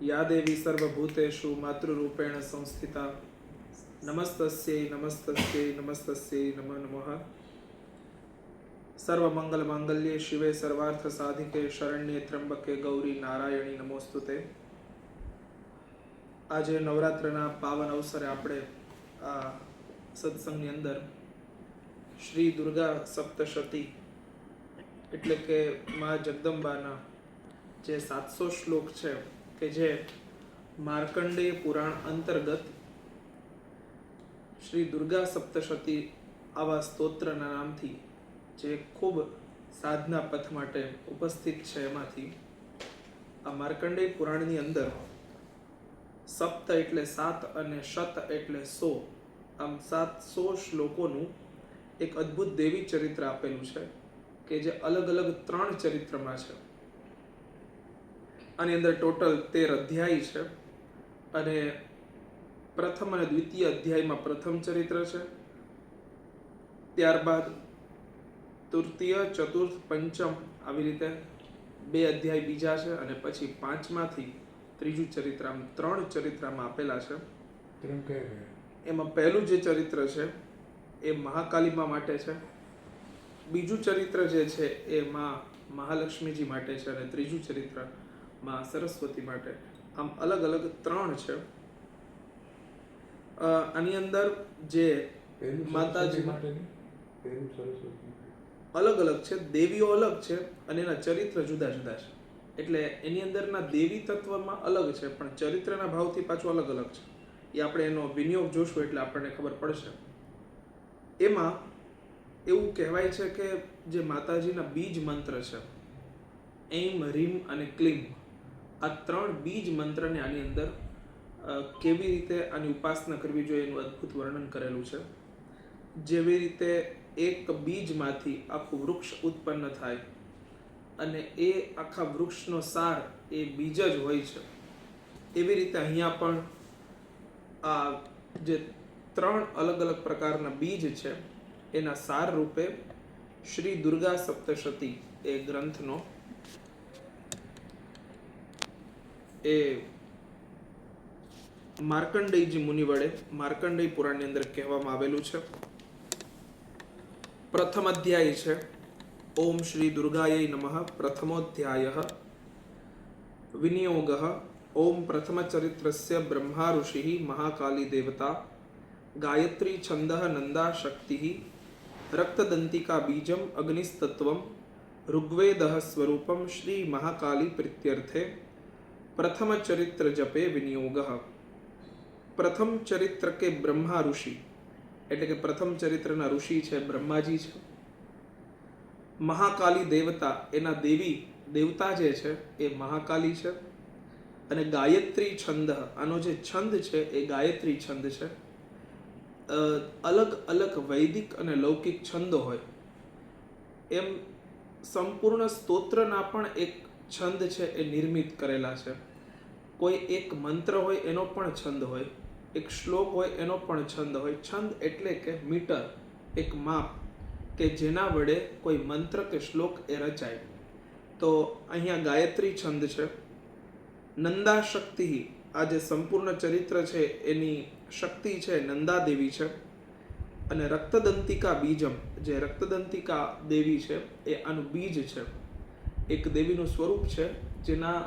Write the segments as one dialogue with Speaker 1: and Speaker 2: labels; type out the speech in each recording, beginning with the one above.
Speaker 1: या देवी सर्वभूतेषु मातृरूपेण संस्थिता नमस्तस्यै नमस्तस्यै नमस्तस्यै नमो नमः। सर्वमंगल मांगल्ये शिवे सर्वार्थ साधिके शरण्ये त्र्यंबके गौरी नारायणी नमोस्तुते। આજે નવરાત્રના પાવન અવસરે આપણે આ સત્સંગની અંદર શ્રી દુર્ગા સપ્તશતી એટલે કે મા જગદંબાના જે 700 શ્લોક છે કે જે માર્કંડેય પુરાણ અંતર્ગત શ્રી દુર્ગા સપ્તશતી આવા સ્તોત્રના નામથી જે ખૂબ સાધના પથ માટે ઉપસ્થિત છે એમાંથી આ માર્કંડેય પુરાણની અંદર સપ્ત એટલે 7 અને શત એટલે 100, આમ 700 શ્લોકોનું એક અદ્ભુત દેવી ચરિત્ર આપેલું છે કે જે અલગ અલગ 3 ચરિત્રમાં છે. આની અંદર ટોટલ 13 અધ્યાય છે અને પ્રથમ અને દ્વિતીય અધ્યાયમાં પ્રથમ ચરિત્ર છે, ત્યારબાદ તૃતીય, ચતુર્થ, પંચમ આવી રીતે 2 અધ્યાય બીજા છે અને પછી 5માંથી ત્રીજું ચરિત્ર, આમ 3 ચરિત્રમાં આપેલા છે. એમાં પહેલું જે ચરિત્ર છે એ મહાકાલીમા માટે છે, બીજું ચરિત્ર જે છે એ માં મહાલક્ષ્મીજી માટે છે અને ત્રીજું ચરિત્ર માં સરસ્વતી માટે. આમ અલગ અલગ 3 છે. આની અંદર જે માતાજી અલગ અલગ છે, દેવીઓ અલગ છે અને એના ચરિત્ર જુદા જુદા છે. એટલે એની અંદરના દેવી તત્વમાં અલગ છે પણ ચરિત્રના ભાવથી પાછું અલગ અલગ છે. એ આપણે એનો વિનિયોગ જોશું એટલે આપણને ખબર પડશે. એમાં એવું કહેવાય છે કે જે માતાજીના બીજ મંત્ર છે એમ, રીમ અને ક્લીમ, આ 3 બીજ મંત્રને આની અંદર કેવી રીતે આની ઉપાસના કરવી જોઈએ એનું અદ્ભુત વર્ણન કરેલું છે. જેવી રીતે એક બીજમાંથી આખું વૃક્ષ ઉત્પન્ન થાય અને એ આખા વૃક્ષનો સાર એ બીજ જ હોય છે, એવી રીતે અહીંયા પણ આ જે 3 અલગ અલગ પ્રકારના બીજ છે એના સાર રૂપે શ્રી દુર્ગા સપ્તશતી એ ગ્રંથનો એ માર્કંડેયજી મુનિ વડે માર્કંડેય પુરાણની અંદર કહેવામાં આવેલું છે. પ્રથમ અધ્યાય છે ઓમ શ્રી દુર્ગાય નમઃ. પ્રથમોધ્યાય વિનિયોગ. ઓમ પ્રથમ ચરિત્રસ્ય બ્રહ્મા ઋષિ મહાકાલી દેવતા ગાયત્રી છંદ નંદા શક્તિ રક્તદંતિકા બીજમ અગ્નિસ્તત્વમ ઋગ્વેદ સ્વરૂપમ શ્રી મહાકાલી પ્રીત્યર્થે પ્રથમ ચરિત્ર જપે વિનિયોગ. પ્રથમ ચરિત્ર કે બ્રહ્મા ઋષિ એટલે કે પ્રથમ ચરિત્રના ઋષિ છે બ્રહ્માજી છે. મહાકાલી દેવતા એના દેવતા જે છે એ મહાકાલી છે. અને ગાયત્રી છંદ, આનો જે છંદ છે એ ગાયત્રી છંદ છે. અલગ અલગ વૈદિક અને લૌકિક છંદો હોય એમ સંપૂર્ણ સ્તોત્રના પણ એક છંદ છે એ નિર્મિત કરેલા છે. કોઈ એક મંત્ર હોય એનો પણ છંદ હોય, એક શ્લોક હોય એનો પણ છંદ હોય. છંદ એટલે કે મીટર, એક માપ કે જેના વડે કોઈ મંત્ર કે શ્લોક એ રચાય. તો અહીંયા ગાયત્રી છંદ છે. નંદા શક્તિ, આ જે સંપૂર્ણ ચરિત્ર છે એની શક્તિ છે નંદા દેવી છે. અને રક્તદંતિકા બીજમ, જે રક્તદંતિકા દેવી છે એ આનું બીજ છે. એક દેવીનું સ્વરૂપ છે જેના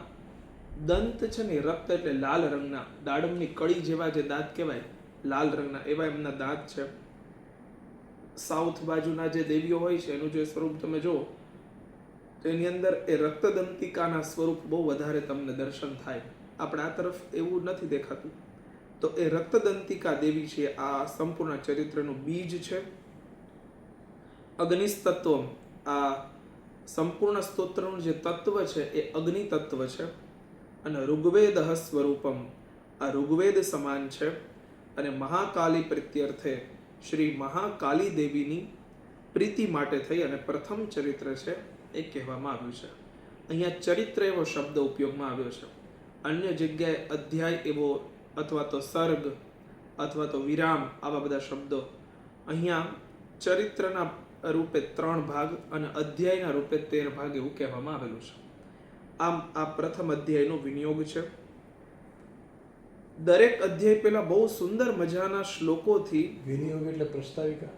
Speaker 1: દંત છે ને રક્ત એટલે લાલ રંગના, દાડમની કળી જેવા જે દાંત કહેવાય લાલ રંગના, એવા એમના દાંત છે. સાઉથ બાજુના જે દેવીઓ હોય છે એનું જે સ્વરૂપ તમે જુઓ તો એની અંદર એ રક્તદંતિકાના સ્વરૂપ બહુ વધારે તમને દર્શન થાય. આપણે આ તરફ એવું નથી દેખાતું. તો એ રક્તદંતિકા દેવી છે આ સંપૂર્ણ ચરિત્રનું બીજ છે. અગ્નિસ્તત્વમ, આ સંપૂર્ણ સ્તોત્રનું જે તત્વ છે એ અગ્નિ તત્વ છે. અને ઋગ્વેદ સ્વરૂપમ, આ ઋગ્વેદ સમાન છે. અને મહાકાલી પ્રીત્યર્થે, શ્રી મહાકાલી દેવીની પ્રીતિ માટે થઈ અને પ્રથમ ચરિત્ર છે એ કહેવામાં આવ્યું છે. અહીંયા ચરિત્ર એવો શબ્દ ઉપયોગમાં આવ્યો છે. અન્ય જગ્યાએ અધ્યાય એવો અથવા તો સર્ગ અથવા તો વિરામ આવા બધા શબ્દો. અહીંયા ચરિત્રના રૂપે 3 ભાગ અને અધ્યાયના રૂપે 13 ભાગ એવું કહેવામાં આવેલું છે. આમ આ પ્રથમ અધ્યાયનો વિનિયોગ છે. દરેક અધ્યાય પહેલા બહુ સુંદર મજાના શ્લોકોથી.
Speaker 2: વિનિયોગ એટલે પ્રસ્તાવિકા?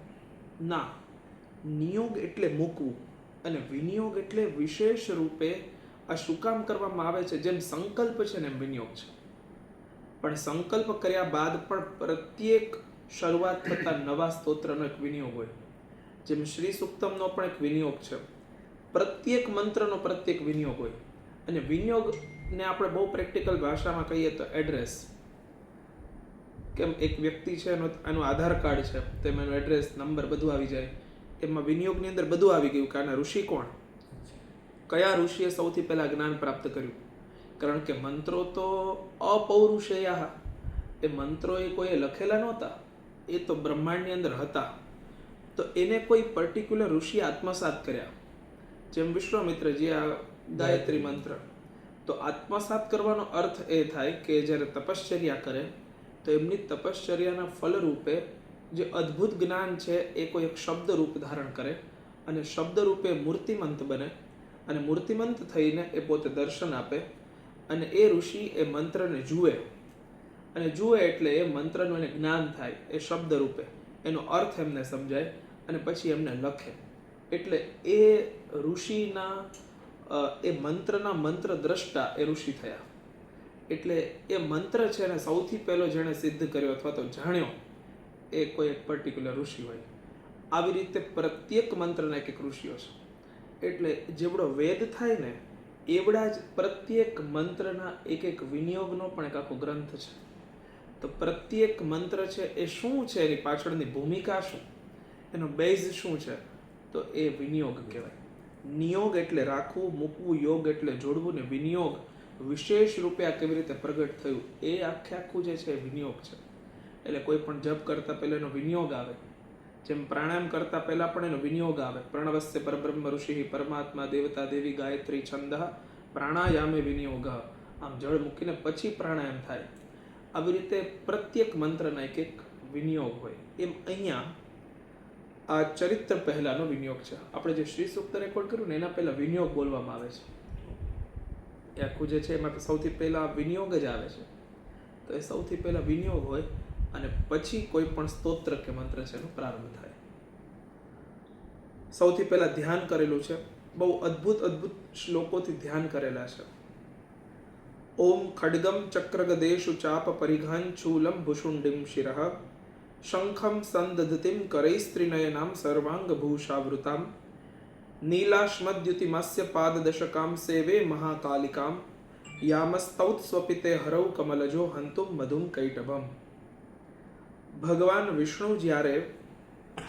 Speaker 1: ના, નિયોગ એટલે મૂકવું અને વિનિયોગ એટલે વિશેષ રૂપે આ શું કામ કરવામાં આવે છે. જેમ સંકલ્પ છે ને એમ વિનિયોગ છે, પણ સંકલ્પ કર્યા બાદ પણ પ્રત્યેક શરૂઆત થતા નવા સ્તોત્રનો એક વિનિયોગ હોય. જેમ શ્રી સુક્તમનો પણ એક વિનિયોગ છે, પ્રત્યેક મંત્રનો પ્રત્યેક વિનિયોગ હોય. અને વિનિયોગને આપણે બહુ પ્રેક્ટિકલ ભાષામાં કહીએ તો એડ્રેસ. કેમ એક વ્યક્તિ છે, એનું આધાર કાર્ડ છે, તેમાં એનું એડ્રેસ, નંબર બધું આવી જાય. એમાં વિનિયોગની અંદર બધું આવી ગયું કે આના ઋષિ કોણ, કયા ઋષિએ સૌથી પહેલા જ્ઞાન પ્રાપ્ત કર્યું. કારણ કે મંત્રો તો અપૌરુષેયા, એ મંત્રો એ કોઈએ લખેલા નહોતા, એ તો બ્રહ્માંડની અંદર હતા. તો એને કોઈ પર્ટિક્યુલર ઋષિ આત્મસાત કર્યા. જેમ વિશ્વામિત્રજી આ ગાયત્રી મંત્ર, તો આત્મસાત કરવાનો અર્થ એ થાય કે જ્યારે તપશ્ચર્યા કરે તો એમની તપશ્ચર્યાના ફલરૂપે જે અદ્ભુત જ્ઞાન છે એ કોઈ એક શબ્દ રૂપ ધારણ કરે અને શબ્દ રૂપે મૂર્તિમંત બને અને મૂર્તિમંત થઈને એ પોતે દર્શન આપે અને એ ઋષિ એ મંત્રને જુએ અને જુએ એટલે એ મંત્રનું એને જ્ઞાન થાય એ શબ્દ રૂપે, એનો અર્થ એમને સમજાય અને પછી એમને લખે. એટલે એ ઋષિના એ મંત્રના મંત્ર દ્રષ્ટા એ ઋષિ થયા. એટલે એ મંત્ર છે ને સૌથી પહેલો જેણે સિદ્ધ કર્યો અથવા તો જાણ્યો એ કોઈ એક પર્ટિક્યુલર ઋષિ હોય. આવી રીતે પ્રત્યેક મંત્રના એક એક ઋષિઓ છે. એટલે જેવડો વેદ થાય ને એવડા જ પ્રત્યેક મંત્રના એક એક વિનિયોગનો પણ એક આખો ગ્રંથ છે. તો પ્રત્યેક મંત્ર છે એ શું છે, એની પાછળની ભૂમિકા શું, એનો બેઝ શું છે, તો એ વિનિયોગ કહેવાય. નિયોગ એટલે રાખવું, મૂકવું, યોગ એટલે જોડવું, ને વિનિયોગ વિશેષ રૂપે આ કેવી રીતે પ્રગટ થયું એ આખું જે છે એ વિનિયોગ છે. એટલે કોઈ પણ જપ કરતા પહેલા એનો વિનિયોગ આવે. જેમ પ્રાણાયામ કરતા પહેલા પણ એનો વિનિયોગ આવે. પ્રણવસ્ય પરબ્રહ્મ ઋષિ પરમાત્મા દેવતા દેવી ગાયત્રી છંદ પ્રાણાયામે વિનિયોગ. આમ જળ મૂકીને પછી પ્રાણાયામ થાય. આવી રીતે પ્રત્યેક મંત્રના એક એક વિનિયોગ હોય. એમ અહીંયા આ ચરિત્ર પહેલાનો વિનિયોગ છે. આપણે જે શ્રી સૂક્ત રેકોર્ડ કર્યું ને એના પહેલા વિનિયોગ બોલવામાં આવે છે. એ આખું જે છે એમાં સૌથી પહેલા વિનિયોગ જ આવે છે. તો એ સૌથી પહેલા વિનિયોગ હોય અને પછી કોઈ પણ સ્તોત્ર કે મંત્ર છે એનો પ્રારંભ થાય. સૌથી પહેલા ધ્યાન કરેલું છે, બહુ અદ્ભુત અદ્ભુત શ્લોકોથી ધ્યાન કરેલા છે. ઓમ ખડગમ ચક્રગદેશુ ચાપ પરિઘાન ચૂલમ ભુષુંડિમ શિરઃ શંખમ સંદધતિમ કરૈસ્ત્રીનયનામ સર્વાંગભૂષાવૃતામ નીલાશ્મદ્યુતિમાસ્ય પાદદશકામ સેવે મહાકાલિકામ યામસ્તૌત સ્વપિતે હરૌ કમલજો હંતુમ મધુમ કૈટભમ. ભગવાન વિષ્ણુ જ્યારે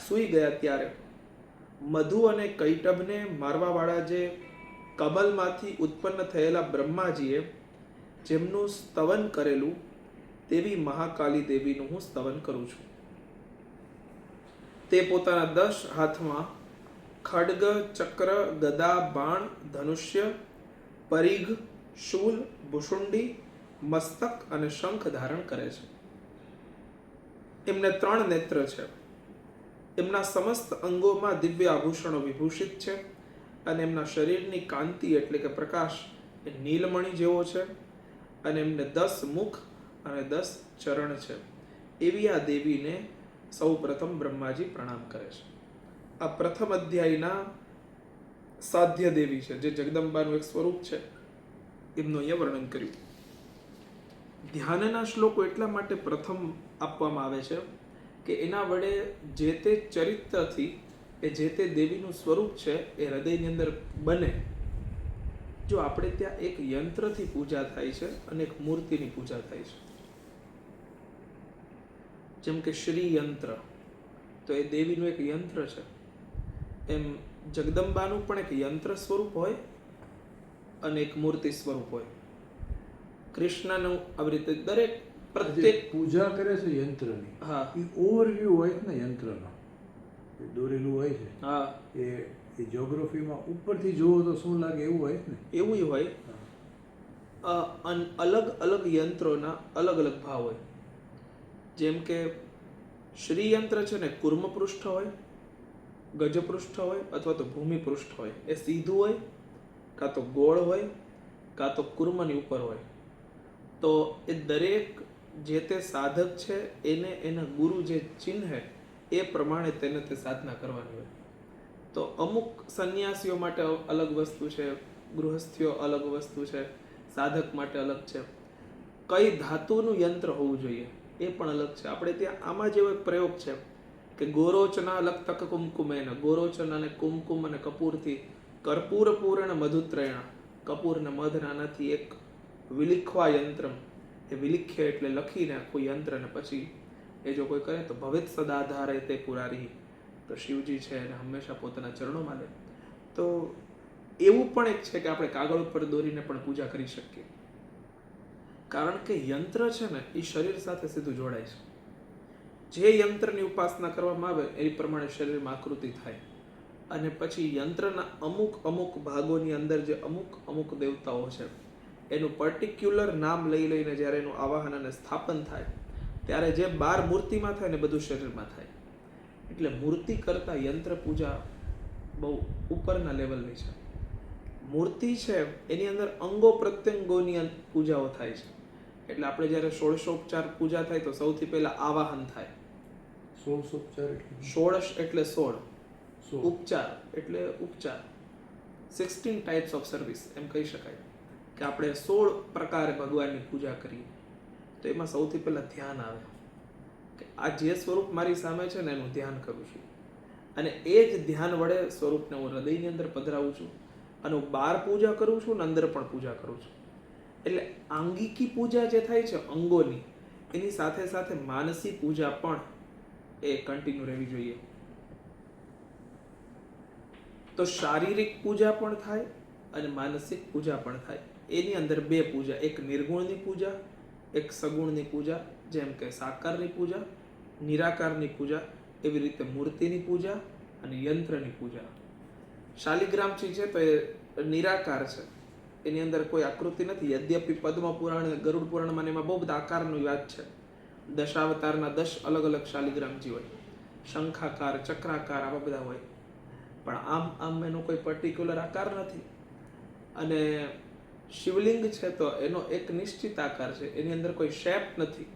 Speaker 1: સૂઈ ગયા ત્યારે મધુ અને કૈટભને મારવાવાળા જે કમલમાંથી ઉત્પન્ન થયેલા બ્રહ્માજીએ જેમનું સ્તવન કરેલું તેવી મહાકાલી દેવીનું હું સ્તવન કરું છું. તે પોતાના 10 હાથમાં ખડગ, ચક્ર, ગદા, બાણ, ધનુષ્ય, પરિઘ, શૂલ, ભુષુંડી, મસ્તક અને શંખ ધારણ કરે છે. એમને 3 નેત્ર છે. એમના સમસ્ત અંગોમાં દિવ્ય આભૂષણો વિભૂષિત છે અને એમના શરીરની કાંતિ એટલે કે પ્રકાશ એ નીલમણિ જેવો છે અને એમને 10 મુખ અને 10 ચરણ છે. એવી આ દેવીને સૌ પ્રથમ બ્રહ્માજી પ્રણામ કરે છે. આ પ્રથમ અધ્યાયના સાધ્ય દેવી છે, જે જગદંબાનું એક સ્વરૂપ છે, એમનું અહીંયા વર્ણન કર્યું. ધ્યાનના શ્લોકો એટલા માટે પ્રથમ આપવામાં આવે છે કે એના વડે જે તે ચરિત્રથી એ જે તે દેવીનું સ્વરૂપ છે એ હૃદયની અંદર બને. જો આપણે ત્યાં એક યંત્રથી પૂજા થાય છે અને એક મૂર્તિની પૂજા થાય છે. જેમ કે શ્રી યંત્ર, તો એ દેવીનું એક યંત્ર છે. એમ જગદંબાનું પણ એક યંત્ર સ્વરૂપ હોય અને એક મૂર્તિ સ્વરૂપ હોય. કૃષ્ણનું આવી રીતે દરેક પ્રત્યેક
Speaker 2: પૂજા કરે છે યંત્રની.
Speaker 1: હા,
Speaker 2: એ ઓવરવ્યૂ હોય છે ને યંત્રનો, એ દોરેલું હોય છે.
Speaker 1: હા,
Speaker 2: એ જ્યોગ્રાફીમાં ઉપરથી જુઓ તો શું લાગે એવું હોય ને,
Speaker 1: એવું હોય. અલગ અલગ યંત્રોના અલગ અલગ ભાવ હોય. જેમ કે શ્રી યંત્ર છે ને કુર્મ પૃષ્ઠ હોય, ગજ પૃષ્ઠ હોય અથવા તો ભૂમિ પૃષ્ઠ હોય. એ સીધું હોય કાં તો ગોળ હોય કાં તો કુર્મની ઉપર હોય, તો એ દરેક જે તે સાધક છે એને એના ગુરુ જે ચિહ્ન એ પ્રમાણે તેને તે સાધના કરવાની હોય. તો અમુક સંન્યાસીઓ માટે અલગ વસ્તુ છે, ગૃહસ્થીઓ અલગ વસ્તુ છે, સાધક માટે અલગ છે. કઈ ધાતુનું યંત્ર હોવું જોઈએ એ પણ અલગ છે. આપણે ત્યાં આમાં જેવો એક પ્રયોગ છે કે ગોરોચના લક્તક કુમકુમેન, ગોરોચન અને કુમકુમ અને કપૂરથી, કર્પૂર પૂર્ણ મધુત્રયણ, કપૂર ને મધ નાનાથી એક વિલિખવા યંત્રમ, એ વિલિખ્ય એટલે લખીને કોઈ યંત્ર ને પછી એ જો કોઈ કરે તો ભવિત સદાધારે તે પુરારી, તો શિવજી છે એને હંમેશા પોતાના ચરણોમાં લે. તો એવું પણ એક છે કે આપણે કાગળ ઉપર દોરીને પણ પૂજા કરી શકીએ, કારણ કે યંત્ર છે ને એ શરીર સાથે સીધું જોડાય છે. જે યંત્રની ઉપાસના કરવામાં આવે એ પ્રમાણે શરીરમાં આકૃતિ થાય, અને પછી યંત્રના અમુક અમુક ભાગોની અંદર જે અમુક અમુક દેવતાઓ છે એનું પર્ટિક્યુલર નામ લઈ લઈને જ્યારે એનું આવાહન અને સ્થાપન થાય ત્યારે જે 12 મૂર્તિમાં થાય ને બધું શરીરમાં થાય. એટલે મૂર્તિ કરતાં યંત્ર પૂજા બહુ ઉપરના લેવલની છે. મૂર્તિ છે એની અંદર અંગો પ્રત્યંગોની પૂજાઓ થાય છે. એટલે આપણે જ્યારે ષોડશોપચાર પૂજા થાય તો સૌથી પહેલા આવાહન થાય. ષોડશ એટલે 16, ઉપચાર એટલે ઉપચાર, 16 ટાઈપ્સ ઓફ સર્વિસ એમ કહી શકાય કે આપણે 16 પ્રકારે ભગવાનની પૂજા કરીએ. તો એમાં સૌથી પહેલા ધ્યાન આવે કે આ જે સ્વરૂપ મારી સામે છે ને એનું ધ્યાન કરું છું, અને એ જ ધ્યાન વડે સ્વરૂપને હું હૃદયની અંદર પધરાવું છું, અને હું બહાર પૂજા કરું છું ને અંદર પણ પૂજા કરું છું. એટલે આંગિકી પૂજા જે થાય છે અંગોની, એની સાથે સાથે માનસી પૂજા પણ એ કન્ટિન્યુ રહેવી જોઈએ. તો શારીરિક પૂજા પણ થાય અને માનસિક પૂજા પણ થાય. એની અંદર 2 પૂજા, એક નિર્ગુણની પૂજા, એક સગુણની પૂજા. જેમ કે સાકારની પૂજા, નિરાકારની પૂજા, એવી રીતે મૂર્તિની પૂજા અને યંત્રની પૂજા. શાલિગ્રામજી છે તો એ નિરાકાર છે, એની અંદર કોઈ આકૃતિ નથી. યદ્યપિ પદ્મ પુરાણ, ગરુડ પુરાણમાં એમાં બહુ બધા આકારની વાત છે. દશાવતારના 10 અલગ અલગ શાલિગ્રામજી હોય, શંખાકાર, ચક્રાકાર, આવા બધા હોય. પણ આમ એનો કોઈ પર્ટિક્યુલર આકાર નથી. અને શિવલિંગ છે તો એનો એક નિશ્ચિત આકાર છે, એની અંદર કોઈ શેપ નથી.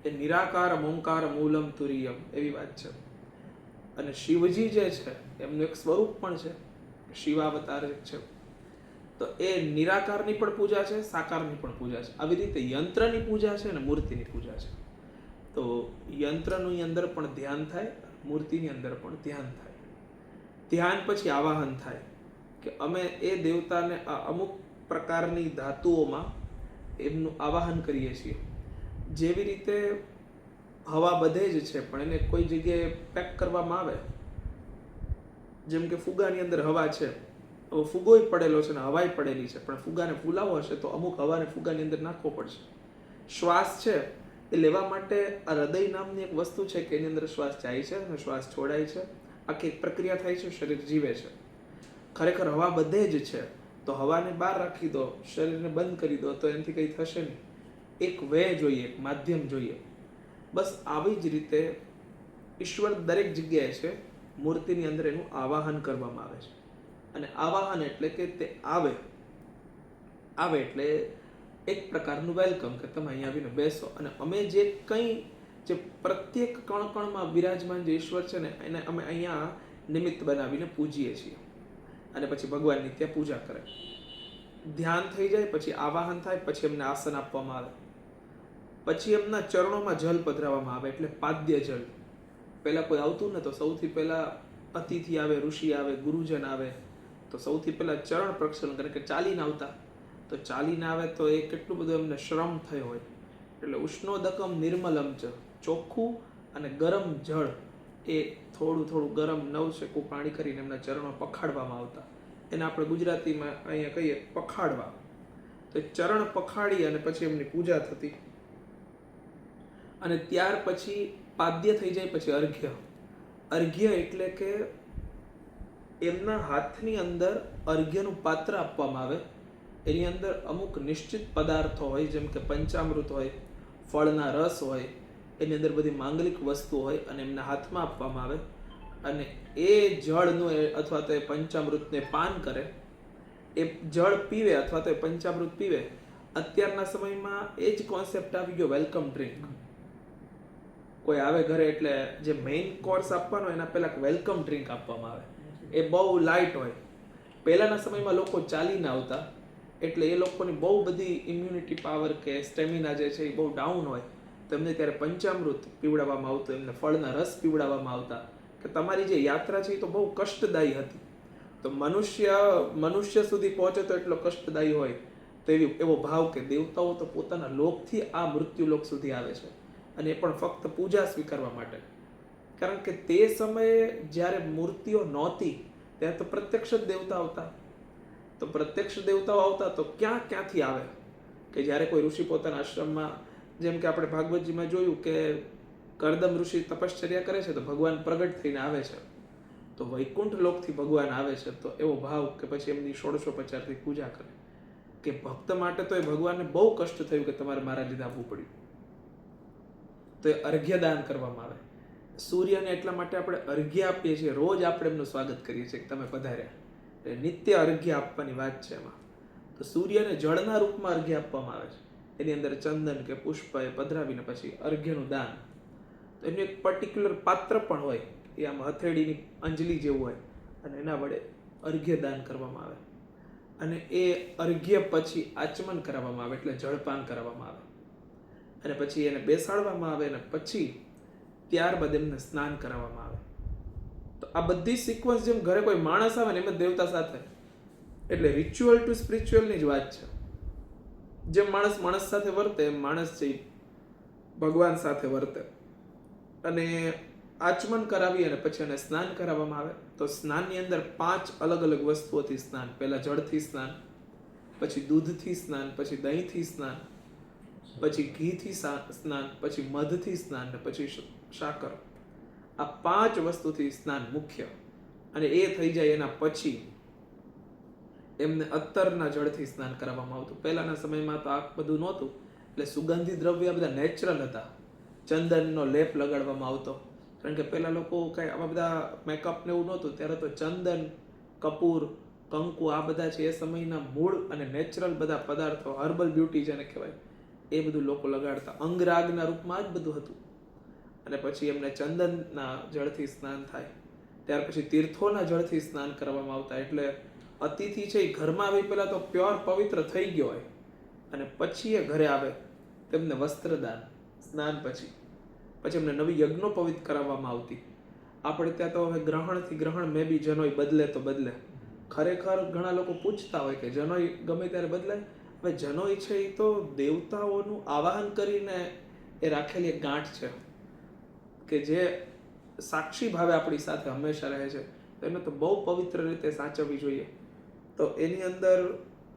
Speaker 1: એ નિરાકાર ઓંકાર મૂલમ તુરિયમ એવી વાત છે. અને શિવજી જે છે એમનું એક સ્વરૂપ પણ છે, શિવાવતાર છે. તો એ નિરાકારની પણ પૂજા છે, સાકારની પણ પૂજા છે. આવી રીતે યંત્રની પૂજા છે અને મૂર્તિની પૂજા છે. તો યંત્રની અંદર પણ ધ્યાન થાય, મૂર્તિની અંદર પણ ધ્યાન થાય. ધ્યાન પછી આવાહન થાય કે અમે એ દેવતાને આ અમુક પ્રકારની ધાતુઓમાં એમનું આવાહન કરીએ છીએ. જેવી રીતે હવા બધે જ છે પણ એને કોઈ જગ્યાએ પેક કરવામાં આવે, જેમ કે ફુગાની અંદર હવા છે, હવે ફુગોય પડેલો છે ને હવાય પડેલી છે, પણ ફુગાને ફૂલાવો હશે તો અમુક હવાને ફુગાની અંદર નાખવો પડશે. શ્વાસ છે એ લેવા માટે આ હૃદય નામની એક વસ્તુ છે કે એની અંદર શ્વાસ જાય છે અને શ્વાસ છોડાય છે, આખી એક પ્રક્રિયા થાય છે, શરીર જીવે છે. ખરેખર હવા બધે જ છે, તો હવાને બહાર રાખી દો, શરીરને બંધ કરી દો તો એનાથી કંઈ થશે નહીં. એક વે જોઈએ, એક માધ્યમ જોઈએ. બસ આવી જ રીતે ઈશ્વર દરેક જગ્યાએ છે. મૂર્તિની અંદર એનું આવાહન કરવામાં આવે છે. અને આવાહન એટલે કે તે આવે એટલે એક પ્રકારનું વેલકમ કે તમે અહીંયા આવીને બેસો. અને અમે જે પ્રત્યેક કણકણમાં બિરાજમાન જે ઈશ્વર છે ને એને અમે અહીંયા નિમિત્ત બનાવીને પૂજીએ છીએ. અને પછી ભગવાનની ત્યાં પૂજા કરે. ધ્યાન થઈ જાય પછી આવાહન થાય, પછી એમને આસન આપવામાં આવે, પછી એમના ચરણોમાં જલ પધરાવવામાં આવે, એટલે પાદ્ય જલ. પહેલા કોઈ આવતું ને તો સૌથી પહેલા અતિથિ આવે, ઋષિ આવે, ગુરુજન આવે તો સૌથી પહેલા ચરણ પ્રક્ષાલન કરે, કે ચાલીને આવતા. તો ચાલીને આવે તો એ કેટલું બધું એમને શ્રમ થયો હોય. એટલે ઉષ્ણોદકમ નિર્મલમ ચ, ચોખ્ખું અને ગરમ જળ, એ થોડું થોડું ગરમ નવશેકું પાણી કરીને એમના ચરણો પખાડવામાં આવતા. એને આપણે ગુજરાતીમાં અહીંયા કહીએ પખાડવા. તો ચરણ પખાડી અને પછી એમની પૂજા થતી. અને ત્યાર પછી પાદ્ય થઈ જાય પછી અર્ઘ્ય. અર્ઘ્ય એટલે કે એમના હાથની અંદર અર્ઘ્યનું પાત્ર આપવામાં આવે. એની અંદર અમુક નિશ્ચિત પદાર્થો હોય, જેમ કે પંચામૃત હોય, ફળના રસ હોય, એની અંદર બધી માંગલિક વસ્તુ હોય, અને એમના હાથમાં આપવામાં આવે. અને એ જળનું અથવા તો એ પંચામૃતને પાન કરે એ જળ પીવે અથવા તો એ પંચામૃત પીવે. અત્યારના સમયમાં એ જ કોન્સેપ્ટ આવી ગયો વેલકમ ડ્રિંક. કોઈ આવે ઘરે એટલે જે મેઇન કોર્સ આપવાનો એના પહેલા વેલકમ ડ્રિંક આપવામાં આવે. એ બહુ લાઇટ હોય. પહેલાના સમયમાં લોકો ચાલીને આવતા એટલે એ લોકોની બહુ બધી ઇમ્યુનિટી પાવર કે સ્ટેમિના જે છે એ બહુ ડાઉન હોય. તો એમને ત્યારે પંચામૃત પીવડાવવામાં આવતું, એમને ફળના રસ પીવડાવવામાં આવતા કે તમારી જે યાત્રા છે એ તો બહુ કષ્ટદાયી હતી. તો મનુષ્ય સુધી પહોંચે તો એટલો કષ્ટદાયી હોય તો એવો ભાવ કે દેવતાઓ તો પોતાના લોકથી આ મૃત્યુ લોક સુધી આવે છે, અને એ પણ ફક્ત પૂજા સ્વીકારવા માટે. કારણ કે તે સમયે જ્યારે મૂર્તિઓ નહોતી ત્યારે તો પ્રત્યક્ષ જ દેવતા આવતા. તો પ્રત્યક્ષ દેવતાઓ આવતા તો ક્યાંથી આવે કે જ્યારે કોઈ ઋષિ પોતાના આશ્રમમાં, જેમ કે આપણે ભાગવતજીમાં જોયું કે કરદમ ઋષિ તપશ્ચર્યા કરે છે તો ભગવાન પ્રગટ થઈને આવે છે. તો વૈકુંઠ લોકથી ભગવાન આવે છે તો એવો ભાવ કે પછી એમની 1650 પૂજા કરે કે ભક્ત માટે તો એ ભગવાનને બહુ કષ્ટ થયું કે તમારે મારા લીધે આવવું પડ્યું. તો એ અર્ઘ્યદાન કરવામાં આવે. સૂર્યને એટલા માટે આપણે અર્ઘ્ય આપીએ છીએ, રોજ આપણે એમનું સ્વાગત કરીએ છીએ કે તમે પધાર્યા. એટલે નિત્ય અર્ઘ્ય આપવાની વાત છે એમાં. તો સૂર્યને જળના રૂપમાં અર્ઘ્ય આપવામાં આવે છે. એની અંદર ચંદન કે પુષ્પ એ પધરાવીને પછી અર્ઘ્યનું દાન. તો એનું એક પર્ટિક્યુલર પાત્ર પણ હોય, એ આમ હથેળીની અંજલિ જેવું હોય, અને એના વડે અર્ઘ્ય દાન કરવામાં આવે. અને એ અર્ઘ્ય પછી આચમન કરાવવામાં આવે, એટલે જળપાન કરાવવામાં આવે. અને પછી એને બેસાડવામાં આવે અને પછી ત્યારબાદ એમને સ્નાન કરાવવામાં આવે. તો આ બધી સિક્વન્સ જેમ ઘરે કોઈ માણસ આવે ને એમ જ દેવતા સાથે, એટલે રિચ્યુઅલ ટુ સ્પિરિચ્યુઅલની જ વાત છે. જેમ માણસ સાથે વર્તે એમ માણસ છે ભગવાન સાથે વર્તે. અને આચમન કરાવી અને પછી એને સ્નાન કરાવવામાં આવે. તો સ્નાનની અંદર 5 અલગ અલગ વસ્તુઓથી સ્નાન. પહેલા જળથી સ્નાન, પછી દૂધથી સ્નાન, પછી દહીંથી સ્નાન, પછી ઘીથી સ્નાન, પછી મધથી સ્નાન, ને પછી સાકર. આ 5 વસ્તુથી સ્નાન મુખ્ય. અને એ થઈ જાય એના પછી એમને અત્તરના જળથી સ્નાન કરાવવામાં આવતું. પહેલાના સમયમાં તો આ બધું નહોતું, એટલે સુગંધી દ્રવ્ય બધા નેચરલ હતા. ચંદનનો લેપ લગાડવામાં આવતો, કારણ કે પહેલા લોકો કઈ આવા બધા મેકઅપ ને એવું નહોતું. ત્યારે તો ચંદન, કપૂર, કંકુ આ બધા છે એ સમયના મૂળ અને નેચરલ બધા પદાર્થો, હર્બલ બ્યુટી જેને કહેવાય, એ બધું લોકો લગાડતા. અંગરાગના રૂપમાં જ બધું હતું. અને પછી એમને ચંદનના જળથી સ્નાન થાય. ત્યાર પછી તીર્થોના જળથી સ્નાન કરવામાં આવતા. એટલે અતિથિ છે એ ઘરમાં આવી પહેલા તો પ્યોર પવિત્ર થઈ ગયો હોય, અને પછી એ ઘરે આવે તેમને વસ્ત્રદાન, સ્નાન પછી એમને નવી યજ્ઞોપવિત કરાવવામાં આવતી. આપણે ત્યાં તો હવે ગ્રહણથી ગ્રહણ મે બી જનોય બદલે તો બદલે. ખરેખર ઘણા લોકો પૂછતા હોય કે જનોય ગમે ત્યારે બદલાય. હવે જનોય છે એ તો દેવતાઓનું આવાહન કરીને એ રાખેલી એક ગાંઠ છે કે જે સાક્ષી ભાવે આપણી સાથે હંમેશા રહે છે. તો એને તો બહુ પવિત્ર રીતે સાચવવી જોઈએ. તો એની અંદર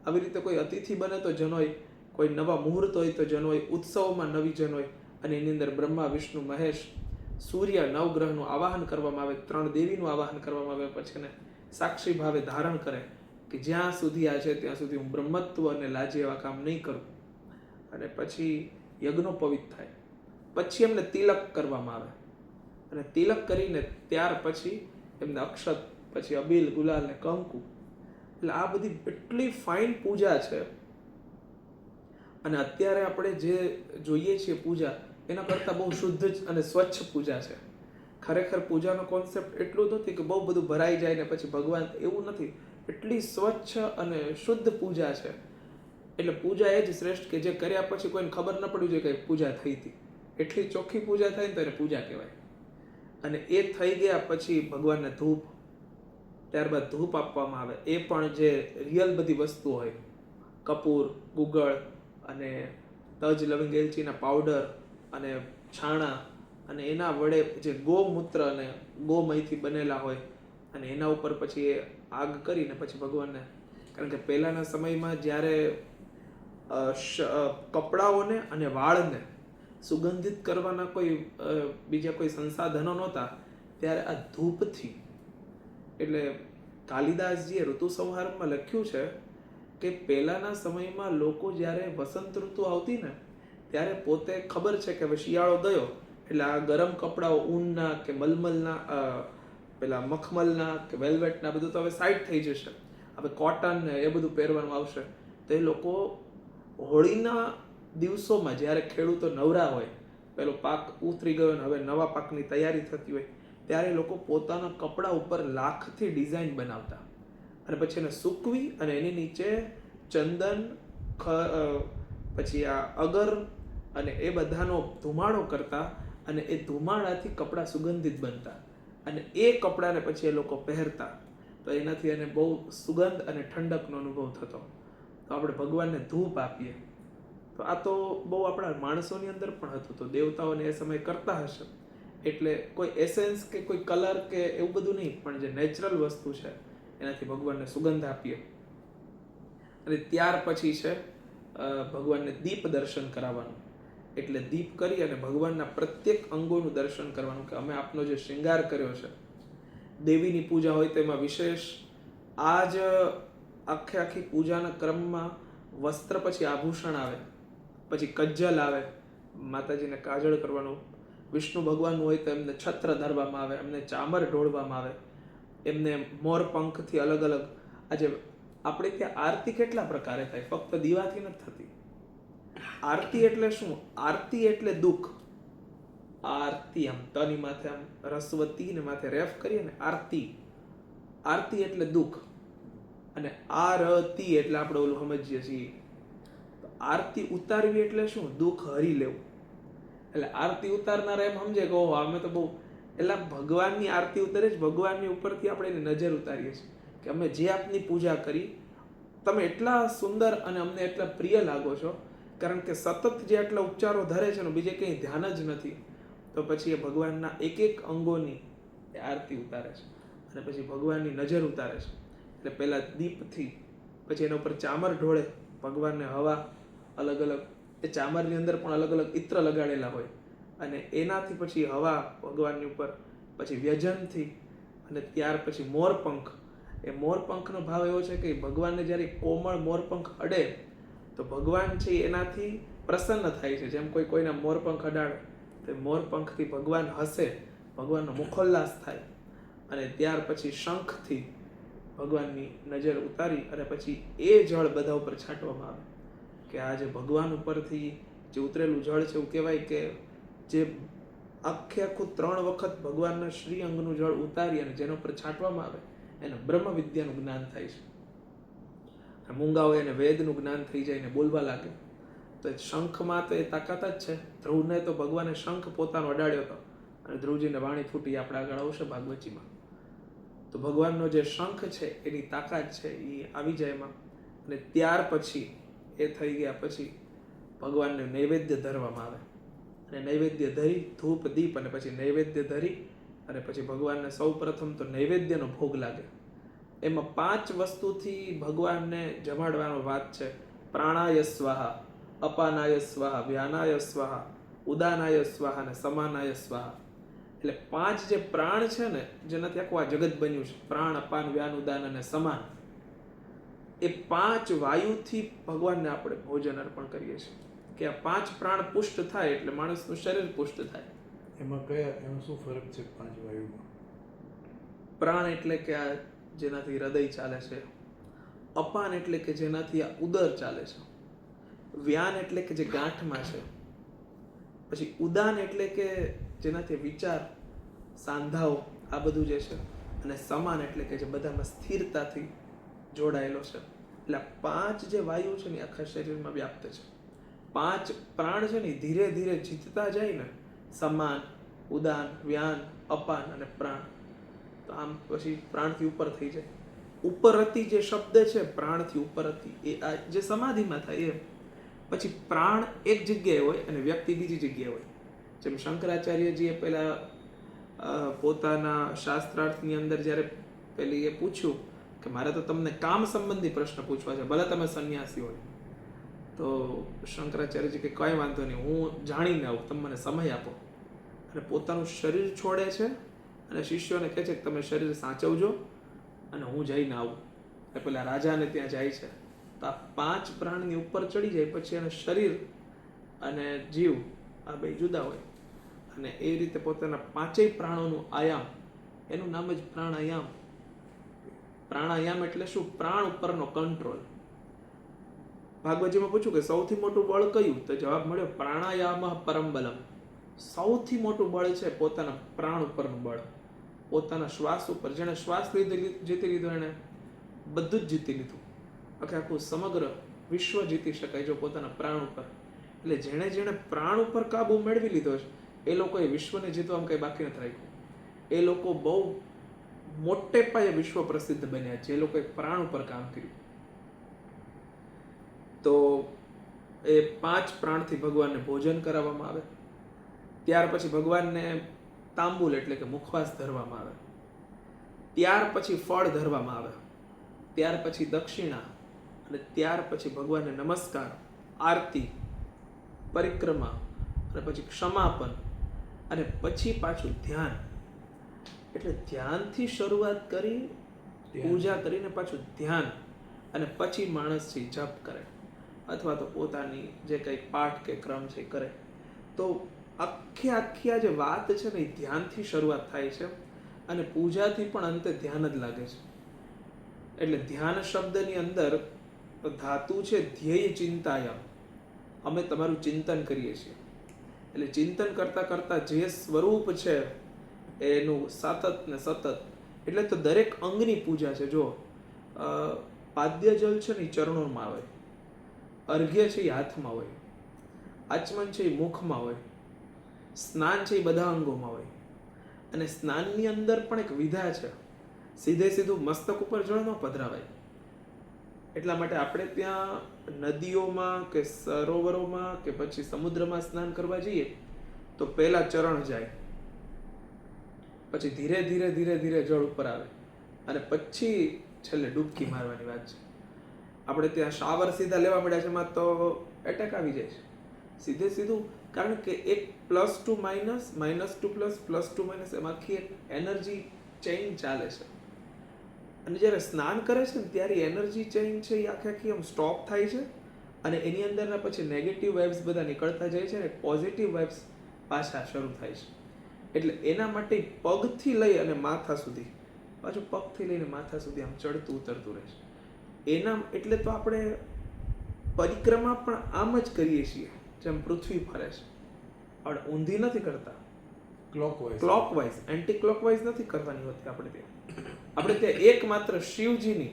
Speaker 1: આવી રીતે કોઈ અતિથિ બને તો જનોય, કોઈ નવા મુહૂર્ત હોય તો જનોય, ઉત્સવમાં નવી જનોય. અને એની અંદર બ્રહ્મા, વિષ્ણુ, મહેશ, સૂર્ય, નવગ્રહનું આવાહન કરવામાં આવે, 3 દેવીનું આવાહન કરવામાં આવે. પછી એને સાક્ષી ભાવે ધારણ કરે કે જ્યાં સુધી આ છે ત્યાં સુધી હું બ્રહ્મત્વ અને લાજે એવા કામ નહીં કરું. અને પછી યજ્ઞોપવિત થાય. પછી એમને તિલક કરવામાં આવે, અને તિલક કરીને ત્યાર પછી એમને અક્ષત, પછી અબીલ, ગુલાલ ને કંકુ. એટલે આ બધી એટલી ફાઇન પૂજા છે. અને અત્યારે આપણે જે જોઈએ છીએ પૂજા, એના કરતાં બહુ શુદ્ધ અને સ્વચ્છ પૂજા છે. ખરેખર પૂજાનો કોન્સેપ્ટ એટલું નથી કે બહુ બધું ભરાઈ જાય ને પછી ભગવાન, એવું નથી. એટલી સ્વચ્છ અને શુદ્ધ પૂજા છે. એટલે પૂજા એ જ શ્રેષ્ઠ કે જે કર્યા પછી કોઈને ખબર ન પડવી જોઈએ કે પૂજા થઈ હતી. એટલી ચોખ્ખી પૂજા થાય ને તો એને પૂજા કહેવાય. અને એ થઈ ગયા પછી ભગવાનને ધૂપ, ત્યારબાદ ધૂપ આપવામાં આવે. એ પણ જે રિયલ બધી વસ્તુ હોય, કપૂર, ગુગળ અને તજ, લવિંગ, એલચીના પાવડર અને છાણા, અને એના વડે જે ગોમૂત્ર અને ગોમયથી બનેલા હોય, અને એના ઉપર પછી એ આગ કરીને પછી ભગવાનને. કારણ કે પહેલાના સમયમાં જ્યારે કપડાઓને અને વાળને સુગંધિત કરવાના બીજા કોઈ સંસાધનો નહોતા, ત્યારે આ ધૂપથી. એટલે કાલિદાસજીએ ઋતુ સંહારમાં લખ્યું છે કે પહેલાના સમયમાં લોકો જ્યારે વસંત ઋતુ આવતી ને ત્યારે પોતે ખબર છે કે હવે શિયાળો ગયો એટલે આ ગરમ કપડાઓ ઊનના કે મલમલના, પેલા મખમલના કે વેલ્વેટના બધું તો હવે સાઈડ થઈ જશે. હવે કોટન ને એ બધું પહેરવાનું આવશે. તો એ લોકો હોળીના દિવસોમાં જ્યારે ખેડૂતો નવરા હોય, પેલો પાક ઉતરી ગયો અને હવે નવા પાકની તૈયારી થતી હોય, ત્યારે લોકો પોતાના કપડા ઉપર લાખથી ડિઝાઇન બનાવતા અને પછી એને સૂકવી અને એની નીચે ચંદન, પછી આ અગર અને એ બધાનો ધુમાડો કરતા અને એ ધુમાડાથી કપડાં સુગંધિત બનતા અને એ કપડાને પછી એ લોકો પહેરતા. તો એનાથી એને બહુ સુગંધ અને ઠંડકનો અનુભવ થતો. તો આપણે ભગવાનને ધૂપ આપીએ. તો આ તો બહુ આપણા માણસોની અંદર પણ હતું, તો દેવતાઓને એ સમય કરતા હશે. એટલે કોઈ એસેન્સ કે કોઈ કલર કે એવું બધું નહીં, પણ જે નેચરલ વસ્તુ છે એનાથી ભગવાનને સુગંધ આપીએ. અને ત્યાર પછી છે ભગવાનને દીપ દર્શન કરાવવાનું. એટલે દીપ કરી અને ભગવાનના પ્રત્યેક અંગોનું દર્શન કરવાનું, કે અમે આપનો જે શૃંગાર કર્યો છે. દેવીની પૂજા હોય તેમાં વિશેષ આ જ આખી પૂજાના ક્રમમાં વસ્ત્ર પછી આભૂષણ આવે, પછી કજ્જલ આવે, માતાજીને કાજળ કરવાનું. વિષ્ણુ ભગવાન હોય તો એમને છત્ર ધરવામાં આવે, એમને ચામર ઢોળવામાં આવે, એમને મોર પંખથી અલગ અલગ. આજે આપણે ત્યાં આરતી કેટલા પ્રકારે થાય, ફક્ત દીવાથી નથી થતી. આરતી એટલે શું? આરતી એટલે દુઃખ. આરતી, આમ તની માથે આમ રસવતી ને માથે રેફ કરીએ ને, આરતી. આરતી એટલે દુઃખ. અને આરતી એટલે આપણે ઓલું સમજીએ છીએ. આરતી ઉતારવી એટલે શું? દુઃખ હરી લેવું. એટલે આરતી ઉતારનારા એમ સમજે કે ઓહો અમે તો બહુ, એટલે ભગવાનની આરતી ઉતારે જ ભગવાનની ઉપરથી આપણે એની નજર ઉતારીએ છીએ કે અમે જે આપની પૂજા કરી, તમે એટલા સુંદર અને અમને એટલા પ્રિય લાગો છો, કારણ કે સતત જે આટલા ઉપચારો ધરે છે ને બીજે કંઈ ધ્યાન જ નથી. તો પછી એ ભગવાનના એક એક અંગોની એ આરતી ઉતારે છે અને પછી ભગવાનની નજર ઉતારે છે. એટલે પહેલા દીપથી, પછી એના ઉપર ચામર ઢોળે, ભગવાનને હવા અલગ અલગ, એ ચામરની અંદર પણ અલગ અલગ ઇત્ર લગાડેલા હોય અને એનાથી પછી હવા ભગવાનની ઉપર, પછી વ્યજનથી, અને ત્યાર પછી મોરપંખ. એ મોરપંખનો ભાવ એવો છે કે ભગવાનને જ્યારે કોમળ મોરપંખ અડે તો ભગવાન છે એનાથી પ્રસન્ન થાય છે. જેમ કોઈના મોરપંખ અડાડે તો મોરપંખથી ભગવાન હસે, ભગવાનનો મુખોલ્લાસ થાય. અને ત્યાર પછી શંખથી ભગવાનની નજર ઉતારી અને પછી એ જળ બધા ઉપર છાંટવામાં આવે. કે આ જે ભગવાન ઉપરથી જે ઉતરેલું જળ છે એવું કહેવાય કે જે આખું 3 વખત ભગવાનના શ્રી અંગનું જળ ઉતારી અને જેના ઉપર છાંટવામાં આવે એને બ્રહ્મ વિદ્યાનું જ્ઞાન થાય છે. મૂંગા હોય એને વેદનું જ્ઞાન થઈ જાય ને બોલવા લાગે. તો શંખમાં તો એ તાકાત જ છે. ધ્રુવને તો ભગવાને શંખ પોતાનો અડાડ્યો હતો અને ધ્રુવજીને વાણી ફૂટી, આપણે આગળ આવશે ભાગવતજીમાં. તો ભગવાનનો જે શંખ છે એની તાકાત છે એ આવી જાય એમાં. અને ત્યાર પછી એ થઈ ગયા પછી ભગવાનને નૈવેદ્ય ધરવામાં આવે અને નૈવેદ્ય ધરી, ધૂપ દીપ અને પછી નૈવેદ્ય ધરી અને પછી ભગવાનને સૌ પ્રથમ તો નૈવેદ્યનો ભોગ લાગે. એમાં 5 વસ્તુથી ભગવાનને જમાડવાનો વાત છે. પ્રાણાય સ્વાહા, અપાનાય સ્વાહા, વ્યાનાય સ્વાહા, ઉદાનાય સ્વાહા અને સમાનાય સ્વાહા. એટલે 5 જે પ્રાણ છે ને, જેનાથી આખું આ જગત બન્યું છે, પ્રાણ, અપાન, વ્યાન, ઉદાન અને સમાન, એ 5 વાયુથી ભગવાનને આપણે ભોજન અર્પણ કરીએ છીએ. કે આ 5 પ્રાણ પુષ્ટ થાય એટલે માણસનું શરીર પુષ્ટ થાય.
Speaker 2: એમાં શું ફરક છે 5 વાયુમાં?
Speaker 1: પ્રાણ એટલે કે આ જેનાથી હૃદય ચાલે છે. અપાન એટલે કે જેનાથી આ ઉદર ચાલે છે. વ્યાન એટલે કે જે ગાંઠમાં છે. પછી ઉદાન એટલે કે જેનાથી વિચાર, સાંધાઓ, આ બધું જે છે. અને સમાન એટલે કે જે બધામાં સ્થિરતાથી જોડાયેલો છે. એટલે 5 જે વાયુ છે ને આખા શરીરમાં વ્યાપ્ત છે. 5 પ્રાણ છે ને ધીરે ધીરે જીતતા જાય ને, સમાન, ઉદાન, વ્યાન, અપાન અને પ્રાણ. તો આમ પછી પ્રાણથી ઉપર થઈ જાય. ઉપરતી જે શબ્દ છે, પ્રાણથી ઉપરતી, એ આ જે સમાધિમાં થાય એ. પછી પ્રાણ એક જગ્યાએ હોય અને વ્યક્તિ બીજી જગ્યાએ હોય. જેમ શંકરાચાર્યજીએ પહેલા પોતાના શાસ્ત્રાર્થની અંદર જ્યારે પેલી એ પૂછ્યું કે મારે તો તમને કામ સંબંધી પ્રશ્ન પૂછવા છે, ભલે તમે સંન્યાસી હોય. તો શંકરાચાર્યજી કે કઈ વાંધો નહીં, હું જાણીને આવું, તમે મને સમય આપો. અને પોતાનું શરીર છોડે છે અને શિષ્યોને કહે છે કે તમે શરીર સાચવજો અને હું જઈને આવું. એટલે પેલા રાજાને ત્યાં જાય છે. તો આ 5 પ્રાણની ઉપર ચડી જાય પછી એને શરીર અને જીવ આ બે જુદા હોય. અને એ રીતે પોતાના 5 પ્રાણોનું આયામ, એનું નામ જ પ્રાણાયામ. પ્રાણાયામ એટલે શું? પ્રાણ ઉપરનો કંટ્રોલ. ભાગવતજીમાં પૂછ્યું કે સૌથી મોટું બળ કયું? તો જવાબ મળ્યો પ્રાણાયામ પરમ બલમ. સૌથી મોટું બળ છે પોતાના પ્રાણ ઉપરનું બળ, પોતાના શ્વાસ ઉપર. જેણે શ્વાસ જીતી લીધો એને બધું જ જીતી લીધું. આખું સમગ્ર વિશ્વ જીતી શકાય જો પોતાના પ્રાણ ઉપર. એટલે જેણે જેણે પ્રાણ ઉપર કાબુ મેળવી લીધો છે એ લોકોએ વિશ્વને જીતવામાં કંઈ બાકી નથી રાખ્યું. એ લોકો બહુ મોટે પાયે વિશ્વ પ્રસિદ્ધ બન્યા જે લોકોએ પ્રાણ ઉપર કામ કર્યું. તો એ 5 પ્રાણથી ભગવાનને ભોજન કરાવવામાં આવે. ત્યાર પછી ભગવાનને તાંબુલ એટલે કે મુખવાસ ધરવામાં આવે. ત્યાર પછી ફળ ધરવામાં આવે. ત્યાર પછી દક્ષિણા, અને ત્યાર પછી ભગવાનને નમસ્કાર, આરતી, પરિક્રમા, અને પછી ક્ષમાપન, અને પછી પાછું ધ્યાન. એટલે ધ્યાનથી શરૂઆત કરી, પૂજા કરીને પાછું ધ્યાન, અને પછી માણસ છે જપ કરે અથવા તો પોતાની જે કંઈ પાઠ કે ક્રમ છે કરે. તો આખી આ જે વાત છે ને એ ધ્યાનથી શરૂઆત થાય છે, અને પૂજાથી પણ અંતે ધ્યાન જ લાગે છે. એટલે ધ્યાન શબ્દની અંદર ધાતુ છે ધ્યેય ચિંતાયામ. અમે તમારું ચિંતન કરીએ છીએ. એટલે ચિંતન કરતા કરતા જે સ્વરૂપ છે એનું સતત ને સતત. એટલે તો દરેક અંગની પૂજા છે. જો પાદ્ય જલ છે ને એ ચરણોમાં આવે, અર્ઘ્ય છે એ હાથમાં હોય, આચમન છે એ મુખમાં હોય, સ્નાન છે એ બધા અંગોમાં હોય. અને સ્નાનની અંદર પણ એક વિધા છે. સીધે સીધું મસ્તક ઉપર જળ ન પધરાવાય. એટલા માટે આપણે ત્યાં નદીઓમાં કે સરોવરોમાં કે પછી સમુદ્રમાં સ્નાન કરવા જઈએ તો પહેલા ચરણ જાય, પછી ધીરે ધીરે ધીરે ધીરે જળ ઉપર આવે, અને પછી છેલ્લે ડૂબકી મારવાની વાત છે. આપણે ત્યાં શાવર સીધા લેવા મળ્યા છે એમાં તો એટેક આવી જાય છે સીધે સીધું. કારણ કે એક +2 -, +2 +, એમાં આખી એક એનર્જી ચેઇન ચાલે છે. અને જ્યારે સ્નાન કરે છે ને ત્યારે એનર્જી ચેઇન છે એ આખી આમ સ્ટોપ થાય છે, અને એની અંદરના પછી નેગેટિવ વાઇબ્સ બધા નીકળતા જાય છે, અને પોઝિટિવ વાઇબ્સ પાછા શરૂ થાય છે. એટલે એના માટે પગથી લઈ અને માથા સુધી, પાછું પગથી લઈને માથા સુધી આમ ચડતું ઉતરતું રહે છે. એના એટલે તો આપણે પરિક્રમા પણ આમ જ કરીએ છીએ જેમ પૃથ્વી ફરે છે. આપણે ઊંધી નથી કરતા, ક્લોકવાઇઝ, એન્ટી ક્લોકવાઇઝ નથી કરવાની હોતી. આપણે ત્યાં એકમાત્ર શિવજીની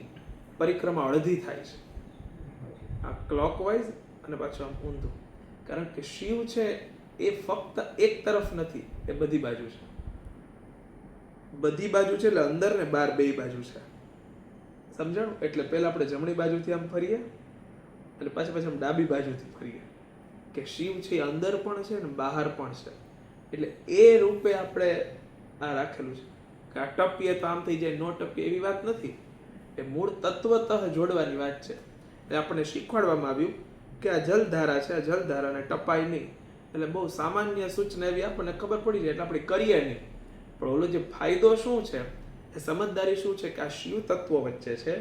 Speaker 1: પરિક્રમા અડધી થાય છે, આ ક્લોકવાઇઝ અને પાછું આમ ઊંધું. કારણ કે શિવ છે એ ફક્ત એક તરફ નથી, એ બધી બાજુ છે. બધી બાજુ છે એટલે અંદર ને બહાર બે બાજુ છે. સમજાણું? એટલે પહેલા આપણે જમણી બાજુથી આમ ફરીએ એટલે પાછા આમ ડાબી બાજુથી ફરીએ કે શિવ છે એ અંદર પણ છે ને બહાર પણ છે. એટલે એ રૂપે આપણે આ રાખેલું છે કે આ ટપીએ તો આમ થઈ જાય, નો ટપીએ એવી વાત નથી. એ મૂળ તત્વતઃ જોડવાની વાત છે. એટલે આપણને શીખવાડવામાં આવ્યું કે આ જલધારા છે, આ જલધારાને ટપાય નહીં. એટલે બહુ સામાન્ય સૂચના એવી આપણને ખબર પડી જાય એટલે આપણે કરીએ નહીં. પણ ઓલો જે ફાયદો શું છે, એ સમજદારી શું છે કે આ શિવ તત્વો વચ્ચે છે,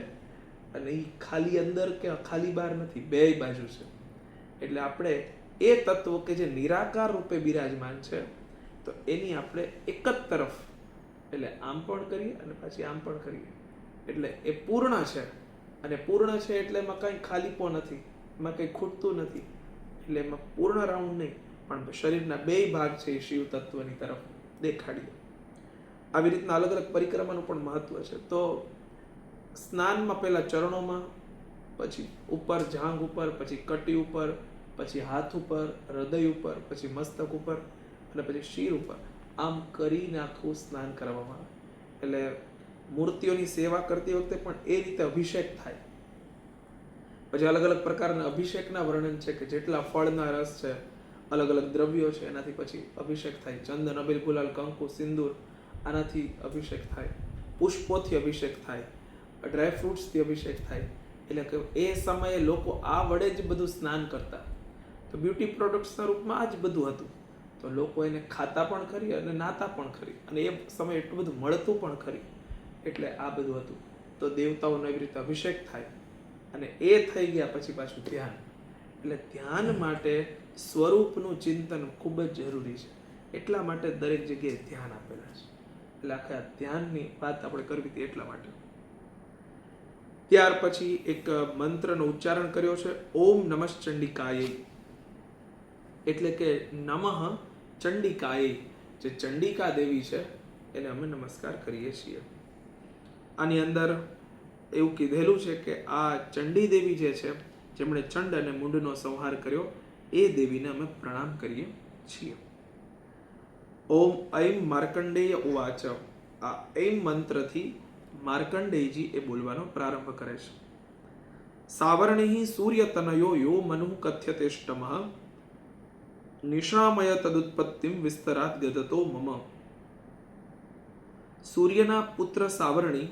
Speaker 1: અને એ ખાલી અંદર કે ખાલી બહાર નથી, બેય બાજુ છે. એટલે આપણે એ તત્વો કે જે નિરાકાર રૂપે બિરાજમાન છે, તો એની આપણે એક જ તરફ એટલે આમ પણ કરીએ અને પછી આમ પણ કરીએ. એટલે એ પૂર્ણ છે, અને પૂર્ણ છે એટલે એમાં કંઈ ખાલીપો નથી, એમાં કંઈ ખૂટતું નથી. એટલે એમાં પૂર્ણ રાઉન્ડ નહીં, પણ શરીરના બેય ભાગ છે એ શિવ તત્વની તરફ દેખાડીએ. આવી રીતના અલગ અલગ પરિક્રમાનું પણ મહત્વ છે. તો સ્નાનમાં પહેલા ચરણોમાં, પછી ઉપર જાંઘ ઉપર, પછી કટી ઉપર, પછી હાથ ઉપર, હૃદય ઉપર, પછી મસ્તક ઉપર, અને પછી શિર ઉપર, આમ કરીને આખું સ્નાન કરવામાં આવે. એટલે મૂર્તિઓની સેવા કરતી વખતે પણ એ રીતે અભિષેક થાય. પછી અલગ અલગ પ્રકારના અભિષેકના વર્ણન છે કે જેટલા ફળના રસ છે, અલગ અલગ દ્રવ્યો છે, એનાથી પછી અભિષેક થાય. ચંદન, અબીલ, ગુલાલ, કંકુ, સિંદૂર, આનાથી અભિષેક થાય. પુષ્પોથી અભિષેક થાય, ડ્રાયફ્રૂટ્સથી અભિષેક થાય. એટલે કે એ સમયે લોકો આ વડે જ બધું સ્નાન કરતા. તો બ્યુટી પ્રોડક્ટ્સના રૂપમાં આ જ બધું હતું. તો લોકો એને ખાતા પણ ખરી અને નાતા પણ ખરી, અને એ સમયે એટલું બધું મળતું પણ ખરી. એટલે આ બધું હતું. તો દેવતાઓનો એવી રીતે અભિષેક થાય, અને એ થઈ ગયા પછી પાછું ધ્યાન. એટલે ધ્યાન માટે સ્વરૂપનું ચિંતન ખૂબ જ જરૂરી છે. એટલા માટે દરેક જગ્યાએ ધ્યાન આપેલા છે. એટલે આખા ધ્યાનની વાત આપણે કરવી હતી એટલા માટે. ત્યાર પછી એક મંત્રનો ઉચ્ચારણ કર્યો છે, ઓમ નમઃ ચંડિકાય, એટલે કે નમઃ ચંડિકાય, જે ચંડિકા દેવી છે એને અમે નમસ્કાર કરીએ છીએ. આની અંદર એવું કીધેલું છે કે આ ચંડી દેવી જે છે, જેમણે ચંડ અને મુંડનો સંહાર કર્યો, એ દેવીને અમે પ્રણામ કરીએ છીએ. ઓમ ઐમ માર્કંડેય ઉવાચ, આ ઐમ મંત્રથી માર્કંડેયજી એ બોલવાનો પ્રારંભ કરે છે. સાવર્ણિ સૂર્યતનયો યો મનુ કથ્યતેષ્ટમઃ નિશામય તદુત્પત્તિમ વિસ્તરાત ગદતો મમ. સૂર્યના પુત્ર સાવર્ણી,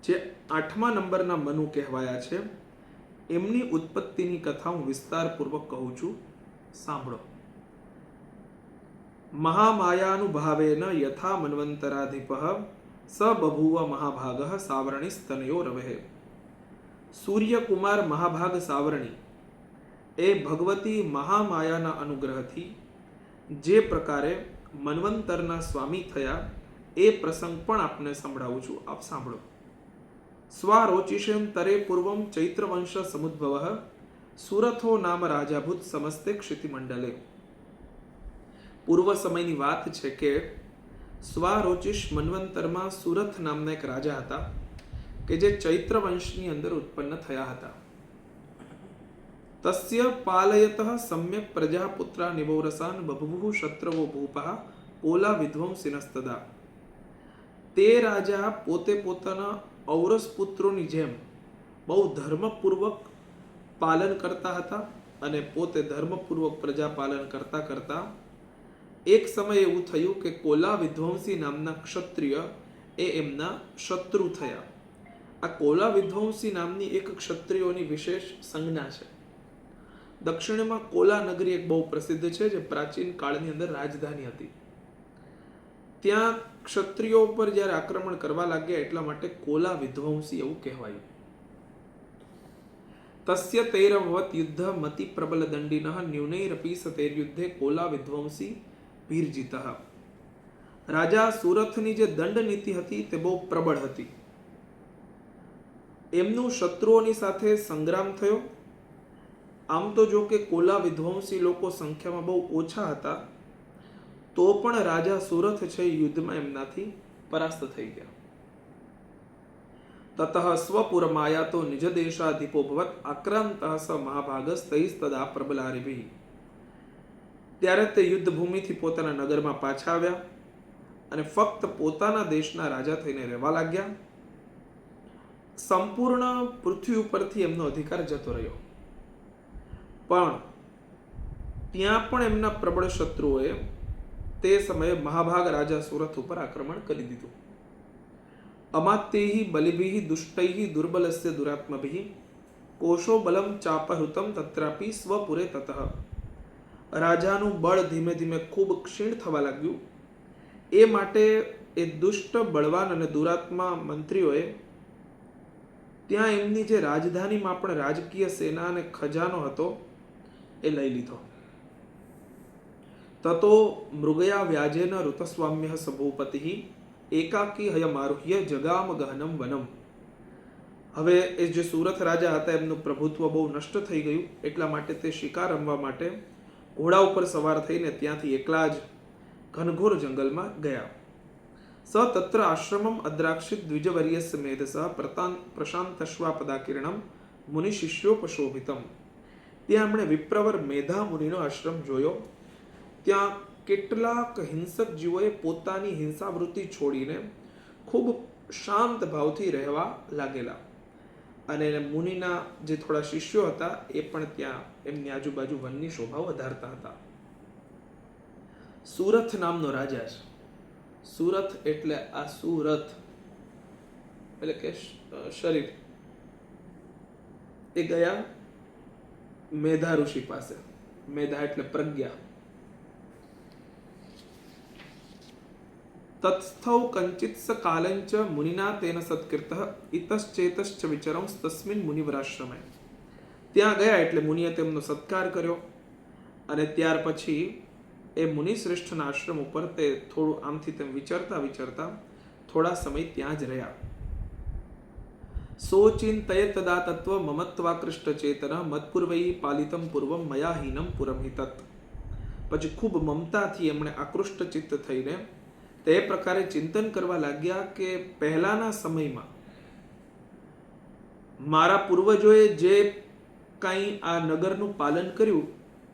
Speaker 1: જે 8મા નંબરના મનુ કહેવાયા છે, એમની ઉત્પત્તિની કથા હું વિસ્તારપૂર્વક કહું છું, સાંભળો. મહામાયાનુભાવેન યથા મન્વંતરાધિપઃ સ બભૂવ મહાભાગઃ સાવર્ણિસ્તનયો રવેઃ. સૂર્યકુમાર મહાભાગ સાવર્ણી એ ભગવતી મહામાયાના અનુગ્રહથી જે પ્રકારે મન્વંતરના સ્વામી થયા, એ પ્રસંગ પણ આપને સંભળાવું છું, આપ સાંભળો. સ્વારોચિષેમ તરે પૂર્વમ ચૈત્રવંશ સમુદ્ભવઃ સુરથો નામ રાજાભૂત સમસ્તે ક્ષિતિમંડલે. પૂર્વ સમયની વાત છે કે સ્વારોચિષ મન્વંતરમાં સુરથ નામના એક રાજા હતા કે જે ચૈત્ર વંશની અંદર ઉત્પન્ન થયા હતા. તસ્ય પાલયતઃ સમ્યક પ્રજાપુત્રા નિવૌરસાન બભુઃ શત્રવો ભૂપઃ પોલા વિધ્વંસિનસ્તદા. તે રાજા પોતે પોતાના ઔરસ પુત્રોની જેમ બહુ ધર્મપૂર્વક પાલન કરતા હતા, અને પોતે ધર્મપૂર્વક પ્રજા પાલન કરતા કરતા એક સમય એવું થયું કે કોલા વિધ્વંસી નામના ક્ષત્રિય એ એમના શત્રુ થયા. આ કોલા વિધ્વંસી નામની એક ક્ષત્રિયોની વિશેષ સંજ્ઞા છે. દક્ષિણમાં કોલા નગરી એક બહુ પ્રસિદ્ધ છે, જે પ્રાચીન કાળની અંદર રાજધાની હતી. ત્યાં ક્ષત્રિયો ઉપર જ્યારે આક્રમણ કરવા લાગ્યા એટલા માટે કોલા વિધ્વંસી એવું કહેવાયું. તસ્ય તૈરવત યુદ્ધ મતિ પ્રબલ દંડિનઃ ન્યૂનૈરપી સતૈર્યુદ્ધે કોલા વિધ્વંસી ભીરજીતઃ. રાજા સુરથની જે દંડ નીતિ હતી તે બહુ પ્રબળ હતી. એમનું શત્રુઓની સાથે સંગ્રામ થયો. આમ તો જો કે કોલા વિધ્વંસી લોકો સંખ્યામાં બહુ ઓછા હતા, તો પણ રાજા સુરથ છે યુદ્ધમાં એમનાથી પરાસ્ત થઈ ગયા. તતઃ સ્વપુરમાયાતો નિજ દેશાધિપો ભવત આક્રાંતઃ સ મહાભાગસ્તૈસ્તદા પ્રબલારિભિઃ. ત્યારે તે યુદ્ધ ભૂમિથી પોતાના નગરમાં પાછા આવ્યા અને ફક્ત પોતાના દેશના રાજા થઈને રહેવા લાગ્યા. સંપૂર્ણ પૃથ્વી ઉપરથી એમનો અધિકાર જતો રહ્યો, પણ ત્યાં પણ એમના પ્રબળ શત્રુઓએ તે સમયે મહાભાગ રાજા સુરથ ઉપર આક્રમણ કરી દીધું. અમાત્યૈઃ બલિભિઃ દુષ્ટૈઃ દુર્બલસ્ય દુરાત્મભિઃ કોશો બલમ ચાપહૃતમ તત્રાપી સ્વપુરે તતઃ. રાજાનું બળ ધીમે ધીમે ખૂબ ક્ષીણ થવા લાગ્યું. એ માટે એ દુષ્ટ, બળવાન અને દુરાત્મા મંત્રીઓએ ત્યાં એમની જે રાજધાનીમાં પણ રાજકીય સેના અને ખજાનો હતો એ લઈ લીધો. તતો મૃગયા વ્યાજેન ઋતસ્વામ્યઃ સભૂપતિઃ એકાકી હયમારુહ્ય જગામ ગહનમ વનમ. હવે એ જે સુરથ રાજા હતા એમનું પ્રભુત્વ બહુ નષ્ટ થઈ ગયું, એટલા માટે તે શિકાર રમવા માટે ઘોડા ઉપર સવાર થઈને ત્યાંથી એકલા જ ઘનઘોર જંગલમાં ગયા. સ તત્ર આશ્રમમ અદ્રાક્ષિત દ્વિજવર્યસ્ય મેધસઃ પ્રશાંતશ્વાપદાકિરણમ મુનિ શિષ્યોપશોભિતમ. ત્યાં એમણે વિપ્રવર મેધા મુનિનો આશ્રમ જોયો. ત્યાં કેટલાક હિંસક જીવોએ પોતાની હિંસાવૃત્તિ છોડીને ખૂબ શાંત ભાવથી રહેવા લાગેલા, અને મુનિના જે થોડા શિષ્યો હતા એ પણ ત્યાં એમની આજુબાજુ વનની શોભા વધારતા હતા. સુરથ નામનો રાજા છે. સુરથ એટલે આ સુરથ એટલે કે શરીર. એ ગયા મેધા ઋષિ પાસે. મેધા એટલે પ્રજ્ઞા. તત્સ્થૌ કંચિત્સ કાલંચ મુનિના તેન સત્કૃતઃ ઇતશ્ચેતશ્ચ વિચરંસ તસ્મિન મુનિવરાશ્રમે. ત્યાં ગયા એટલે મુનિએ તેમનો સત્કાર કર્યો, અને ત્યાર પછી એ મુનિશ્રેષ્ઠના આશ્રમ ઉપર તે થોડું આમથી તેમ વિચરતા વિચરતા થોડા સમય ત્યાં જ રહ્યા. સોચિંતયે તદા તત્વ મમત્વાકૃષ્ટ ચેતન મત્પૂર્વૈ પાલિતમ પૂર્વમ મયા હીનમ પુરમિતત. પછી ખૂબ મમતાથી એમણે આકૃષ્ટ ચિત્ત થઈને તે પ્રકારે ચિંતન કરવા લાગ્યા કે પહેલાના સમયમાં મારા પૂર્વજોએ જે કાંઈ આ નગરનું પાલન કર્યું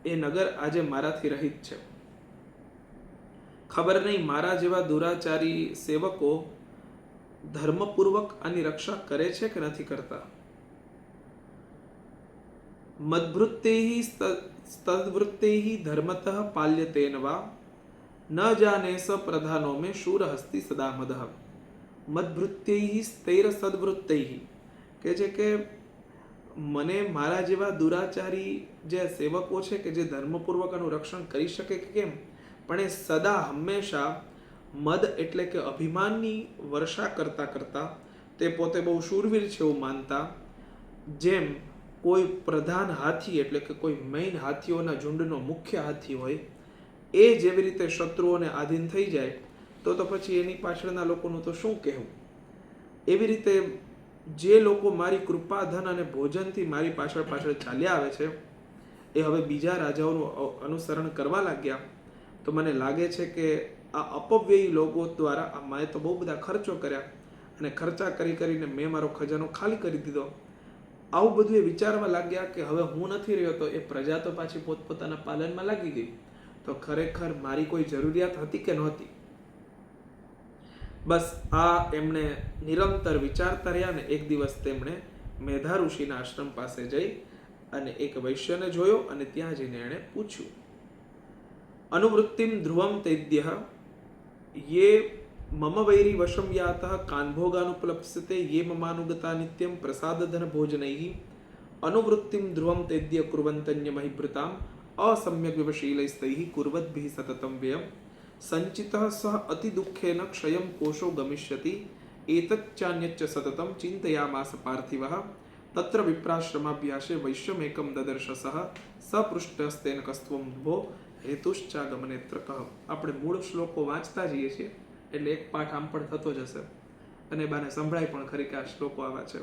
Speaker 1: એ નગર આજે મારાથી રહિત છે. ખબર નહીં મારા જેવા દુરાચારી સેવકો ધર્મપૂર્વક આની રક્ષા કરે છે કે નથી કરતા. મદ્વૃત્તૈ તદ્વૃત્તૈ ધર્મતઃ પાલ્યતેન વા ન જાને સ પ્રધાનો મે શૂરહસ્તિ સદા મદઃ. મદ્વૃત્તૈ સ્થૈર સદ્વૃત્તૈ કે છે કે મને મારા જેવા દુરાચારી જે સેવકો છે કે જે ધર્મપૂર્વક આનું રક્ષણ કરી શકે કે કેમ, પણ એ સદા હંમેશા મદ એટલે કે અભિમાનની વર્ષા કરતા કરતા તે પોતે બહુ શૂરવીર છે એવું માનતા, જેમ કોઈ પ્રધાન હાથી એટલે કે કોઈ મેઇન હાથીઓના ઝુંડનો મુખ્ય હાથી હોય એ જેવી રીતે શત્રુઓને આધીન થઈ જાય તો પછી એની પાછળના લોકોનું તો શું કહેવું. એવી રીતે જે લોકો મારી કૃપા ધન અને ભોજનથી મારી પાછળ પાછળ ચાલ્યા આવે છે એ હવે બીજા રાજાઓનું અનુસરણ કરવા લાગ્યા. તો મને લાગે છે કે આ અપવ્યયી લોકો દ્વારા મેં તો બહુ બધા ખર્ચો કર્યા અને ખર્ચા કરી કરીને મેં મારો ખજાનો ખાલી કરી દીધો. આવું બધું એ વિચારવા લાગ્યા કે હવે હું નથી રહ્યો તો એ પ્રજા તો પાછી પોતપોતાના પાલનમાં લાગી ગઈ, તો ખરેખર મારી કોઈ જરૂરિયાત હતી કે નહોતી. બસ આ એમણે નિરંતર વિચારતા રહ્યા ને એક દિવસ તેમણે મેધા ઋષિના આશ્રમ પાસે જઈ અને એક વૈશ્યને જોયો અને ત્યાં જઈને એણે પૂછ્યું, અનુવૃત્તિમ ધ્રુવમ તૈદ્ય યે મમ વૈરી વશમ યાતઃ કાનભોગાનુપલપ્સ્યતે યે મમાનુગતા નિત્યમ પ્રસાદધન ભોજનૈઃ અનુવૃત્તિમ ધ્રુવમ તૈદ્ય કુર્વંતન્યમહિભૃતામ અસમ્યક વિવશીલૈસ્તૈઃ કુર્વદ્ભિઃ સતતમ વ્યયમ સંચિતઃ સહ અતિ દુઃખેન ક્ષયમ કોશો ગમિષ્યતિ એતચ્ચાન્યચ્ચ સતતમ ચિંતયામાસ પાર્થિવઃ તત્ર વિપ્રાશ્રમાભ્યાસે વૈશ્યમેકમ દદર્શ સહ સપૃષ્ટસ્તેન કસ્ત્વમ ભો હેતુશ્ચાગમનેત્ર કહ. આપણે મૂળ શ્લોકો વાંચતા જઈએ છીએ એટલે એક પાઠ આમ પણ થતો જશે અને બાને સંભળાય પણ ખરી કે આ શ્લોકો આવા છે.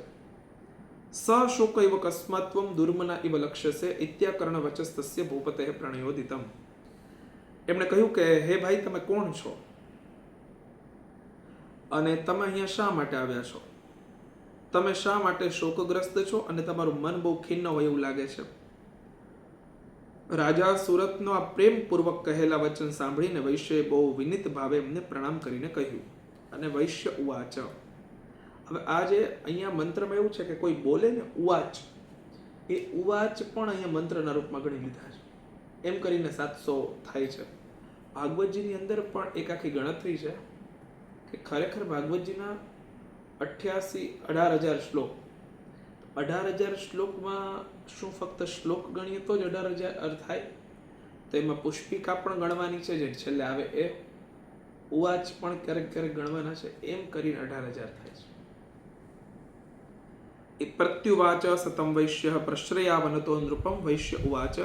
Speaker 1: સ શોક ઇવ કસ્માત્વમ દુર્મના ઇવ લક્ષ્યસે ઇત્યાકર્ણ વચસ્તસ્ય ભૂપતે પ્રણયોદિતમ. એમણે કહ્યું કે હે ભાઈ, તમે કોણ છો અને તમે અહીંયા શા માટે આવ્યા છો? તમે શા માટે શોકગ્રસ્ત છો અને તમારું મન બહુ ખિન્ન હોય એવું લાગે છે? રાજા સુરતનો આ પ્રેમપૂર્વક કહેલા વચન સાંભળીને વૈશ્યએ બહુ વિનિત ભાવે એમને પ્રણામ કરીને કહ્યું. અને વૈશ્ય ઉવાચ. હવે આ જે અહીંયા મંત્રમાં એવું છે કે કોઈ બોલે ને ઉવાચ, એ ઉવાચ પણ અહીંયા મંત્રના રૂપમાં ગણી લીધા છે. એમ કરીને 700 થાય છે. ભાગવતજીની અંદર પણ એક આખી ગણતરી છે કે ખરેખર ભાગવતજીના 18,000 શ્લોક. 18,000 શ્લોકમાં શું ફક્ત શ્લોક ગણીએ તો જ 18,000 થાય? તો એમાં પુષ્પિકા પણ ગણવાની છે, જે છેલ્લે આવે એ ઉવાચ પણ ક્યારેક ક્યારેક ગણવાના છે. એમ કરીને 18,000 થાય છે. એ પ્રત્યુવાચ સતમ વૈશ્ય પ્રશ્રયાવનતો નૃપમ વૈશ્ય ઉવાચ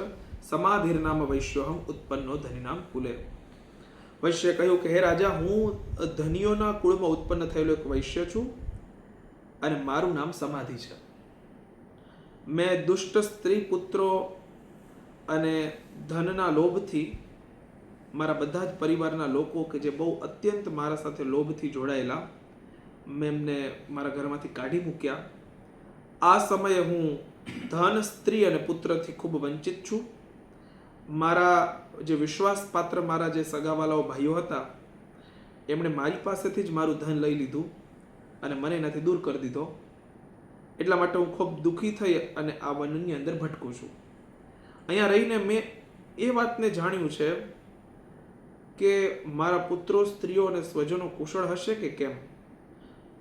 Speaker 1: સમાધિર્નામ વૈશ્યોહમ ઉત્પન્નો ધનિનામ કુલે. વૈશ્ય કહ્યું કે હે રાજા, હું ધનિયોના કુળમાં ઉત્પન્ન થયેલો એક વૈશ્ય છું અને મારું નામ સમાધિ છે. મેં દુષ્ટ સ્ત્રી પુત્રો અને ધનના લોભથી મારા બધા જ પરિવારના લોકો કે જે બહુ અત્યંત મારા સાથે લોભથી જોડાયેલા, મેં એમને મારા ઘરમાંથી કાઢી મૂક્યા. આ સમયે હું ધન, સ્ત્રી અને પુત્રથી ખૂબ વંચિત છું. મારા જે વિશ્વાસપાત્ર મારા જે સગાવાલાઓ ભાઈઓ હતા એમણે મારી પાસેથી જ મારું ધન લઈ લીધું અને મને એનાથી દૂર કરી દીધો. એટલા માટે હું ખૂબ દુઃખી થઈ અને આ વનની અંદર ભટકું છું. અહીંયા રહીને મેં એ વાતને જાણ્યું છે કે મારા પુત્રો, સ્ત્રીઓ અને સ્વજનો કુશળ હશે કે કેમ.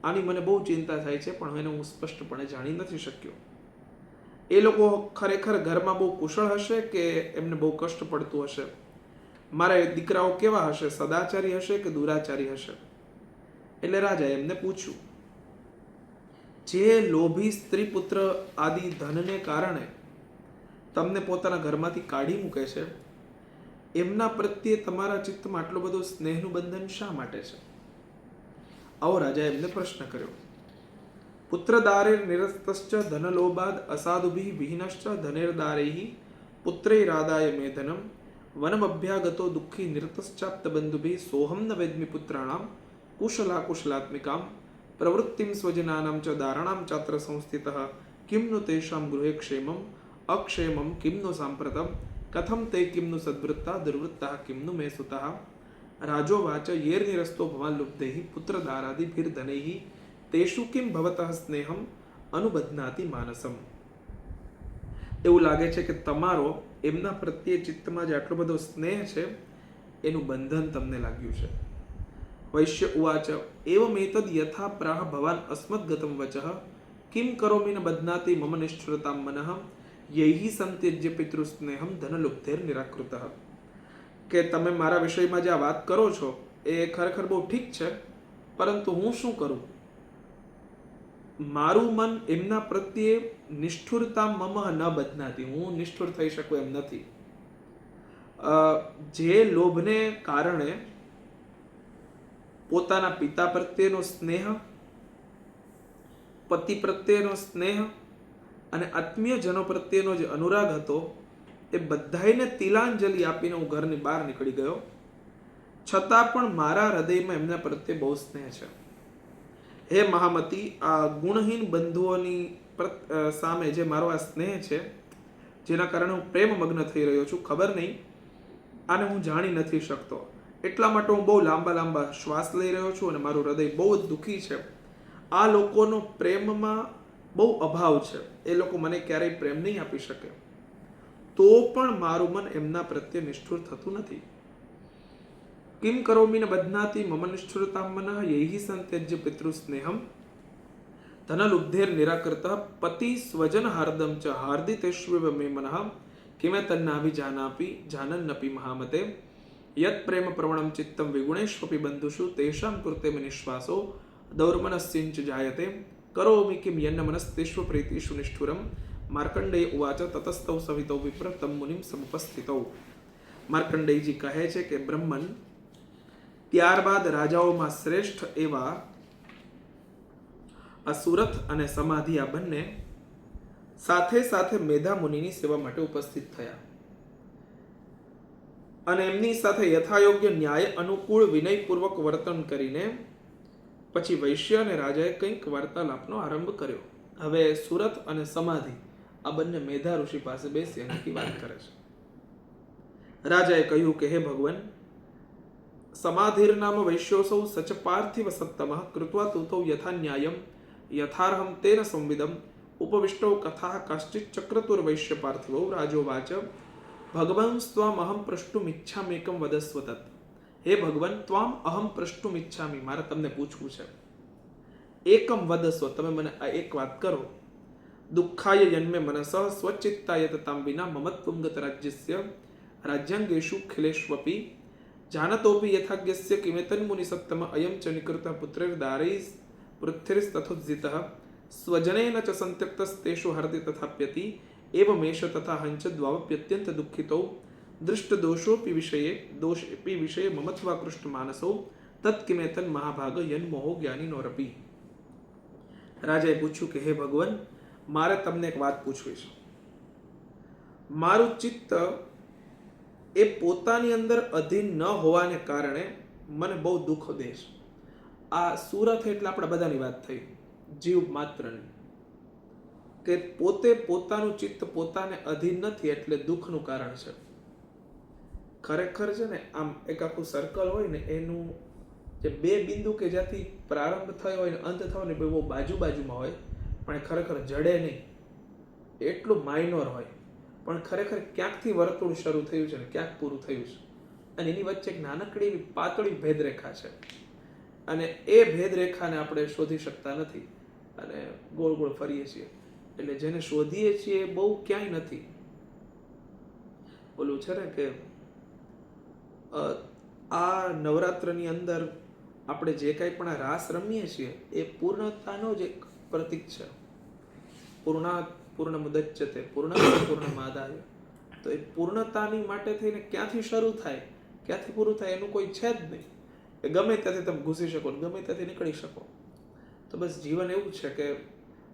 Speaker 1: આની મને બહુ ચિંતા થાય છે, પણ એને હું સ્પષ્ટપણે જાણી નથી શક્યો. એ લોકો ખરેખર ઘરમાં બહુ કુશળ હશે કે એમને બહુ કષ્ટ પડતું હશે? મારા દીકરાઓ કેવા હશે? સદાચારી હશે કે દુરાચારી હશે? એટલે રાજાએ એમને પૂછ્યું, જે લોભી સ્ત્રી પુત્ર આદિ ધનને કારણે તમને પોતાના ઘરમાંથી કાઢી મૂકે છે, એમના પ્રત્યે તમારા ચિત્તમાં આટલો બધો સ્નેહનું બંધન શા માટે છે? આવો રાજાએ એમને પ્રશ્ન કર્યો. પુત્રદારેર્નિરસ્તશ્ચ ધનલોભાદ અસાધુભિઃ વિહીનશ્ચ ધનેર્દારૈઃ પુત્રૈરાદાય મેધનમ વનમભ્યાગતો દુઃખી નિરતશ્ચાપ્તબંધુભિઃ સોહમ ન વેદ્મિ પુત્રાણામ કુશલાત્મિકામ પ્રવૃત્તિમ સ્વજનાનામ ચ દારાણામ ચાત્ર સંસ્થિતઃ કિમ नु તેષાં ગૃહે ક્ષેમમ અક્ષેમમ કિમ नु સાંપ્રતમ કથમ તે કિમ नु સદ્વૃત્તા દુર્વૃત્તા કિમ नु મે સુતઃ રાજોવાચ યેર્નિરસ્તો ભવાન લુબ્ધૈઃ પુત્રદારાદિભિર્ધનૈઃ તેષુ કિમ ભવતઃ સ્નેહમ અનુબધ્નાતિ માનસમ. એવું લાગે છે કે તમારો એમના પ્રત્યે ચિત્તમાં જે આટલો બધો સ્નેહ છે એનું બંધન તમને લાગ્યું છે. વૈશ્ય ઉવાચ એવમેતદ યથા પ્રાહ ભવાન અસ્મદ્ગતમ વચઃ કિમ કરોમિ ન બધ્નાતિ મમ નિષ્ઠુરતામ મનઃ યૈહિ સંત્યજ્ય પિતૃસ્નેહમ ધનલુબ્ધેર નિરાકૃતઃ. કે તમે મારા વિષયમાં જે આ વાત કરો છો એ ખરેખર બહુ ઠીક છે, પરંતુ હું શું કરું? મારું મન એમના પ્રત્યે નિષ્ઠુરતા મમ ન બદનાતી, હું નિષ્ઠુર થઈ શકું એમ નથી. જે લોભને કારણે પોતાના પિતા પ્રત્યેનો સ્નેહ, પતિ પ્રત્યેનો સ્નેહ અને આત્મીયજનો પ્રત્યેનો જે અનુરાગ હતો એ બધાને તિલાંજલિ આપીને હું ઘરની બહાર નીકળી ગયો, છતાં પણ મારા હૃદયમાં એમના પ્રત્યે બહુ સ્નેહ છે. હે મહામતી, આ ગુણહીન બંધુઓની સામે જે મારો આ સ્નેહ છે, જેના કારણે હું પ્રેમમગ્ન થઈ રહ્યો છું, ખબર નહીં આને હું જાણી નથી શકતો. એટલા માટે હું બહુ લાંબા શ્વાસ લઈ રહ્યો છું અને મારું હૃદય બહુ જ દુઃખી છે. આ લોકોનો પ્રેમમાં બહુ અભાવ છે, એ લોકો મને ક્યારેય પ્રેમ નહીં આપી શકે, તો પણ મારું મન એમના પ્રત્યે નિષ્ઠુર થતું નથી. કિમ કરોમિ ન બધ્નાતિ મમ નિષ્ઠુરતામ મનઃ યૈહિ સંત્યજ્ય પિતૃસ્નેહમ ધનલુબ્ધેર નિરાકૃતઃ પતિ સ્વજન હાર્દમ ચ હાર્દિતેષ્વેવ મે મનઃ કિમે તન્નાભિજાનાપી જાનન્નપી મહામતે યત પ્રેમ પ્રવણમ ચિત્તમ વિગુણેષ્વપી બંધુષુ તેષાં કૃતે મે નિશ્વાસો દૌર્મનસ્યંચ જાયતે કરોમિ કિમ યન્ન મનસ્તેષ્વ પ્રીતિષુ નિષ્ઠુરમ. માર્કંડેય ઉવાચ તતસ્તૌ સવિતૌ વિપ્ર તમ મુનિમ સમુપસ્થિતૌ. માર્કંડેયજી કહે છે કે બ્રહ્મન ત્યારબાદ રાજાઓમાં શ્રેષ્ઠ એવા આ સુરથ અને સમાધિ આ બંને સાથે સાથે મેધા મુનિની સેવા માટે ઉપસ્થિત થયા અને એમની સાથે યથાયોગ્ય ન્યાય અનુકૂળ વિનયપૂર્વક વર્તન કરીને પછી વૈશ્ય અને રાજાએ કંઈક વાર્તાલાપનો આરંભ કર્યો. હવે સુરથ અને સમાધિ આ બંને મેધા ઋષિ પાસે બેસી અને વાત કરે છે. રાજાએ કહ્યું કે હે ભગવાન, સમાધિર્નામ વૈશ્યોસૌ સચ પાર્થિવ સત્તમઃ કૃત્વા તુતૌ યથા ન્યાયમ યથાર્હમ તેન સંવિદમ ઉપવિષ્ટૌ કથા કાશ્ચિત ચક્રતુર્વૈશ્ય પાર્થિવૌ. રાજોવાચ ભગવાન સ્વામ અહમ પ્રષ્ટુમ ઇચ્છામેકમ વદસ્વ તત. હે ભગવાન, ત્વામ અહમ પ્રષ્ટુમ ઇચ્છામિ, મારે તમને પૂછવું છે. એકમ વદસ્વ, તમે મને આ એક વાત કરો. દુઃખાય જન્મે મનસઃ સ્વચિત્તાય તતામ વિના મમત્વમ ગત રાજ્યસ્ય રાજ્યાંગેષુ ખિલેષ્વપી જાનતોપી યથાજ્ઞસ્ય કિમેતન મુનિ સત્તમ અયમ ચ નિકૃતઃ પુત્રૈર્દારૈઃ પૃથ્વીર્સ્તથોજ્જિતઃ સ્વજનેન ચ સંત્યક્તસ્તેષુ હરતિ તથાપ્યતિ એવમેષ તથા હંચ દ્વાવપ્યત્યંત દુઃખિતૌ દૃષ્ટદોષોપી વિષયે મમત્વાકૃષ્ટ માનસૌ તત્કિમેતન મહાભાગ યન્મોહો જ્ઞાનિનોરપી. રાજાએ પૂછ્યું કે હે ભગવાન, મારે તમને એક વાત પૂછવી છે. મારું ચિત્ત એ પોતાની અંદર અધીન ન હોવાને કારણે મને બહુ દુઃખ દે છે. આ સુરત એટલે આપણે બધાની વાત થઈ, જીવ માત્રની, કે પોતે પોતાનું ચિત્ત પોતાને અધીન નથી એટલે દુઃખનું કારણ છે. ખરેખર છે ને, આમ એક આખું સર્કલ હોય ને, એનું જે બે બિંદુ કે જ્યાંથી પ્રારંભ થયો હોય ને અંત થયો ને, બહુ બાજુમાં હોય, પણ ખરેખર જડે નહીં, એટલું માઇનોર હોય, પણ ખરેખર ક્યાંકથી વર્તુળ શરૂ થયું છે ને ક્યાંક પૂરું થયું છે, અને એની વચ્ચે એક નાનકડી એવી પાતળી ભેદરેખા છે, અને એ ભેદરેખાને આપણે શોધી શકતા નથી અને ગોળ ગોળ ફરીએ છીએ. એટલે જેને શોધીએ છીએ એ બહુ ક્યાંય નથી. ઓલું છે ને કે આ નવરાત્રની અંદર આપણે જે કાંઈ પણ આ રાસ રમીએ છીએ એ પૂર્ણતાનો જ એક પ્રતીક છે. પૂર્ણમુદચ્યતે પૂર્ણમાદાય. તો એ પૂર્ણતાની માટે થઈને ક્યાંથી શરૂ થાય ક્યાંથી પૂરું થાય એનું કોઈ છે જ નહીં. એ ગમે ત્યાંથી તમે ઘૂસી શકો, ગમે ત્યાંથી નીકળી શકો. તો બસ જીવન એવું છે કે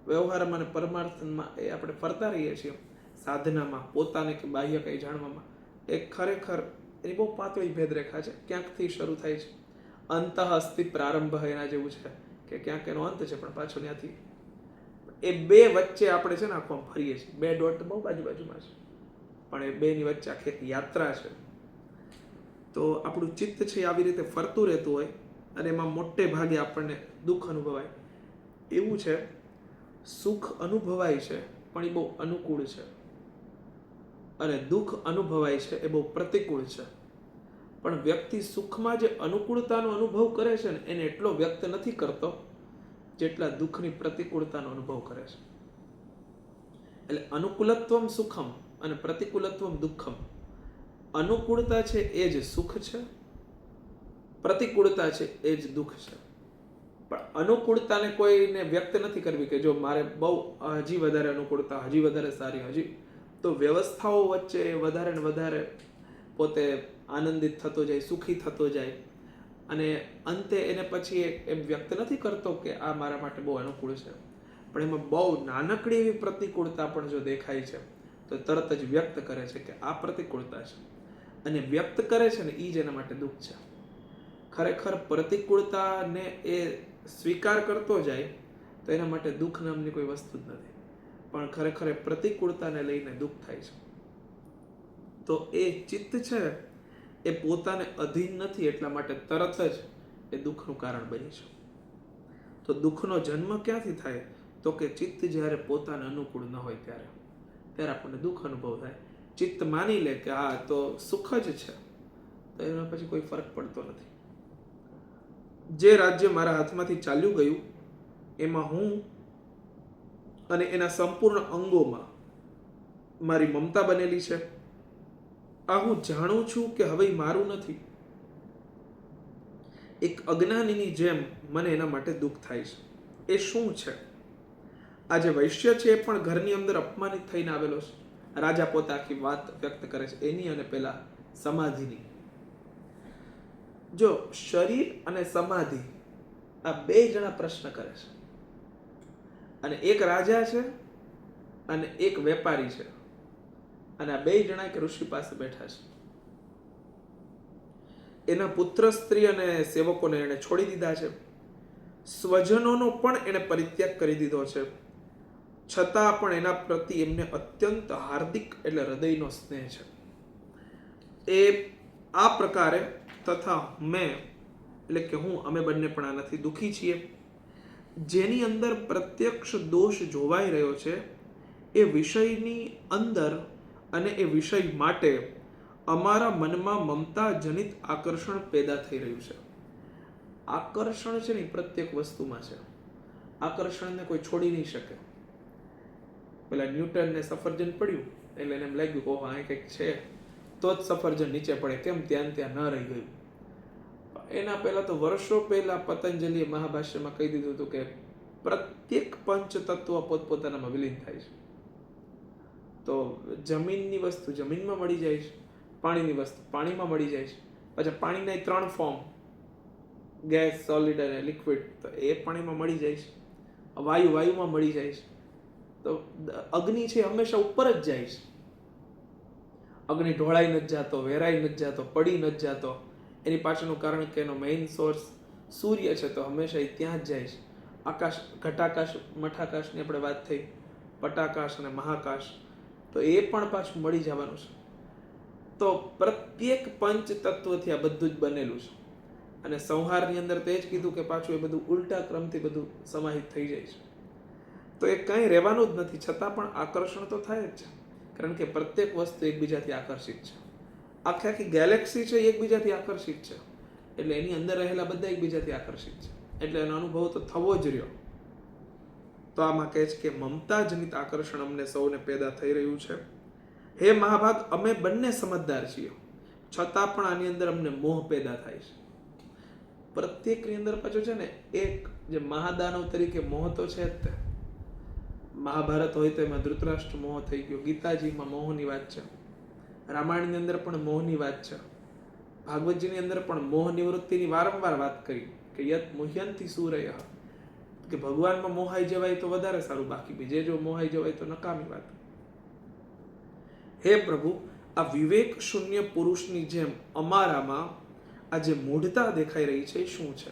Speaker 1: વ્યવહારમાં અને પરમાર્થમાં એ આપણે ફરતા રહીએ છીએ, સાધનામાં પોતાને કે બાહ્ય કંઈ જાણવામાં, એ ખરેખર એની બહુ પાતળી ભેદરેખા છે. ક્યાંકથી શરૂ થાય છે, અંત અસ્તિ પ્રારંભ એના જેવું છે કે ક્યાંક એનો અંત છે પણ પાછો ત્યાંથી. એ બે વચ્ચે આપણે છે ને આખો ફરીએ છીએ. બે ડોટ બહુ બાજુમાં છે પણ એ બેની વચ્ચે આખી એક યાત્રા છે. તો આપણું ચિત્ત છે આવી રીતે ફરતું રહેતું હોય અને એમાં મોટે ભાગે આપણને દુઃખ અનુભવાય. એવું છે, સુખ અનુભવાય છે પણ એ બહુ અનુકૂળ છે, અને દુઃખ અનુભવાય છે એ બહુ પ્રતિકૂળ છે. પણ વ્યક્તિ સુખમાં જે અનુકૂળતાનો અનુભવ કરે છે ને એને એટલો વ્યક્ત નથી કરતો જેટલા દુઃખની પ્રતિકૂળતાનો અનુભવ કરે છે. એટલે અનુકૂલત્વમ સુખમ અને પ્રતિકૂલત્વમ દુઃખમ. અનુકૂળતા છે એ જ સુખ છે, પ્રતિકૂળતા છે એ જ દુઃખ છે. પણ અનુકૂળતાને કોઈને વ્યક્ત નથી કરવી કે જો મારે બહુ હજી વધારે અનુકૂળતા, હજી વધારે સારી, હજી તો વ્યવસ્થાઓ વચ્ચે વધારે ને વધારે પોતે આનંદિત થતો જાય, સુખી થતો જાય, અને અંતે એને પછી એમ વ્યક્ત નથી કરતો કે આ મારા માટે બહુ અનુકૂળ છે. પણ એમાં બહુ નાનકડી એવી પ્રતિકૂળતા પણ જો દેખાય છે તો તરત જ વ્યક્ત કરે છે કે આ પ્રતિકૂળતા છે, અને વ્યક્ત કરે છે ને એ જ એના માટે દુઃખ છે. ખરેખર પ્રતિકૂળતાને એ સ્વીકાર કરતો જાય તો એના માટે દુઃખ નામની કોઈ વસ્તુ જ નથી, પણ ખરેખર પ્રતિકૂળતાને લઈને દુઃખ થાય છે. તો એ ચિત્ત છે એ પોતાને અધીન નથી, એટલા માટે તરત જ એ દુઃખનું કારણ બની છે. તો દુઃખનો જન્મ ક્યાંથી થાય? તો કે ચિત્ત જ્યારે પોતાને અનુકૂળ ન હોય ત્યારે આપણને દુઃખ અનુભવ થાય. ચિત્ત માની લે કે હા તો સુખ જ છે, તો એના પછી કોઈ ફરક પડતો નથી. જે રાજ્ય મારા હાથમાંથી ચાલ્યું ગયું એમાં હું અને એના સંપૂર્ણ અંગોમાં મારી મમતા બનેલી છે. આ હું જાણું છું કે હવે મારું નથી. એક અજ્ઞાનીની જેમ મને એના માટે દુઃખ થાય છે. એ શું છે? આ જે વૈશ્ય છે એ પણ ઘરની અંદર અપમાનિત થઈને આવેલો છે. રાજા પોતે આખી વાત વ્યક્ત કરે છે એની અને પેલા સમાધિની. જો શરીર અને સમાધિ આ બે જણા પ્રશ્ન કરે છે, અને એક રાજા છે અને એક વેપારી છે, અને આ બે જણા એક ઋષિ પાસે બેઠા છે. એના પુત્ર, સ્ત્રી અને સેવકોને એને છોડી દીધા છે. સ્વજનોનો પણ એને પરિત્યાગ કરી દીધો છે. છતાં પણ એના પ્રતિ એમને અત્યંત હાર્દિક એટલે હૃદયનો સ્નેહ છે. એ આ પ્રકારે તથા મેં એટલે કે હું, અમે બંને પણ આનાથી દુઃખી છીએ. જેની અંદર પ્રત્યક્ષ દોષ જોવાઈ રહ્યો છે એ વિષયની અંદર અને એ વિષય માટે અમારા મનમાં મમતા જનિત આકર્ષણ પેદા થઈ રહ્યું છે. આકર્ષણ છે ને પ્રત્યેક વસ્તુમાં છે. આકર્ષણને કોઈ છોડી નહીં શકે. પેલા ન્યૂટનને સફરજન પડ્યું એટલે એને એમ લાગ્યું કે ઓહ આ કંઈક છે, તો જ સફરજન નીચે પડે, કેમ ત્યાં ન રહી ગયું. એના પહેલા તો વર્ષો પહેલા પતંજલિએ મહાભાષ્યમાં કહી દીધું હતું કે પ્રત્યેક પંચ તત્વ પોતપોતાનામાં વિલીન થાય છે. તો જમીનની વસ્તુ જમીનમાં મળી જાય છે, પાણીની વસ્તુ પાણીમાં મળી જાય છે. પછી પાણીના 3 ફોર્મ, ગેસ, સોલિડ અને લિક્વિડ, તો એ પાણીમાં મળી જાય છે. વાયુમાં મળી જાય છે. તો અગ્નિ છે હંમેશા ઉપર જ જાય છે. અગ્નિ ઢોળાઈ નથી જતો, વેરાઈ નથી જતો, પડી નથી જતો. એની પાછળનું કારણ કે એનો મેઇન સોર્સ સૂર્ય છે, તો હંમેશા એ ત્યાં જ જાય છે. આકાશ, ઘટાકાશ, મઠાકાશની આપણે વાત થઈ, પટાકાશ અને મહાકાશ, તો એ પણ પાછું મળી જવાનું છે. તો પ્રત્યેક પંચ તત્વથી આ બધું જ બનેલું છે. અને સંહારની અંદર તો એ જ કીધું કે પાછું એ બધું ઉલટા ક્રમથી બધું સમાહિત થઈ જાય છે. તો એ કંઈ રહેવાનું જ નથી, છતાં પણ આકર્ષણ તો થાય જ છે, કારણ કે પ્રત્યેક વસ્તુ એકબીજાથી આકર્ષિત છે. આખી ગેલેક્સી છે એકબીજાથી આકર્ષિત છે, એટલે એની અંદર રહેલા બધા એકબીજાથી આકર્ષિત છે, એટલે એનો અનુભવ તો થવો જ રહ્યો. તો આમાં કહે છે કે મમતા જનિત આકર્ષણ અમને સૌને પેદા થઈ રહ્યું છે. હે મહાભાગ, અમે બંને સમજદાર છીએ, છતાં પણ આની અંદર અમને મોહ પેદા થાય છે. પ્રત્યેકની અંદર પાછું છે ને એક જે મહાદાનવ તરીકે મોહ તો છે જ તે. મહાભારત હોય તો એમાં ધૃતરાષ્ટ્ર મોહ થઈ ગયો, ગીતાજીમાં મોહની વાત છે, રામાયણની અંદર પણ મોહની વાત છે, ભાગવતજીની અંદર પણ મોહ નિવૃત્તિની વારંવાર વાત કરી કે યત મુહ્યંતિ સૂરયઃ, કે ભગવાનમાં મોહાઈ જવાય તો વધારે સારું, બાકી બીજે જો મોહાઈ જવાય તો નકામી વાત. હે પ્રભુ, આ વિવેક શૂન્ય પુરુષની જેમ અમારામાં આ જે મૂઢતા દેખાઈ રહી છે એ શું છે?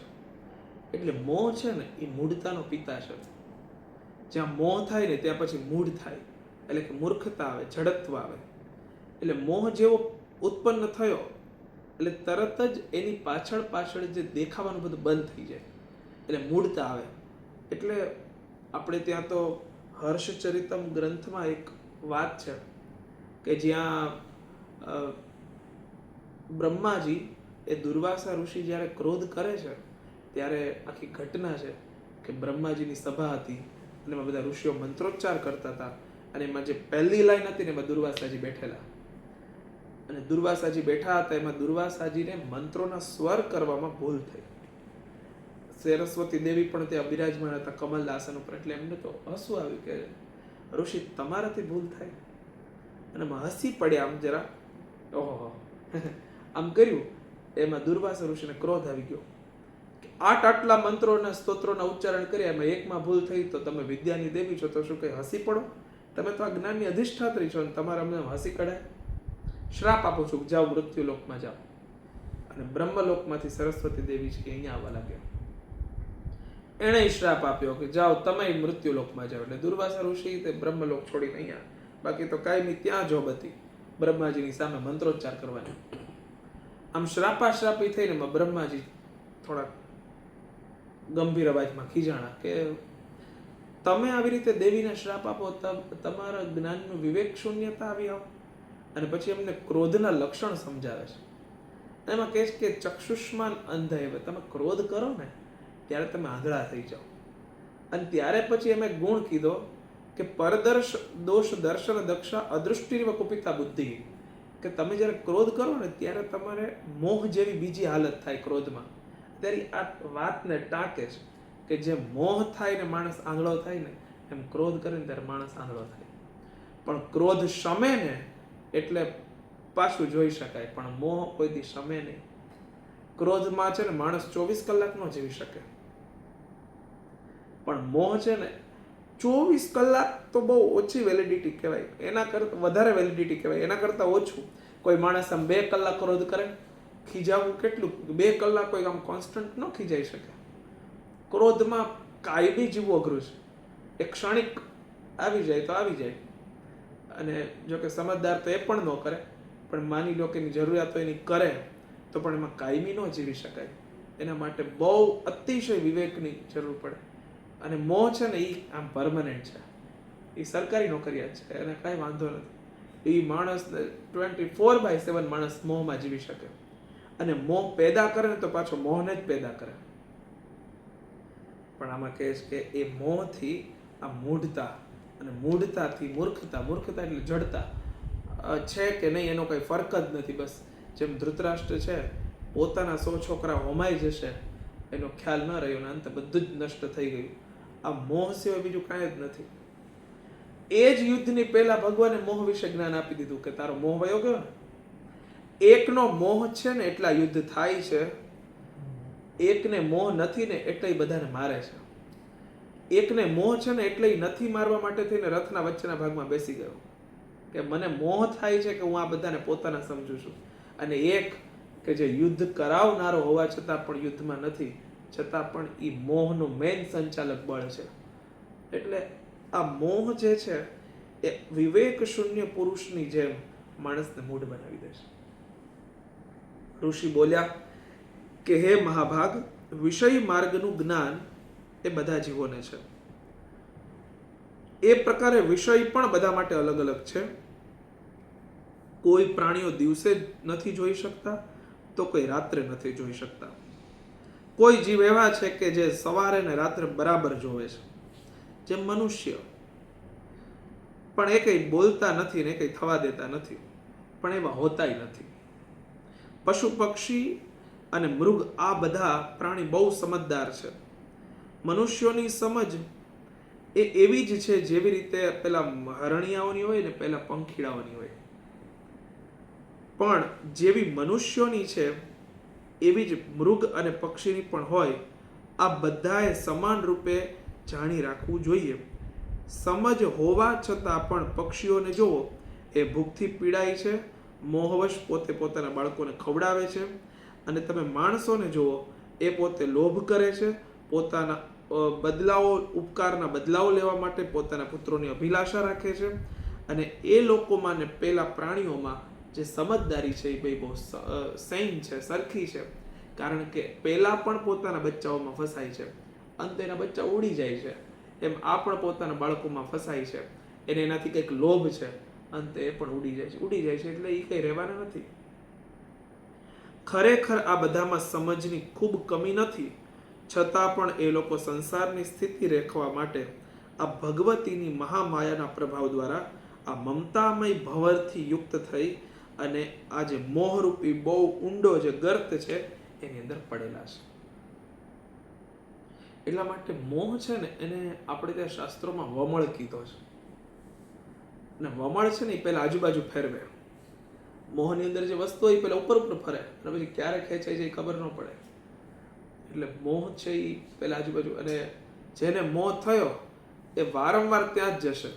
Speaker 1: એટલે મોહ છે ને એ મૂઢતાનો પિતા છે. જ્યાં મોહ થાય ને ત્યાં પછી મૂઢ થાય, એટલે કે મૂર્ખતા આવે, જડત્વ આવે. એટલે મોહ જેવો ઉત્પન્ન થયો એટલે તરત જ એની પાછળ પાછળ જે દેખાવાનું બધું બંધ થઈ જાય, એટલે મૂઢતા આવે. એટલે આપણે ત્યાં તો હર્ષચરિતમ ગ્રંથમાં એક વાત છે કે જ્યાં બ્રહ્માજી એ દુર્વાસા ઋષિ જ્યારે ક્રોધ કરે છે ત્યારે આખી ઘટના છે કે બ્રહ્માજીની સભા હતી અને એમાં બધા ઋષિઓ મંત્રોચ્ચાર કરતા હતા, અને એમાં જે પહેલી લાઈન હતી ને એમાં દુર્વાસાજી બેઠેલા, અને દુર્વાસાજી બેઠા હતા. એમાં દુર્વાસાજીને મંત્રોના સ્વર કરવામાં ભૂલ થઈ. સરસ્વતી દેવી પણ ત્યાં બિરાજમાન હતા કમલ આસન ઉપર. એટલે એમને તો હસવું આવ્યું કે ઋષિ તમારાથી ભૂલ થાય, અને એમાં હસી પડ્યા આમ જરા, ઓહો આમ કર્યું. એમાં દુર્વાસા ઋષિને ક્રોધ આવી ગયો કે આટલા મંત્રોના સ્તોત્રોના ઉચ્ચારણ કર્યા, એમાં એકમાં ભૂલ થઈ તો તમે વિદ્યાની દેવી છો તો શું કઈ હસી પડો? તમે તો આ જ્ઞાનની અધિષ્ઠાત્રી છો અને તમારા અમને હસી કઢાય? શ્રાપ આપું છું, જાઓ મૃત્યુલોકમાં જાઓ. અને બ્રહ્મલોકમાંથી સરસ્વતી દેવી છે અહીંયા આવવા લાગ્યા. એણે શ્રાપ આપ્યો કે જાઓ તમે મૃત્યુલોકમાં જાઓ. એટલે દુર્વાસા ઋષિ તે બ્રહ્મલોક છોડીને અહીંયા, બાકી તો કાયમી ત્યાં જોબ હતી બ્રહ્માજીની સામે મંત્રોચ્ચાર કરવાની. આમ શ્રાપાશ્રાપી થઈને બ્રહ્માજી થોડાક ગંભીર અવાજમાં ખીજાણા કે તમે આવી રીતે દેવીને શ્રાપ આપો, તમારા જ્ઞાનનું વિવેક શૂન્યતા આવી આવો. અને પછી એમને ક્રોધના લક્ષણ સમજાવે છે. એમાં કહે છે કે ચક્ષુષ્માન અંધ, તમે ક્રોધ કરો ને ત્યારે તમે આંધળા થઈ જાઓ. અને ત્યારે પછી એમ ગુણ કીધો કે પરદર્શ દોષ દર્શન દક્ષા અદૃષ્ટિવ કુપિતા બુદ્ધિ, કે તમે જ્યારે ક્રોધ કરો ને ત્યારે તમારે મોહ જેવી બીજી હાલત થાય ક્રોધમાં. ત્યારે આ વાતને ટાંકે છે કે જે મોહ થાય ને માણસ આંધળો થાય ને, એમ ક્રોધ કરે ને ત્યારે માણસ આંધળો થાય. પણ ક્રોધ શમે ને એટલે પાછું જોઈ શકાય, પણ મોહ કોઈ દી શમે નહીં. ક્રોધમાં છે ને માણસ 24 કલાક ન જીવી શકે, પણ મોહ છે ને 24 કલાક તો બહુ ઓછી વેલિડિટી કહેવાય, એના કરતાં વધારે વેલિડિટી કહેવાય, એના કરતાં ઓછું. કોઈ માણસ આમ 2 કલાક ક્રોધ કરે, ખીજાવું કેટલું, 2 કલાક કોઈ આમ કોન્સ્ટન્ટ ન ખીજાઈ શકે. ક્રોધમાં કાયમી જીવવું અઘરું છે. એક ક્ષણિક આવી જાય તો આવી જાય, અને જો કે સમજદાર તો એ પણ ન કરે, પણ માની લો કે એની જરૂરિયાત હોય એની કરે તો પણ એમાં કાયમી ન જીવી શકાય. એના માટે બહુ અતિશય વિવેકની જરૂર પડે. અને મોહ છે ને એ આમ પરમનન્ટ છે, એ સરકારી નોકરિયાત છે, એને કાંઈ વાંધો નથી. એ માણસને 24/7 માણસ મોહમાં જીવી શકે. અને મોહ પેદા કરે ને તો પાછો મોહને જ પેદા કરે. પણ આમાં કહે છે કે એ મોહથી આ મૂઢતા, અને મૂઢતાથી મૂર્ખતા, મૂર્ખતા એટલે જડતા છે કે નહીં એનો કંઈ ફરક જ નથી. બસ જેમ ધૃતરાષ્ટ્ર છે, પોતાના 100 છોકરા હોમાઈ જશે એનો ખ્યાલ ન રહ્યો ને અંતે બધું જ નષ્ટ થઈ ગયું. આ મોહ સિવાય બીજું કાંઈ જ નથી. એ જ યુદ્ધની પહેલા ભગવાને મોહ વિશે જ્ઞાન આપી દીધું કે તારો મોહ વયો ગયો ને, એકનો મોહ છે ને એટલા યુદ્ધ થાય છે, એકને મોહ નથી ને એટલે બધાને મારે છે. એકને મોહ છે ને એટલે નથી મારવા માટે થઈને રથના વચ્ચેના ભાગમાં બેસી ગયો કે મને મોહ થાય છે કે હું આ બધાને પોતાના સમજુ છું. અને એક કે જે યુદ્ધ કરાવનારો હોવા છતાં પણ યુદ્ધમાં નથી, છતાં પણ એ મોહનું મેન સંચાલક બળ છે. એટલે આ મોહ જે છે એ વિવેક શૂન્ય પુરુષની જેમ માણસને મૂઢ બનાવી દે છે. ઋષિ બોલ્યા કે હે મહાભાગ, વિષય માર્ગનું જ્ઞાન એ બધા જીવોને છે. એ પ્રકારે વિષય પણ બધા માટે અલગ અલગ છે. કોઈ પ્રાણીઓ દિવસે નથી જોઈ શકતા તો કોઈ રાત્રે નથી જોઈ શકતા. કોઈ જીવ એવા છે કે જે સવારે ને રાત્રે બરાબર જોવે છે, જેમ મનુષ્ય. પણ એ કંઈ બોલતા નથી ને કંઈ થવા દેતા નથી, પણ એવા હોતાય નથી. પશુ પક્ષી અને મૃગ આ બધા પ્રાણી બહુ સમજદાર છે. મનુષ્યોની સમજ એ એવી જ છે જેવી રીતે પેલા હરણિયાઓની હોય ને પેલા પંખીડાઓની હોય. પણ જેવી મનુષ્યોની છે એવી જ મૃગ અને પક્ષીની પણ હોય. આ બધાએ સમાન રૂપે જાણી રાખવું જોઈએ. સમજ હોવા છતાં પણ પક્ષીઓને જુઓ, એ ભૂખથી પીડાય છે, મોહવશ પોતે પોતાના બાળકોને ખવડાવે છે. અને તમે માણસોને જુઓ, એ પોતે લોભ કરે છે, પોતાના ઉપકારના બદલાઓ લેવા માટે પોતાના પુત્રોની અભિલાષા રાખે છે. અને એ લોકોમાં ને પેલા પ્રાણીઓમાં જે સમજદારી છે એ ભાઈ બહુ સેમ છે, સરખી છે. કારણ કે પેલા પણ પોતાના બચ્ચાઓમાં ફસાય છે, અંતે એના બચ્ચા ઉડી જાય છે. એમ આ પણ પોતાના બાળકોમાં ફસાય છે, એને એનાથી કંઈક લોભ છે, અંતે એ પણ ઉડી જાય છે એટલે એ કંઈ રહેવાના નથી. ખરેખર આ બધામાં સમજની ખૂબ કમી નથી, છતાં પણ એ લોકો સંસારની સ્થિતિ રાખવા માટે આ ભગવતીની મહામાયાના પ્રભાવ દ્વારા આ મમતામય ભંવરથી યુક્ત થઈ અને આ જે મોહરૂપી બહુ ઊંડો જે ગર્ત છે એની અંદર પડેલા છે. એટલા માટે મોહ છે ને એને આપણે ત્યાં શાસ્ત્રોમાં વમળ કીધો છે. અને વમળ છે ને એ પહેલા આજુબાજુ ફેરવે. મોહની અંદર જે વસ્તુ હોય પેલા ઉપર ફરે અને પછી ક્યારે ખેંચાઈ જાય ખબર ન પડે. એટલે મોહ છે એ પેલા આજુબાજુ, અને જેને મોહ થયો એ વારંવાર ત્યાં જ જશે.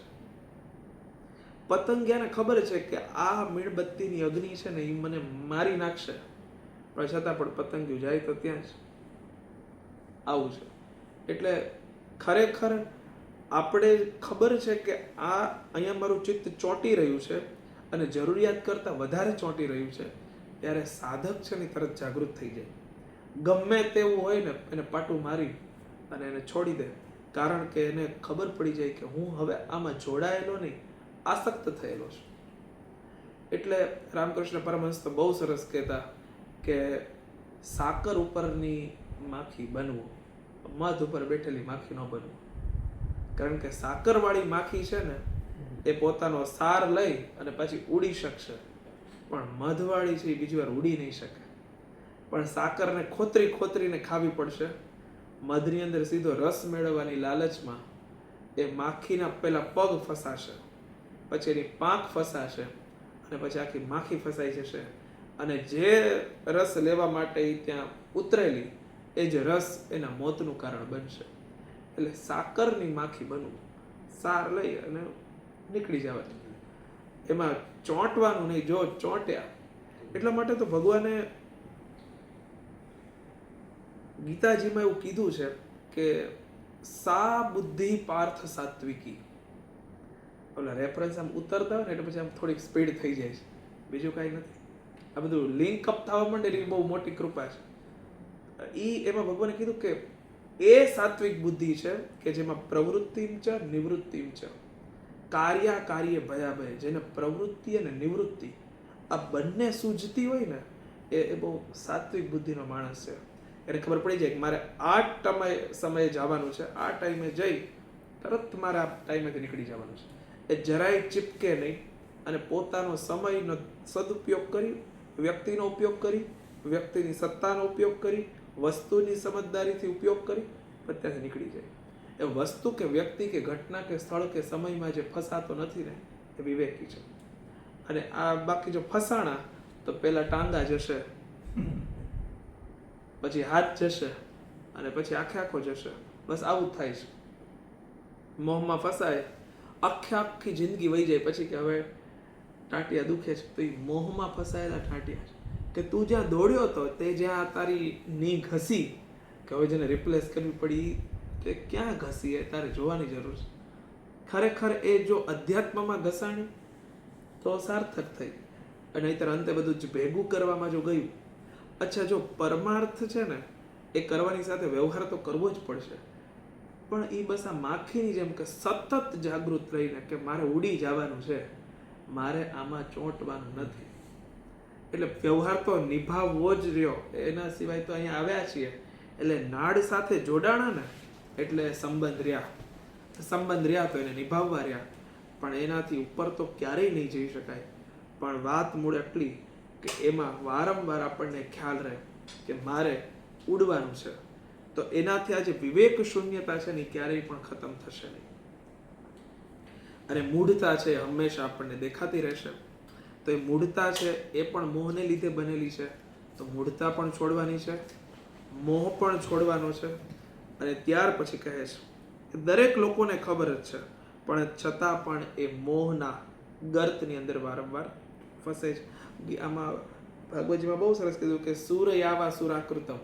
Speaker 1: પતંગિયાને ખબર છે કે આ મીણબત્તીની અગ્નિ છે ને એ મને મારી નાખશે, પણ છતાં પણ પતંગિયું જાય તો ત્યાં જ. આવું છે. એટલે ખરેખર આપણે ખબર છે કે આ અહીંયા મારું ચિત્ત ચોંટી રહ્યું છે અને જરૂરિયાત કરતાં વધારે ચોંટી રહ્યું છે, ત્યારે સાધક છે ને તરત જાગૃત થઈ જાય. ગમે તેવું હોય ને એને પાટું મારી અને એને છોડી દે, કારણ કે એને ખબર પડી જાય કે હું હવે આમાં જોડાયેલો નહીં, આસક્ત થયેલો છું. એટલે રામકૃષ્ણ પરમહંસ તો બહુ સરસ કહેતા કે સાકર ઉપરની માખી બનવું, મધ ઉપર બેઠેલી માખી ન બનવું. કારણ કે સાકરવાળી માખી છે ને એ પોતાનો સાર લઈ અને પછી ઉડી શકશે, પણ મધવાળી છે એ બીજી વાર ઉડી નહીં શકે. પણ સાકરને ખોતરીને ખાવી પડશે. મધની અંદર સીધો રસ મેળવવાની લાલચમાં એ માખીના પેલા પગ ફસાશે, પછી એની પાંખ ફસાશે અને પછી આખી માખી ફસાઈ જશે. અને જે રસ લેવા માટે એ ત્યાં ઉતરેલી એ જ રસ એના મોતનું કારણ બનશે. એટલે સાકરની માખી બનવું, સાર લઈ અને નીકળી જવાનું, એમાં ચોંટવાનું નહીં. જો ચોંટ્યા એટલા માટે તો ભગવાને ગીતાજીમાં એવું કીધું છે કે સા બુદ્ધિ પાર્થ સાત્વિકી. ઓલા રેફરન્સ આમ ઉતરતા હોય ને એટલે પછી આમ થોડીક સ્પીડ થઈ જાય છે, બીજું કાંઈ નથી. આ બધું લિંક અપ થવા માંડે એ બહુ મોટી કૃપા છે. એમાં ભગવાને કીધું કે એ સાત્વિક બુદ્ધિ છે કે જેમાં પ્રવૃત્તિમ ચ નિવૃત્તિમ ચ કાર્ય ભયાભય, જેને પ્રવૃત્તિ અને નિવૃત્તિ આ બંને સૂઝતી હોય ને એ બહુ સાત્વિક બુદ્ધિનો માણસ છે. એને ખબર પડી જાય કે મારે આ સમયે જવાનું છે, આ ટાઈમે જઈ તરત મારે આ ટાઈમેથી નીકળી જવાનું છે. એ જરાય ચીપકે નહીં અને પોતાનો સમયનો સદુપયોગ કરી, વ્યક્તિનો ઉપયોગ કરી, વ્યક્તિની સત્તાનો ઉપયોગ કરી, વસ્તુની સમજદારીથી ઉપયોગ કરી ત્યાંથી નીકળી જાય. એ વસ્તુ કે વ્યક્તિ કે ઘટના કે સ્થળ કે સમયમાં જે ફસાતો નથી ને એ વિવેકી છે. અને આ બાકી જો ફસાણા તો પેલા ટાંગા જશે, પછી હાથ જશે અને પછી આખો જશે. બસ આવું જ થાય છે. મોહમાં ફસાય, આખી જિંદગી વહી જાય, પછી કે હવે ટાંટિયા દુખે છે, તો એ મોહમાં ફસાયેલા ટાંટિયા છે. કે તું જ્યાં દોડ્યો હતો તે જ્યાં તારી ની ઘસી, કે હવે જેને રિપ્લેસ કરવી પડી, કે ક્યાં ઘસી એ તારે જોવાની જરૂર છે. ખરેખર એ જો અધ્યાત્મમાં ઘસાણી તો સાર્થક થઈ, અને નહીંતર અંતે બધું જ ભેગું કરવામાં જો ગયું. અચ્છા, જો પરમાર્થ છે ને એ કરવાની સાથે વ્યવહાર તો કરવો જ પડશે, પણ એ બસ આ માખીની જેમ કે સતત જાગૃત રહીને કે મારે ઉડી જવાનું છે, મારે આમાં ચોંટવાનું નથી. એટલે વ્યવહાર તો નિભાવવો જ રહ્યો, એના સિવાય તો અહીંયા આવ્યા છીએ એટલે નાડ સાથે જોડાણા ને એટલે સંબંધ રહ્યા તો એને નિભાવવા રહ્યા, પણ એનાથી ઉપર તો ક્યારેય નહીં જઈ શકાય. પણ વાત મૂળ એટલી કે એમાં વારંવાર આપણને ખ્યાલ રહે કે મારે ઉડવાનું છે, તો એનાથી આ જે વિવેક શૂન્યતા છે ને ક્યારેય પણ ખતમ થશે નહીં. અને મૂઢતા છે હંમેશા આપણને દેખાતી રહેશે. તો એ મૂઢતા છે એ પણ મોહને લીધે બનેલી છે, તો મૂઢતા પણ છોડવાની છે, મોહ પણ છોડવાનો છે. અને ત્યાર પછી કહે છે દરેક લોકોને ખબર જ છે, પણ છતાં પણ એ મોહના ગર્તની અંદર વારંવાર ફસે છે. આમાં ભાગવતજીમાં બહુ સરસ કીધું કે સૂરયાવા સુરાકૃતમ.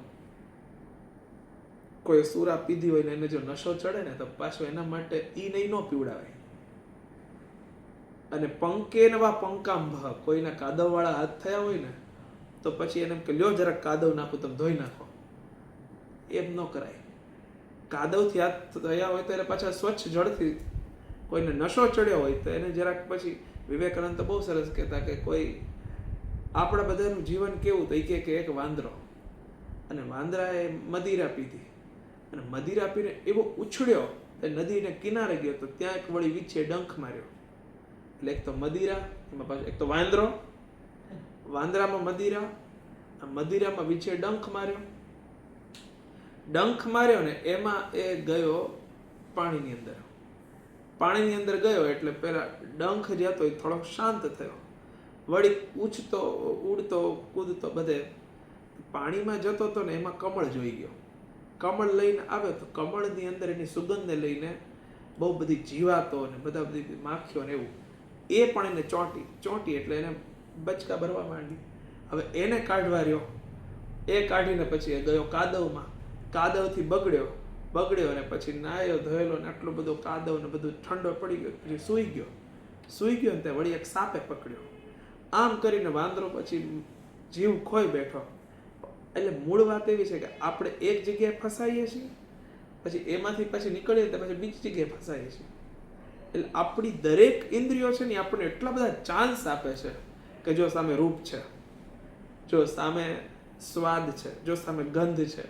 Speaker 1: કોઈ સૂરા પીધી હોય ને એને જો નશો ચડે ને તો પાછો એના માટે ઈ નહીં ન પીવડાવે. અને પંકેનવા પંકાંભ, કોઈના કાદવવાળા હાથ થયા હોય ને તો પછી એને એમ કે લ્યો જરાક કાદવ નાખું, તમે ધોઈ નાખો. એમ ન કરાય. કાદવથી હાથ થયા હોય તો એને પાછા સ્વચ્છ જળથી, કોઈને નશો ચડ્યો હોય તો એને જરાક પછી, વિવેકાનંદ તો બહુ સરસ કહેતા કે કોઈ આપણા બધાનું જીવન કેવું, તો એ કે એક વાંદરો, અને વાંદરાએ મદિરા પીધી અને મદિરા પીને એવો ઉછળ્યો એ નદીને કિનારે ગયો તો ત્યાં એક વળી વીછે ડંખ માર્યો. એટલે એક તો મદિરા, એમાં પાછું એક તો વાંદરો, વાંદરામાં મદિરા, મદિરામાં વીછે ડંખ માર્યો. ડંખ માર્યો ને એમાં એ ગયો પાણીની અંદર. પાણીની અંદર ગયો એટલે પેલા ડંખ જે હતો એ થોડોક શાંત થયો. વળી ઉછતો ઉડતો કૂદતો બધે પાણીમાં જતો હતો ને એમાં કમળ જોઈ ગયો. કમળ લઈને આવ્યો તો કમળની અંદર એની સુગંધને લઈને બહુ બધી જીવાતો ને બધા બધી માખીઓ ને એવું, એ પણ એને ચોંટી એટલે એને બચકા ભરવા માંડી. હવે એને કાઢવા રહ્યો, એ કાઢીને પછી એ ગયો કાદવમાં, કાદવથી બગડ્યો અને પછી નાયો ધોયેલો ને આટલો બધો કાદવ ને બધું ઠંડો પડી ગયો, પછી સૂઈ ગયો ને ત્યાં વળી એક સાપે પકડ્યો. આમ કરીને વાંદરો પછી જીવ ખોઈ બેઠો. એટલે મૂળ વાત એવી છે કે આપણે એક જગ્યાએ ફસાઈએ છીએ, પછી એમાંથી પછી નીકળીએ તો પછી બીજી જગ્યાએ ફસાઈએ છીએ. એટલે આપણી દરેક ઇન્દ્રિયો છે ને આપણને એટલા બધા ચાન્સ આપે છે કે જો સામે રૂપ છે, જો સામે સ્વાદ છે, જો સામે ગંધ છે.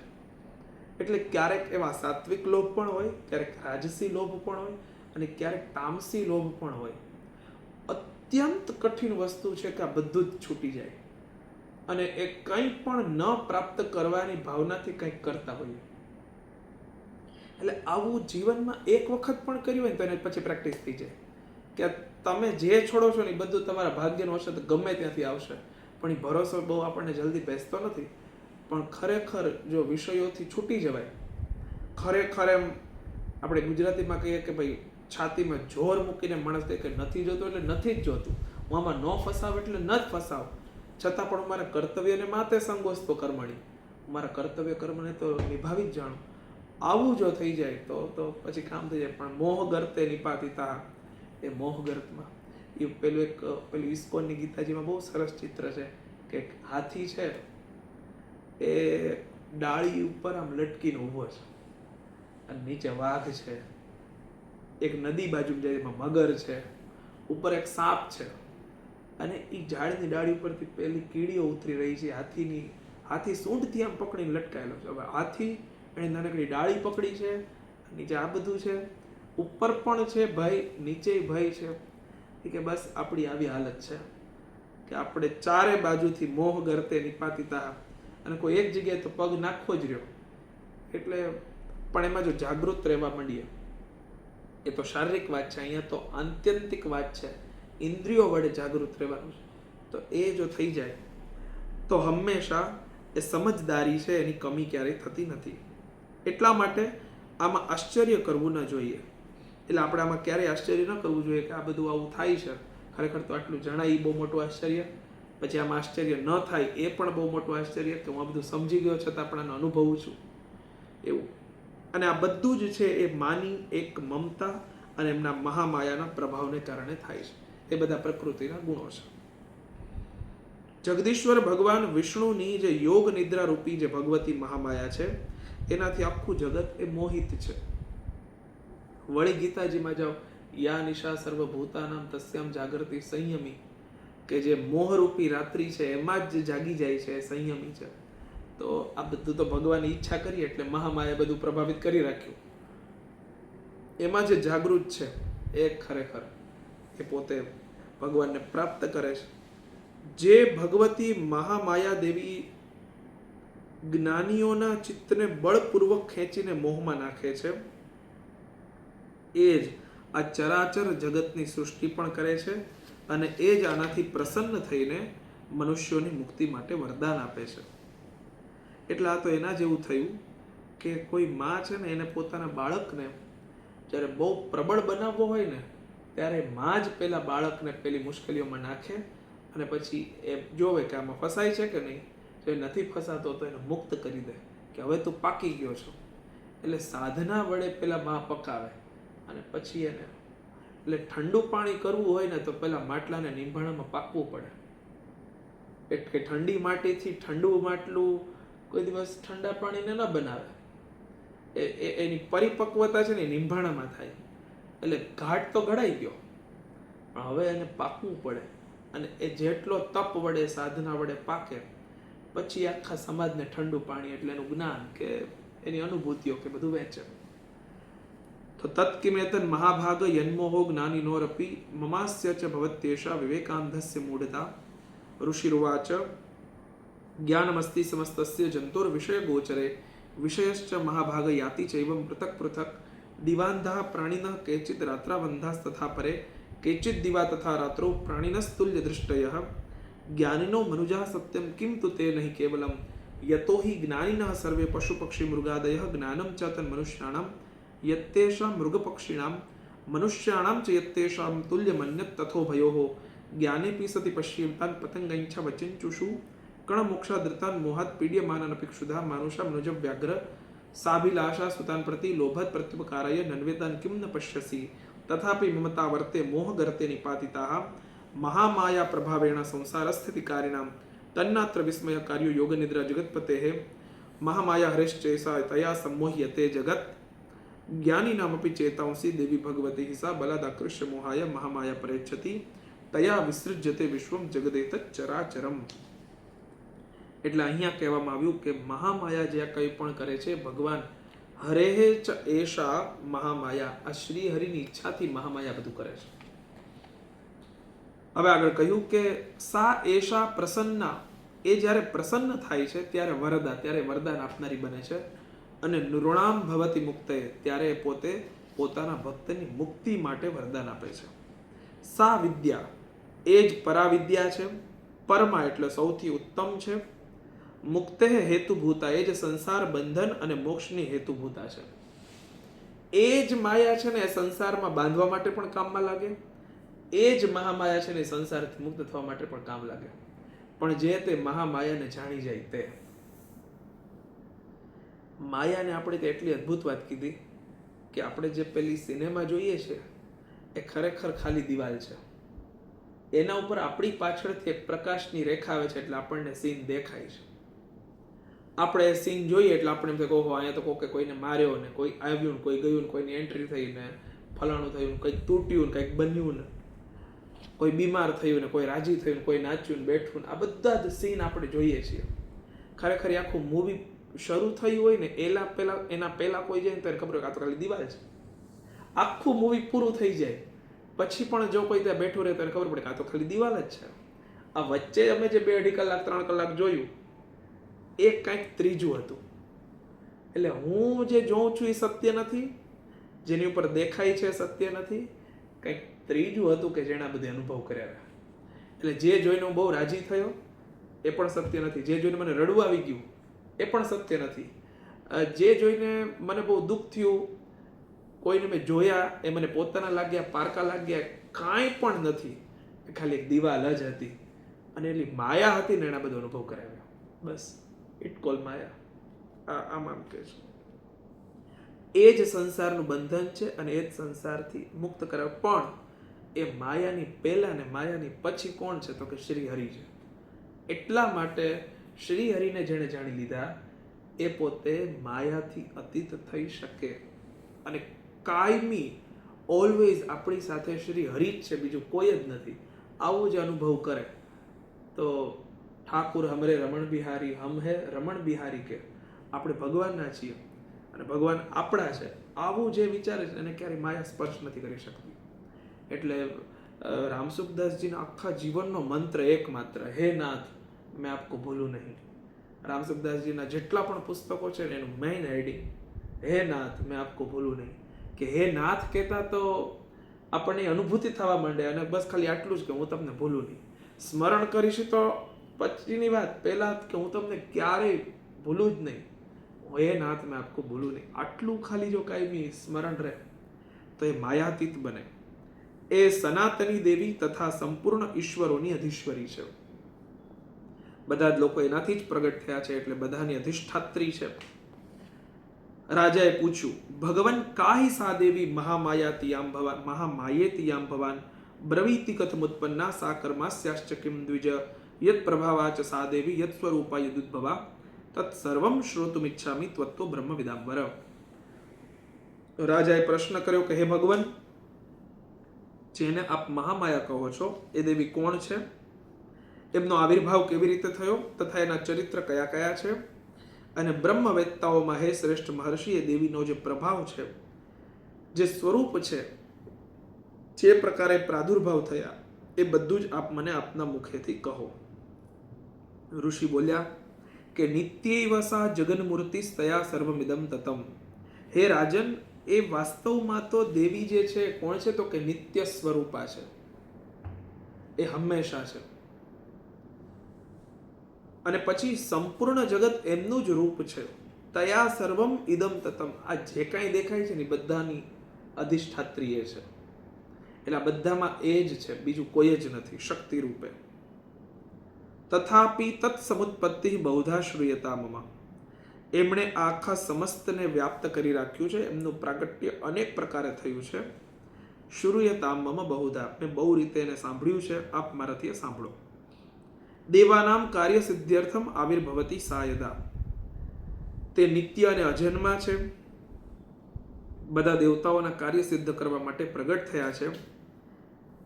Speaker 1: એટલે ક્યારેક એવા સાત્વિક લોભ પણ હોય, ક્યારેક રાજસી લોભ પણ હોય, અને ક્યારેક તામસી લોભ પણ હોય. અત્યંત કઠિન વસ્તુ છે કે આ બધું જ છૂટી જાય અને એ કંઈ પણ ન પ્રાપ્ત કરવાની ભાવનાથી કંઈક કરતા હોઈએ. એટલે આવું જીવનમાં એક વખત પણ કર્યું હોય ને તો એને પછી પ્રેક્ટિસ થઈ જાય કે તમે જે છોડો છો ને એ બધું તમારા ભાગ્યનું હશે તો ગમે ત્યાંથી આવશે. પણ એ ભરોસો બહુ આપણને જલ્દી બેસતો નથી. પણ ખરેખર જો વિષયોથી છૂટી જવાય, ખરેખર એમ આપણે ગુજરાતીમાં કહીએ કે ભાઈ છાતીમાં જોર મૂકીને માણસ કહે કે નથી જોતું એટલે નથી જ જોતું, હું આમાં ન ફસાવ એટલે ન જ ફસાવ, છતાં પણ મારા કર્તવ્યને માતે સંગોસ્તો કર્મણી, મારા કર્તવ્ય કર્મને તો નિભાવી જ જાણું. આવું જો થઈ જાય તો પછી કામ થઈ જાય. પણ મોહ ગર્તે નિપાતિતા, એ મોહ ગર્તમાં એ પેલું ઇસ્કોનની ગીતાજીમાં બહુ સરસ ચિત્ર છે કે હાથી છે એ ડાળી ઉપર આમ લટકીને ઊભો છે અને નીચે વાઘ છે, એક નદી બાજુ જાય એમાં મગર છે, ઉપર એક સાપ છે, અને એ ઝાડની ડાળી ઉપરથી પેલી કીડીઓ ઉતરી રહી છે. હાથી સૂંઢથી આમ પકડીને લટકાયેલો છે. હવે હાથી એની નાનકડી ડાળી પકડી છે, નીચે આ બધું છે, ઉપર પણ છે ભય, નીચે ભય છે. કે બસ આપણી આવી હાલત છે કે આપણે ચારે બાજુથી મોહ ગર્તે નિપાતિતા, અને કોઈ એક જગ્યાએ તો પગ નાખવો જ રહ્યો. એટલે પણ એમાં જો જાગૃત રહેવા માંડીએ, એ તો શારીરિક વાત છે, અહીંયા તો આત્યંતિક વાત છે, ઇન્દ્રિયો વડે જાગૃત રહેવાનું છે. તો એ જો થઈ જાય તો હંમેશા એ સમજદારી છે એની કમી ક્યારેય થતી નથી. એટલા માટે આમાં આશ્ચર્ય કરવું ન જોઈએ. એટલે આપણે આમાં ક્યારેય આશ્ચર્ય ન કરવું જોઈએ કે આ બધું આવું થાય છે, ખરેખર તો આટલું જણાય એ બહુ મોટું આશ્ચર્ય, પછી આમાં આશ્ચર્ય ન થાય એ પણ બહુ મોટું આશ્ચર્ય કે હું આ બધું સમજી ગયો છતાં પણ આનો અનુભવું છું એવું. અને આ બધું જ છે એ માની એક મમતા અને એમના મહામાયાના પ્રભાવને કારણે થાય છે. એ બધા પ્રકૃતિના ગુણો છે. જગદીશ્વર ભગવાન વિષ્ણુની જે યોગ નિદ્રા રૂપી જે ભગવતી મહામાયા છે એનાથી આખું જગત એ મોહિત છે. વળી ગીતાજીમાં જાઓ, યા નિશા સર્વભૂતાનામ તસ્યામ જાગૃતિ સંયમી, કે જે મોહરૂપી રાત્રિ છે એમાં જ જાગી જાય છે, સંયમી છે. તો આ બધું તો ભગવાનની ઈચ્છા કરી એટલે મહામાયા બધું પ્રભાવિત કરી રાખ્યું. એમાં જે જાગૃત છે એ ખરેખર એ પોતે ભગવાનને પ્રાપ્ત કરે છે. જે ભગવતી મહામાયા દેવી જ્ઞાનીઓના ચિત્તને બળપૂર્વક ખેંચીને મોહમાં નાખે છે, એ જ આ ચરાચર જગતની સૃષ્ટિ પણ કરે છે, અને એ જ આનાથી પ્રસન્ન થઈને મનુષ્યોની મુક્તિ માટે વરદાન આપે છે. એટલે આ તો એના જેવું થયું કે કોઈ માં છે ને એને પોતાના બાળકને જ્યારે બહુ પ્રબળ બનાવવો હોય ને ત્યારે માં જ પેલા બાળકને પેલી મુશ્કેલીઓમાં નાખે અને પછી એ જોવે કે આમાં ફસાય છે કે નહીં. જો એ નથી ફસાતો તો એને મુક્ત કરી દે કે હવે તું પાકી ગયો છો. એટલે સાધના વડે પેલા માં પકાવે અને પછી એને એટલે ઠંડુ પાણી કરવું હોય ને તો પેલા માટલાને નીંભાણામાં પાકવું પડે. એટલે ઠંડી માટીથી ઠંડુ માટલું કોઈ દિવસ ઠંડા પાણીને ન બનાવે. એની પરિપક્વતા છે ને નીંભાણામાં થાય. એટલે ઘાટ તો ઘડાઈ ગયો પણ હવે એને પાકવું પડે અને એ જેટલો તપ વડે સાધના વડે પાકે પછી આખા સમાજને ઠંડુ પાણી એટલે એનું જ્ઞાન કે એની અનુભૂતિઓ કે બધું વહેંચે. તો તત્કિમેતન મહાભાગ યન્મોહો જ્ઞાનિનોરપી મમાસ્ય ચ ભવત્યેષા વિવેકાંધસ્ય મૂઢતા. ઋષિરુવાચ જ્ઞાનમસ્તિ સમસ્તસ્ય જંતોર વિષય ગોચરે વિષયશ્ચ મહાભાગ યાતિ ચૈવમ પૃથક પૃથક દિવાંધા પ્રાણિનઃ કેચિદ રાત્રાવંધાસ તથા પરે કેચિદ દિવા તથા રાત્રો પ્રાણિનસ્તુલ્ય દૃષ્ટયઃ જ્ઞાનિનો મનુજા સત્યમ કિમ તુ તે નહીં કેવલમ યતો હિ જ્ઞાનિનઃ સર્વે પશુ પક્ષી મૃગાદયઃ જ્ઞાનમ ચ તન મનુષ્યાણામ યત્તેષાં મૃગપક્ષિણામ મનુષ્યાણામ ચ યત્તેષાં તુલ્યમન્યત તથો ભયોઃ જ્ઞાનેપી સતિ પશ્યન્તાન પતંગૈચ્છ વચિંચુષુ કણમોક્ષાદૃતાન મોહાત પીડ્યમાનનપિક્ષુધા માનુષા મનુજ વ્યાઘ્ર સાભિલાષા સુતાન પ્રતિ લોભત પ્રત્યુપકારાય નન્વેતાન કિમ ન પશ્યસી તથાપि મમતા વર્તે મોહ ગર્તે નિપાતિતાઃ મહામાયા પ્રભાવેણ સંસારસ્થિતિકારિણામ તન્નાત્ર વિસ્મય કાર્યો યોગ નિદ્રા જગતપતેઃ મહામાયા હરેશ્ચૈસા તયા सम्मोह्यते જગત જ્ઞાનિનામપી ચેતાંસી દેવી ભગવતી હિસા બલાદાકૃષ્ય મોહાય મહામાયા પરેચ્છતિ તયા વિસૃજ્યતે વિશ્વમ જગદેત ચરાચરમ. એટલે અહીંયા કહેવામાં આવ્યું કે મહામાયા જે કંઈ પણ કરે છે ભગવાન હરેહે ચ એષા મહામાયા, આ શ્રી હરિની ઈચ્છાથી મહામાયા બધું કરે છે. હવે આગળ કહ્યું કે સા એષા પ્રસન્ના, એ જ્યારે પ્રસન્ન થાય છે ત્યારે વરદા, ત્યારે વરદાન આપનારી બને છે. અને નૃણામ ભવતી મુક્તે, ત્યારે પોતે પોતાના ભક્તની મુક્તિ માટે વરદાન આપે છે. સા વિદ્યા, એ જ પરાવિદ્યા છે. પરમા એટલે સૌથી ઉત્તમ છે. મુક્તે હેતુભૂતા, એ જ સંસાર બંધન અને મોક્ષની હેતુભૂતા છે. એ જ માયા છે ને એ સંસારમાં બાંધવા માટે પણ કામમાં લાગે, એ જ મહામાયા છે ને એ સંસારથી મુક્ત થવા માટે પણ કામ લાગે. પણ જે તે મહામાયાને જાણી જાય તે માયાને આપણે તો એટલી અદ્ભુત વાત કીધી કે આપણે જે પેલી સિનેમા જોઈએ છે એ ખરેખર ખાલી દિવાલ છે. એના ઉપર આપણી પાછળથી એક પ્રકાશની રેખા આવે છે એટલે આપણને સીન દેખાય છે. આપણે એ સીન જોઈએ એટલે આપણે એમ થાય ઓહો અહીંયા તો કોઈને માર્યો ને કોઈ આવ્યું ને કોઈ ગયું ને કોઈની એન્ટ્રી થઈ ને ફલાણું થયું ને કંઈક તૂટ્યું ને કંઈક બન્યું ને કોઈ બીમાર થયું ને કોઈ રાજી થયું ને કોઈ નાચ્યું ને બેઠું ને આ બધા જ સીન આપણે જોઈએ છીએ. ખરેખર આખું મૂવી શરૂ થયું હોય ને એના પહેલા કોઈ જાય ને ત્યારે ખબર હોય કે આ તો ખાલી દિવાલ છે. આખું મૂવી પૂરું થઈ જાય પછી પણ જો કોઈ ત્યાં બેઠું રહે તો ખબર પડે કે આ તો ખાલી દિવાલ જ છે. આ વચ્ચે અમે જે 2-2.5 કલાક 3 કલાક જોયું એ કંઈક ત્રીજું હતું. એટલે હું જે જોઉં છું એ સત્ય નથી, જેની ઉપર દેખાય છે સત્ય નથી, કંઈક ત્રીજું હતું કે જેણે બધે અનુભવ કર્યા. એટલે જે જોઈને હું બહુ રાજી થયો એ પણ સત્ય નથી, જે જોઈને મને રડવું આવી ગયું એ પણ સત્ય નથી, જે જોઈને મને બહુ દુઃખ થયું, કોઈને મેં જોયા એ મને પોતાના લાગ્યા, પારકા લાગ્યા, કાંઈ પણ નથી. એ ખાલી એક દિવાલ જ હતી અને એટલી માયા હતી ને એના બધો અનુભવ કરાવ્યો. બસ ઇટ કોલ માયા. આમ કે છે એ જ સંસારનું બંધન છે અને એ જ સંસારથી મુક્ત કરાવે. પણ એ માયાની પહેલા ને માયાની પછી કોણ છે તો કે શ્રી હરિ છે. એટલા માટે શ્રી હરિને જેણે જાણી લીધા એ પોતે માયાથી અતીત થઈ શકે અને કાયમી ઓલવેઝ આપણી સાથે શ્રી હરિ જ છે, બીજું કોઈ જ નથી. આવું જ અનુભવ કરે તો ઠાકુર હમરે રમણ બિહારી, હમ હે રમણ બિહારી કે આપણે ભગવાનના છીએ અને ભગવાન આપણા છે, આવું જે વિચારે છે એને ક્યારેય માયા સ્પર્શ નથી કરી શકતી. એટલે રામસુખદાસજીના આખા જીવનનો મંત્ર એકમાત્ર, હે નાથ મેં આપકો ભૂલું નહીં. રામસુખદાસજીના જેટલા પણ પુસ્તકો છે એનું મેઇન હેડિંગ હે નાથ મેં આપકો ભૂલું નહીં. કે હે નાથ કહેતા તો આપણને અનુભૂતિ થવા માંડે અને બસ ખાલી આટલું જ કે હું તમને ભૂલું નહીં. સ્મરણ કરીશ તો પછીની વાત, પહેલા કે હું તમને ક્યારેય ભૂલું જ નહીં, હે નાથ મેં આપકો ભૂલું નહીં. આટલું ખાલી જો કાયમી સ્મરણ રહે તો એ માયાતીત બને. એ સનાતની દેવી તથા સંપૂર્ણ ઈશ્વરોની અધીશ્વરી છે. બધા જ લોકો એનાથી જ પ્રગટ થયા છે, એટલે બધાની અધિષ્ઠાત્રી છે. રાજાએ પૂછ્યું, ભગવન કાહી સા દેવી મહામાયાતિયામ ભવાન મહામાયેતિયામ ભવાન બ્રવીતિ કથમુત્પન્ના સા કર્માસ્યાશ્ચ કિમ દ્વિજ યત પ્રભાવાચ સા દેવી યત સ્વરૂપા યદુદ્ભવા તત સર્વમ શ્રોતુમિચ્છામિ ત્વત્તો બ્રહ્મ વિદાંબર. રાજાએ પ્રશ્ન કર્યો કે હે ભગવાન, જેને આપ મહામાયા કહો છો એ દેવી કોણ છે? એમનો આવિર્ભાવ કેવી રીતે થયો તથા એના ચરિત્ર કયા કયા છે? અને બ્રહ્મવેત્તાઓમાં હે શ્રેષ્ઠ મહર્ષિ, એ દેવીનો જે પ્રભાવ છે, જે સ્વરૂપ છે, જે પ્રકારે પ્રાદુર્ભાવ થયા, એ બધું જ આપ મને આપના મુખેથી કહો. ઋષિ બોલ્યા કે નિત્યૈવ સા જગન્મૂર્તિ સ્તયા સર્વમિદમ તતમ. હે રાજન, એ વાસ્તવમાં તો દેવી જે છે કોણ છે? તો કે નિત્ય સ્વરૂપા છે, એ હંમેશા છે. અને પછી સંપૂર્ણ જગત એમનું જ રૂપ છે. તયા સર્વમ ઇદમ તતમ. આ જે કાંઈ દેખાય છે ને બધાની અધિષ્ઠાત્રી એ છે. એટલે આ બધામાં એ જ છે, બીજું કોઈ જ નથી શક્તિ રૂપે. તથાપિ તત્સમુત્પત્તિ બહુધા શ્રૂયતા મમ. એમણે આખા સમસ્તને વ્યાપ્ત કરી રાખ્યું છે, એમનું પ્રાગટ્ય અનેક પ્રકારે થયું છે. શ્રૂયતા મમ બહુધા, મેં બહુ રીતે એને સાંભળ્યું છે, આપ મારાથી સાંભળો. દેવાનામ કાર્ય સિદ્ધ્યર્થમ આવિર્ભવતી સાયદા. તે નિત્ય અને અજન્મા છે, બધા દેવતાઓના કાર્ય સિદ્ધ કરવા માટે પ્રગટ થયા છે.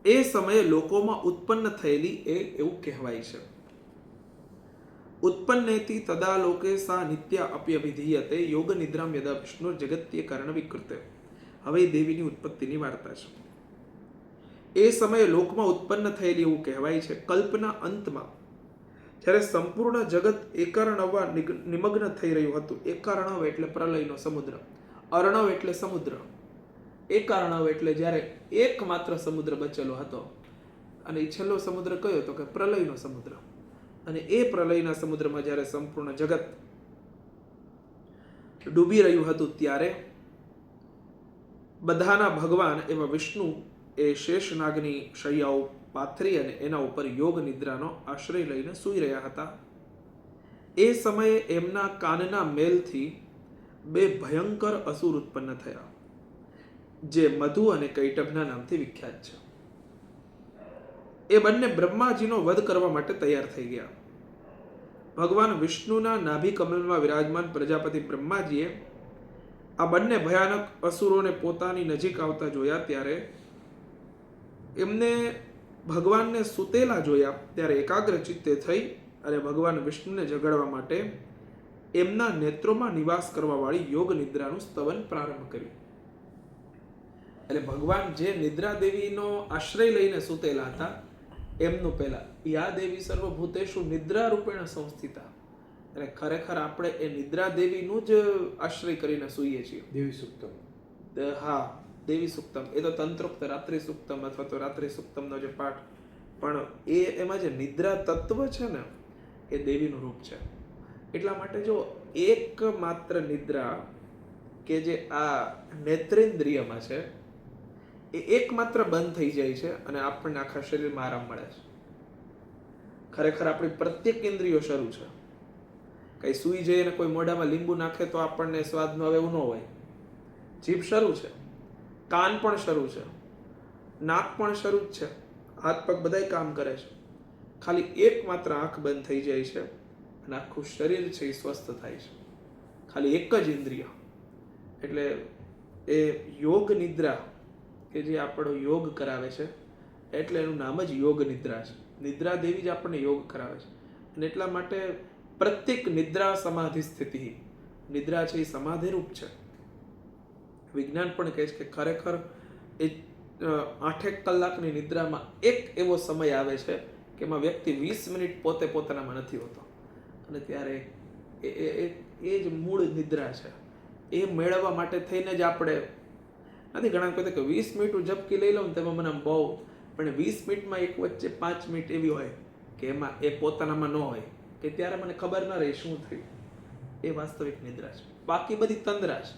Speaker 1: એ સમયે લોકોમાં ઉત્પન્ન થયેલી એ એવું કહેવાય છે. ઉત્પન્નેતિ તદા લોકે સા નિત્ય અપ્યવિધીયતે યોગ નિદ્રામ યદા વિષ્ણુ જગત્ય કારણ વિકૃતે. હવે દેવીની ઉત્પત્તિની વાર્તા છે. એ સમયે લોકમાં ઉત્પન્ન થયેલી એવું કહેવાય છે. કલ્પના અંતમાં જ્યારે સંપૂર્ણ જગત એકાર્ણવવા નિમગ્ન થઈ રહ્યું હતું. એકાર્ણવ એટલે પ્રલયનો સમુદ્ર, અર્ણવ એટલે સમુદ્ર, એકાર્ણવ એટલે જ્યારે એકમાત્ર સમુદ્ર બચેલો હતો. અને એ છેલ્લો સમુદ્ર કયો? તો કે પ્રલયનો સમુદ્ર. અને એ પ્રલયના સમુદ્રમાં જ્યારે સંપૂર્ણ જગત ડૂબી રહ્યું હતું, ત્યારે બધાના ભગવાન એવા વિષ્ણુ એ શેષનાગની શૈયાઓ પાથરી અને એના ઉપર યોગ નિદ્રાનો આશ્રય લઈને સૂઈ રહ્યા હતા. એ સમયે એમના કાનના મેલથી બે ભયંકર અસુર ઉત્પન્ન થયા, જે મધુ અને કૈટભના નામથી વિખ્યાત છે. એ બંને બ્રહ્માજીનો વધ કરવા માટે તૈયાર થઈ ગયા. ભગવાન વિષ્ણુના નાભી કમલમાં વિરાજમાન પ્રજાપતિ બ્રહ્માજીએ આ બંને ભયાનક અસુરોને પોતાની નજીક આવતા જોયા. ત્યારે એમને ભગવાનને સૂતેલા જોયા, ત્યારે એકાગ્ર ચિત્તે થઈ અને ભગવાન વિષ્ણુને જગાડવા માટે એમના નેત્રોમાં નિવાસ કરવા વાળી યોગ નિદ્રાનું સ્તવન પ્રારંભ કર્યું. એટલે ભગવાન જે નિદ્રા દેવીનો આશ્રય લઈને સૂતેલા હતા, એમનું પહેલા યા દેવી સર્વભૂતેષુ નિદ્રા રૂપેણ સંસ્થિતા. એટલે ખરેખર આપણે એ નિદ્રા દેવીનું જ આશ્રય કરીને સૂઈએ છીએ.
Speaker 2: દેવી સુક્તમ.
Speaker 1: હા, દેવી સુક્તમ. એ તો તંત્રોક્ત રાત્રિ સુક્તમ અથવા તો રાત્રિ સુક્તમનો જે પાઠ, પણ એમાં જે નિદ્રા તત્વ છે ને, એ દેવીનું રૂપ છે. એટલા માટે જો એક માત્ર નિદ્રા કે જે આ નેત્રેન્દ્રિયમાં છે, એ એકમાત્ર બંધ થઈ જાય છે અને આપણને આખા શરીરમાં આરામ મળે છે. ખરેખર આપણી પ્રત્યેક ઇન્દ્રિયો શરૂ છે. કઈ સૂઈ જઈએ ને કોઈ મોઢામાં લીંબુ નાખે તો આપણને સ્વાદ ન આવે એવું ન હોય. જીભ શરૂ છે, કાન પણ શરૂ છે, નાક પણ શરૂ જ છે, હાથ પગ બધાય કામ કરે છે. ખાલી એકમાત્ર આંખ બંધ થઈ જાય છે અને આખું શરીર છે એ સ્વસ્થ થાય છે. ખાલી એક જ ઇન્દ્રિય. એટલે એ યોગ નિદ્રા કે જે આપણો યોગ કરાવે છે, એટલે એનું નામ જ યોગ નિદ્રા છે. નિદ્રા દેવી જ આપણને યોગ કરાવે છે. અને એટલા માટે પ્રત્યેક નિદ્રા સમાધિ સ્થિતિ, નિદ્રા છે એ સમાધિરૂપ છે. વિજ્ઞાન પણ કહે છે કે ખરેખર એ 8 કલાકની નિદ્રામાં એક એવો સમય આવે છે કે એમાં વ્યક્તિ 20 મિનિટ પોતે પોતાનામાં નથી હોતો. અને ત્યારે એ જ મૂળ નિદ્રા છે. એ મેળવવા માટે થઈને જ આપણે નથી ઘણા કહેતા કે 20 મિનિટ હું ઝપકી લઈ લઉં ને તેમાં મને બહુ, પણ 20 મિનિટમાં એક વચ્ચે 5 મિનિટ એવી હોય કે એમાં એ પોતાનામાં ન હોય, કે ત્યારે મને ખબર ન રહી શું થયું. એ વાસ્તવિક નિદ્રા છે. બાકી બધી તંદ્રા છે.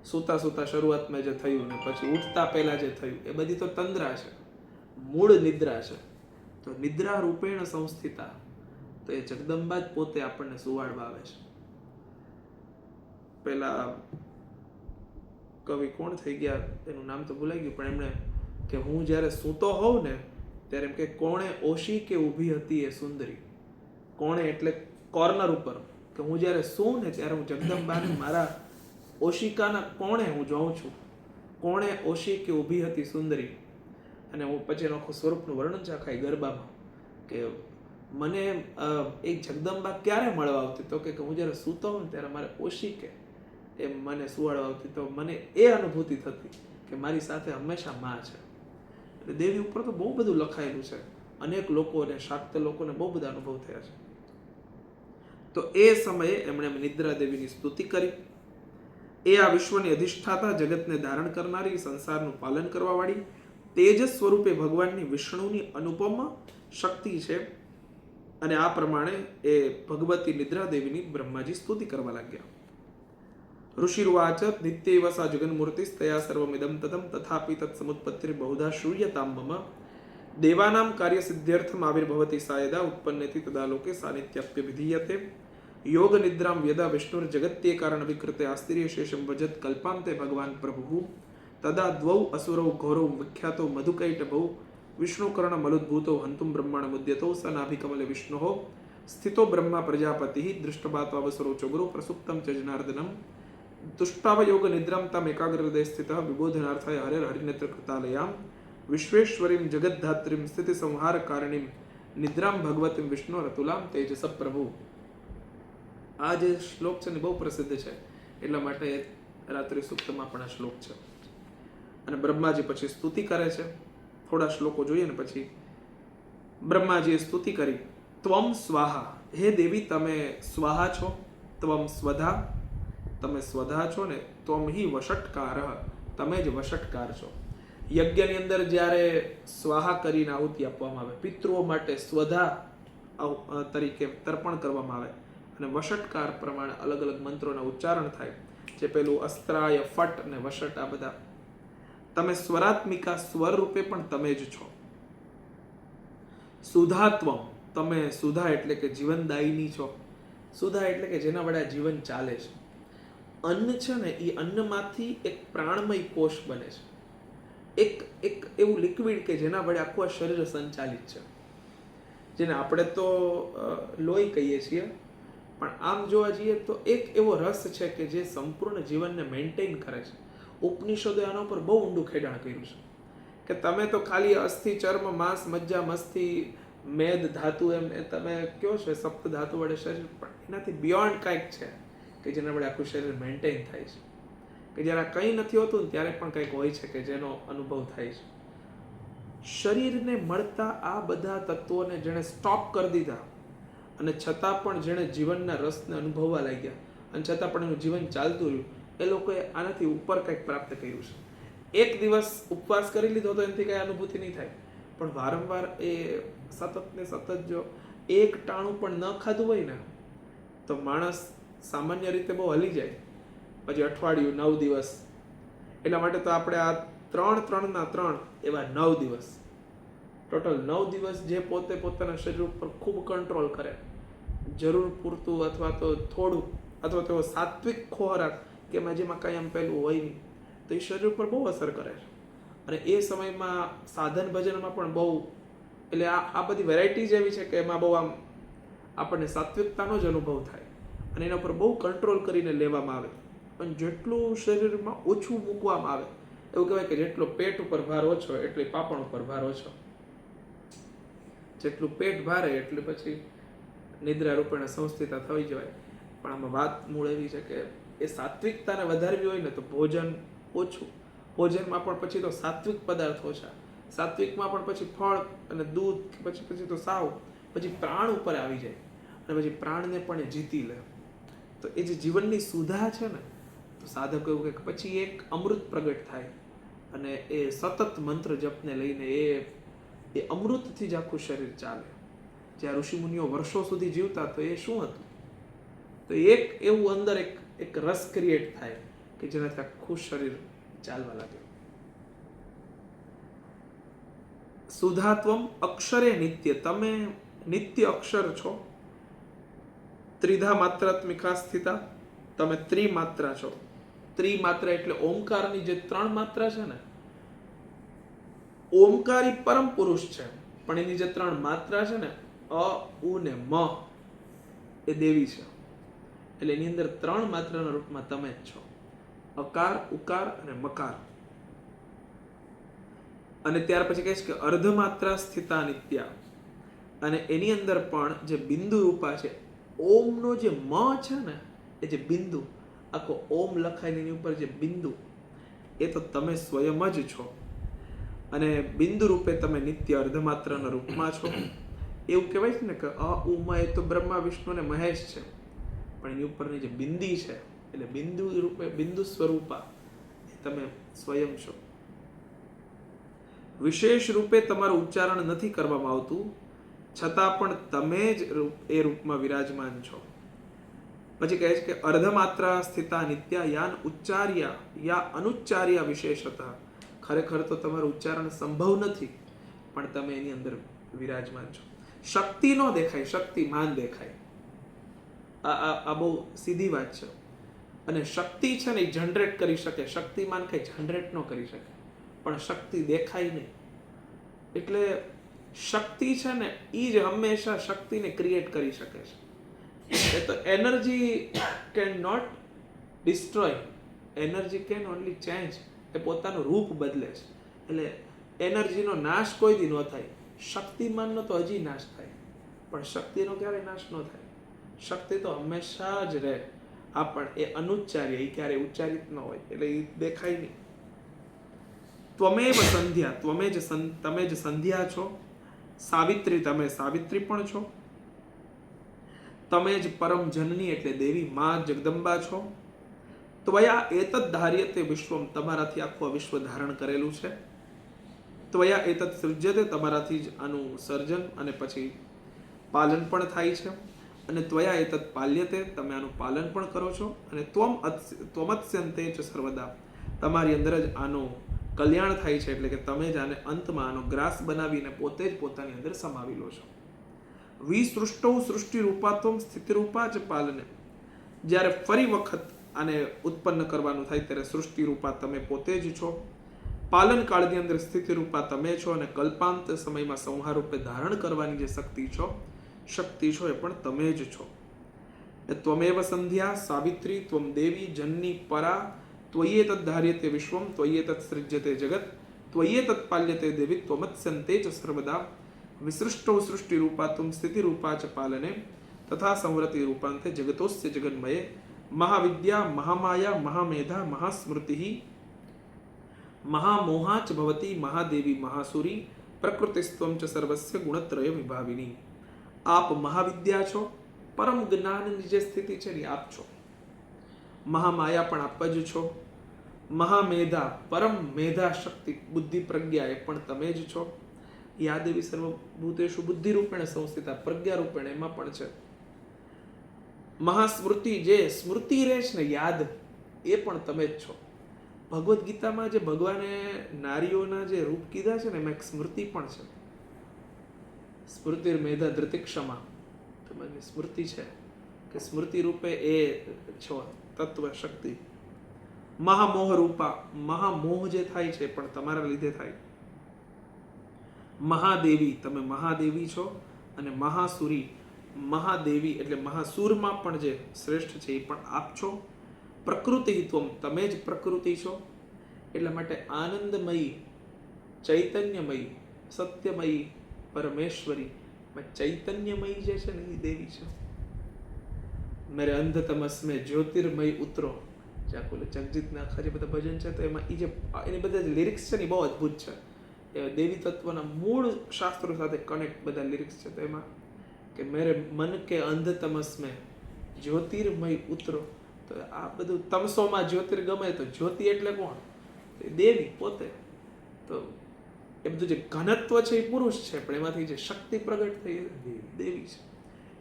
Speaker 1: સૂતા સૂતા શરૂઆતમાં જે થયું ને પછી ઉઠતા પહેલા જે થયું એ બધી તો તંદ્રા છે, મૂળ નિદ્રા છે. તો નિદ્રા રૂપેણ સંસ્થિતા, તો એ જગદંબા જ પોતે આપણને સુવાડવા આવે છે. પેલા કવિ કોણ થઈ ગયા એનું નામ તો ભૂલાઈ ગયું, પણ એમણે કે હું જ્યારે સૂતો હોઉં ને ત્યારે એમ કે કોણે ઓશી કે ઊભી હતી એ સુંદરી. કોણે એટલે કોર્નર ઉપર, કે હું જ્યારે સૂઉં ને ત્યારે હું જગદંબાને મારા ઓશિકાના કોણે હું જોઉં છું. કોણે ઓશી કે ઊભી હતી સુંદરી. અને હું પછી એનું આખું સ્વરૂપનું વર્ણન છે આખા ગરબામાં, કે મને એક જગદંબા ક્યારે મળવા આવતી, તો કે હું જ્યારે સૂતો હોઉં ને ત્યારે મારે ઓશિકે એ મને સુવાડવા આવતી, તો મને એ અનુભૂતિ થતી કે મારી સાથે હંમેશા માં છે. એટલે દેવી ઉપર તો બહુ બધું લખાયેલું છે, અનેક લોકોને, શાક્ત લોકોને બહુ બધા અનુભવ થયા છે. તો એ સમયે એમણે નિદ્રા દેવીની સ્તુતિ કરી. એ આ વિશ્વની અધિષ્ઠાતા, જગતને ધારણ કરનારી, સંસારનું પાલન કરવા વાળી, તેજસ સ્વરૂપે ભગવાનની વિષ્ણુની અનુપમ શક્તિ છે. અને આ પ્રમાણે એ ભગવતી નિદ્રા દેવીની બ્રહ્માજી સ્તુતિ કરવા લાગ્યા. ઋષિર્વાચ નિત્યૈવ સા જગન્મૂર્તિસ્તયા સર્વમિદં તતમ તથાપિ તત્સમુત્પત્તિર બહુધા શ્રૂયતામ મમ દેવાનામ કાર્ય સિદ્ધ્યર્થમ આવિર્ભવતી સા યદા ઉત્પન્નેતિ તદા લોકે સા નિત્યપ્યવિધીયતે યોગ નિદ્રામ યદા વિષ્ણુર જગત્યે કારણ વિકૃતે આસ્તિર્ય શેષમ ભજત કલ્પાંતે ભગવાન પ્રભુઃ તદા દ્વૌ અસુરૌ ઘોરૌ વિખ્યાતો મધુકૈટભૌ વિષ્ણુકર્ણ મલુદ્ભૂતો હંતુમ બ્રહ્માણ મુદ્યતો સ નાભિકમલે વિષ્ણોઃ સ્થિતો બ્રહ્મા પ્રજાપતિઃ દૃષ્ટબાત્વાવસરો ચોગરો પ્રસુપ્તમ ચ જનાર્દનમ તુષ્ટાવયોગ નિદ્રામ તમ એકાગ્ર હૃદય સ્થિતઃ વિબોધનાર્થાય હરેર હરિનેત્ર કૃતાલયામ વિશ્વેશ્વરીમ જગદ્ધાત્રીમ સ્થિતિ સંહાર કારણીમ નિદ્રામ ભગવતીમ વિષ્ણુ રતુલામ તેજસ પ્રભુ. આ જે શ્લોક છે ને બહુ પ્રસિદ્ધ છે, એટલા માટે રાત્રિ સૂક્તમાં પણ આ શ્લોક છે. અને બ્રહ્માજી પછી સ્તુતિ કરે છે. થોડા શ્લોકો જોઈએ ને પછી બ્રહ્માજીએ સ્તુતિ કરી. ત્વમ સ્વાહા, હે દેવી તમે સ્વાહા છો, ત્વમ સ્વધા, તમે સ્વધા છો ને, ત્વમ હિ વષટકાર, તમે જ વષટકાર છો. યજ્ઞની અંદર જ્યારે સ્વાહા કરીને આહુતિ આપવામાં આવે, પિતૃઓ માટે સ્વધા તરીકે તર્પણ કરવામાં આવે, અને વષટકાર પ્રમાણે અલગ અલગ મંત્રોના ઉચ્ચારણ થાય, જે પેલું અસ્ત્રાય, ફટ અને વષટ, આ બધા તમે સ્વરાત્મિકા, સ્વર રૂપે પણ તમે જ છો. સુધાત્વમ, તમે સુધા એટલે કે જીવનદાયિની છો. સુધા એટલે કે જેના વડે જીવન ચાલે છે. અન્ન છે ને, એ અન્નમાંથી એક પ્રાણમય કોષ બને છે, એક એવું લિક્વિડ કે જેના વડે આખું આ શરીર સંચાલિત છે, જેને આપણે તો લોહી કહીએ છીએ, પણ આમ જોવા જઈએ તો એક એવો રસ છે કે જે સંપૂર્ણ જીવનને મેન્ટેન કરે છે. ઉપનિષદોએ આના ઉપર બહુ ઊંડું ખેડાણ કર્યું છે કે તમે તો ખાલી અસ્થિ, ચર્મ, માંસ, મજ્જા, મસ્તી, મેદ, ધાતુ, એમ તમે કયો છો સપ્ત ધાતુ વડે શરીર, પણ એનાથી બિયોન્ડ કંઈક છે કે જેના વડે આખું શરીર મેન્ટેન થાય છે, કે જ્યારે કંઈ નથી હોતું ને ત્યારે પણ કંઈક હોય છે કે જેનો અનુભવ થાય છે. શરીરને મળતા આ બધા તત્વોને જેણે સ્ટોપ કરી દીધા, અને છતાં પણ જેણે જીવનના રસને અનુભવવા લાગ્યા, અને છતાં પણ એનું જીવન ચાલતું રહ્યું, એ લોકોએ આનાથી ઉપર કંઈક પ્રાપ્ત કર્યું છે. એક દિવસ ઉપવાસ કરી લીધો તો એનાથી કંઈ અનુભૂતિ નહીં થાય, પણ વારંવાર એ સતત ને સતત જો એક ટાણું પણ ન ખાધું હોય ને, તો માણસ સામાન્ય રીતે બહુ હલી જાય. પછી અઠવાડિયું, 9 દિવસ, એટલા માટે તો આપણે આ 3 એવા 9 દિવસ, ટોટલ 9 દિવસ જે પોતે પોતાના શરીર ઉપર ખૂબ કંટ્રોલ કરે, જરૂર પૂરતું અથવા તો થોડું, અથવા તો સાત્વિક ખોરાક કે જેમાં કંઈ આમ પેલું હોય નહીં, તો એ શરીર ઉપર બહુ અસર કરે છે. અને એ સમયમાં સાધન ભજનમાં પણ બહુ, એટલે આ બધી વેરાયટી જેવી છે કે એમાં બહુ આમ આપણને સાત્વિકતાનો જ અનુભવ થાય, અને એના ઉપર બહુ કંટ્રોલ કરીને લેવામાં આવે. પણ જેટલું શરીરમાં ઓછું મૂકવામાં આવે, એવું કહેવાય કે જેટલો પેટ ઉપર ભાર ઓછો એટલે પાપણ ઉપર ભાર ઓછો. જેટલું પેટ ભારે એટલે પછી નિદ્રા રૂપેણ સંસ્થિતા થઈ જવાય. પણ આમાં વાત મૂળ એવી છે કે એ સાત્વિકતાને વધારવી હોય ને તો ભોજન ઓછું, ભોજનમાં પણ પછી તો સાત્વિક પદાર્થ ઓછા, સાત્વિકમાં પણ પછી ફળ અને દૂધ, પછી તો સાવ પછી પ્રાણ ઉપર આવી જાય, અને પછી પ્રાણને પણ એ જીતી લે. તો એ જે જીવનની સુધા છે ને, તો સાધક એવું કે પછી એક અમૃત પ્રગટ થાય, અને એ સતત મંત્ર જપને લઈને એ અમૃતથી જ આખું શરીર ચાલે. જ્યાં ઋષિમુનિઓ વર્ષો સુધી જીવતા, તો એ શું હતું, તો એક એવું અંદર એક રસ ક્રિએટ થાય કે જેનાથી આખું શરીર ચાલવા લાગે. સુધાત્વમ અક્ષરે નિત્ય, તમે નિત્ય અક્ષર છો. ત્રિધા માત્રાત્મિકા સ્થિતા, તમે ત્રિમાત્રા છો. ત્રિમાત્રા એટલે ઓમકારની જે 3 માત્રા છે ને, ઓમકારી પરમ પુરુષ છે, પણ એની જે 3 માત્રા છે ને, અ, ઉ ને મ, એ દેવી છે. એટલે એની અંદર 3 માત્રાના રૂપમાં તમે જ છો. અકાર, ઉકાર અને મકાર. અને ત્યાર પછી કહે છે કે અર્ધમાત્રા સ્થિતા નિત્યા, અને એની અંદર પણ જે બિંદુ રૂપા છે, ઓમનો જે મ છે ને, એ જે બિંદુ આખો ઓમ લખાય એની ઉપર જે બિંદુ, એ તો તમે સ્વયં જ છો. અને બિંદુ રૂપે તમે નિત્ય અર્ધમાત્રાના રૂપમાં છો. એવું કહેવાય છે ને કે અ, ઉ, મ એ તો બ્રહ્મા, વિષ્ણુ અને મહેશ છે, પણ એની ઉપરની જે બિંદી છે, એટલે બિંદુ રૂપે, બિંદુ સ્વરૂપા એ તમે સ્વયં છો. વિશેષ રૂપે તમારું ઉચ્ચારણ નથી કરવામાં આવતું, છતાં પણ તમે જ એ રૂપમાં વિરાજમાન છો. પછી કહે છે કે અર્ધમાત્રા સ્થિતા નિત્યા યાન ઉચ્ચાર્યા યા અનુચ્ચાર્યા વિશેષતા, ખરેખર તો તમારું ઉચ્ચારણ સંભવ નથી, પણ તમે એની અંદર વિરાજમાન છો. શક્તિ ન દેખાય, શક્તિમાન દેખાય. આ બહુ સીધી વાત છે. અને શક્તિ છે ને એ જનરેટ કરી શકે, શક્તિમાન કઈ જનરેટ ન કરી શકે, પણ શક્તિ દેખાય નહીં. એટલે શક્તિ છે ને એ જ હંમેશા શક્તિને ક્રિએટ કરી શકે છે. એ તો energy can not destroy, energy can only change. એ પોતાનું રૂપ બદલે છે. એટલે એનર્જીનો નાશ કોઈ દી ન થાય. શક્તિમાનનો તો હજી નાશ થાય, પણ શક્તિનો ક્યારેય નાશ ન થાય. શક્તિ તો હંમેશા જ રહે. આ પણ એ અનુચ્ચાર્ય, એ ક્યારેય ઉચ્ચારિત ન હોય, એટલે એ દેખાય નહીં. ત્વમેવ સંધ્યા, તમે જ સંધ્યા છો. સાવિત્રી, તમે સાવિત્રી પણ છો. તમે જ પરમ જનની એટલે દેવી માં જગદંબા છો. ત્વયા એતદ ધાર્યતે વિશ્વમ, તમારાથી આખું વિશ્વ ધારણ કરેલું છે. ત્વયા એતદ સૃજ્યતે, તમારાથી જ આનું સર્જન અને પછી પાલન પણ થાય છે. અને ત્વયા એતદ પાલ્યતે, તમે આનું પાલન પણ કરો છો. અને ત્વમત્સ્યંતે ચ સર્વદા, તમારી અંદર જ આનું કલ્યાણ થાય છે. એટલે કે તમે જ આને અંતમાં આનો ગ્રાસ બનાવીને પોતે જ પોતાની અંદર સમાવી લો છો. વિસૃષ્ટો સૃષ્ટિ રૂપાત્વમ સ્થિતિ રૂપા જ પાલને, જ્યારે ફરી વખત આને ઉત્પન્ન કરવાનું થાય ત્યારે સૃષ્ટિ રૂપા તમે પોતે જ છો. પાલન કાળની અંદર સ્થિતિ રૂપા તમે છો. અને કલ્પાંત સમયમાં સંહાર રૂપે ધારણ કરવાની જે શક્તિ છો એ પણ તમે જ છો. ત્વમેવ સંધ્યા સાવિત્રી ત્વમ દેવી જનની પરા, ત્વયેતદ ધાર્યતે વિશ્વમ, ત્વયેતદ સૃજ્યતે જગત, ત્વયેતદ પાલ્યતે દેવી, ત્વમત્સ્યંતે ચ સર્વદા. વિસૃષ્ટો સૃષ્ટિ રૂપા તુમ સ્થિતિ રૂપા ચ પાલને, તથા સંવૃતિ રૂપાંતે જગતોસ્ય જગન્મયે. મહાવિદ્યા મહામાયા મહામેધા મહાસ્મૃતિ મહામોહા ચ ભવતી મહાદેવી મહાસુરી, પ્રકૃતિસ્ત્વમ ચ સર્વસ્ય ગુણત્રય વિભાવિની. આપ મહાવિદ્યા છો, પરમ જ્ઞાનની જે સ્થિતિ છે ને આપ છો. મહામાયા પણ આપ જ છો. મહામેધા, પરમ મેધા શક્તિ, બુદ્ધિ પ્રજ્ઞા, એ પણ તમે જ છો. યા દેવી સર્વભૂતેષુ બુદ્ધિ રૂપેણ સંસ્થિતા, પ્રજ્ઞા રૂપેણ એમાં પણ છે. મહાસ્મૃતિ, જે સ્મૃતિ રહે છે ને યાદ, એ પણ તમે જ છો. ભગવદ્ ગીતામાં જે ભગવાને નારીઓના જે રૂપ કીધા છે ને એમાં એક સ્મૃતિ પણ છે. સ્મૃતિર મેધા ધૃતિક્ષમા, તમારી સ્મૃતિ છે કે સ્મૃતિ રૂપે એ છો તત્વ શક્તિ. મહામોહ રૂપા, મહામોહ જે થાય છે પણ તમારા લીધે થાય. મહાદેવી, તમે મહાદેવી છો. અને મહાસુરી, મહાદેવી એટલે મહાસુરમાં પણ જે શ્રેષ્ઠ છે એ પણ આપ છો. પ્રકૃતિ ત્વમ, તમે જ પ્રકૃતિ છો. એટલા માટે આનંદમયી, ચૈતન્યમયી, સત્યમયી, પરમેશ્વરી, ચૈતન્યમયી જે છે ને એ દેવી છે. મેરે અંધતમસ મેં જ્યોતિર્મય ઉતરો, જગજીતના આખા જે બધા ભજન છે તો એમાં એ જે એની બધા લિરિક્સ છે ને એ બહુ અદ્ભુત છે. દેવી તત્વના મૂળ શાસ્ત્રો સાથે કનેક્ટ બધા લિરિક્સ છે. તો એમાં કે મેરે મન કે અંધતમસ મેં જ્યોતિર્મય ઉતરો, તો આ બધું તમસોમાં જ્યોતિર્ગમય, તો જ્યોતિ એટલે કોણ? દેવી પોતે. તો એ બધું જે ઘનત્વ છે એ પુરુષ છે, પણ એમાંથી જે શક્તિ પ્રગટ થઈ દેવી છે.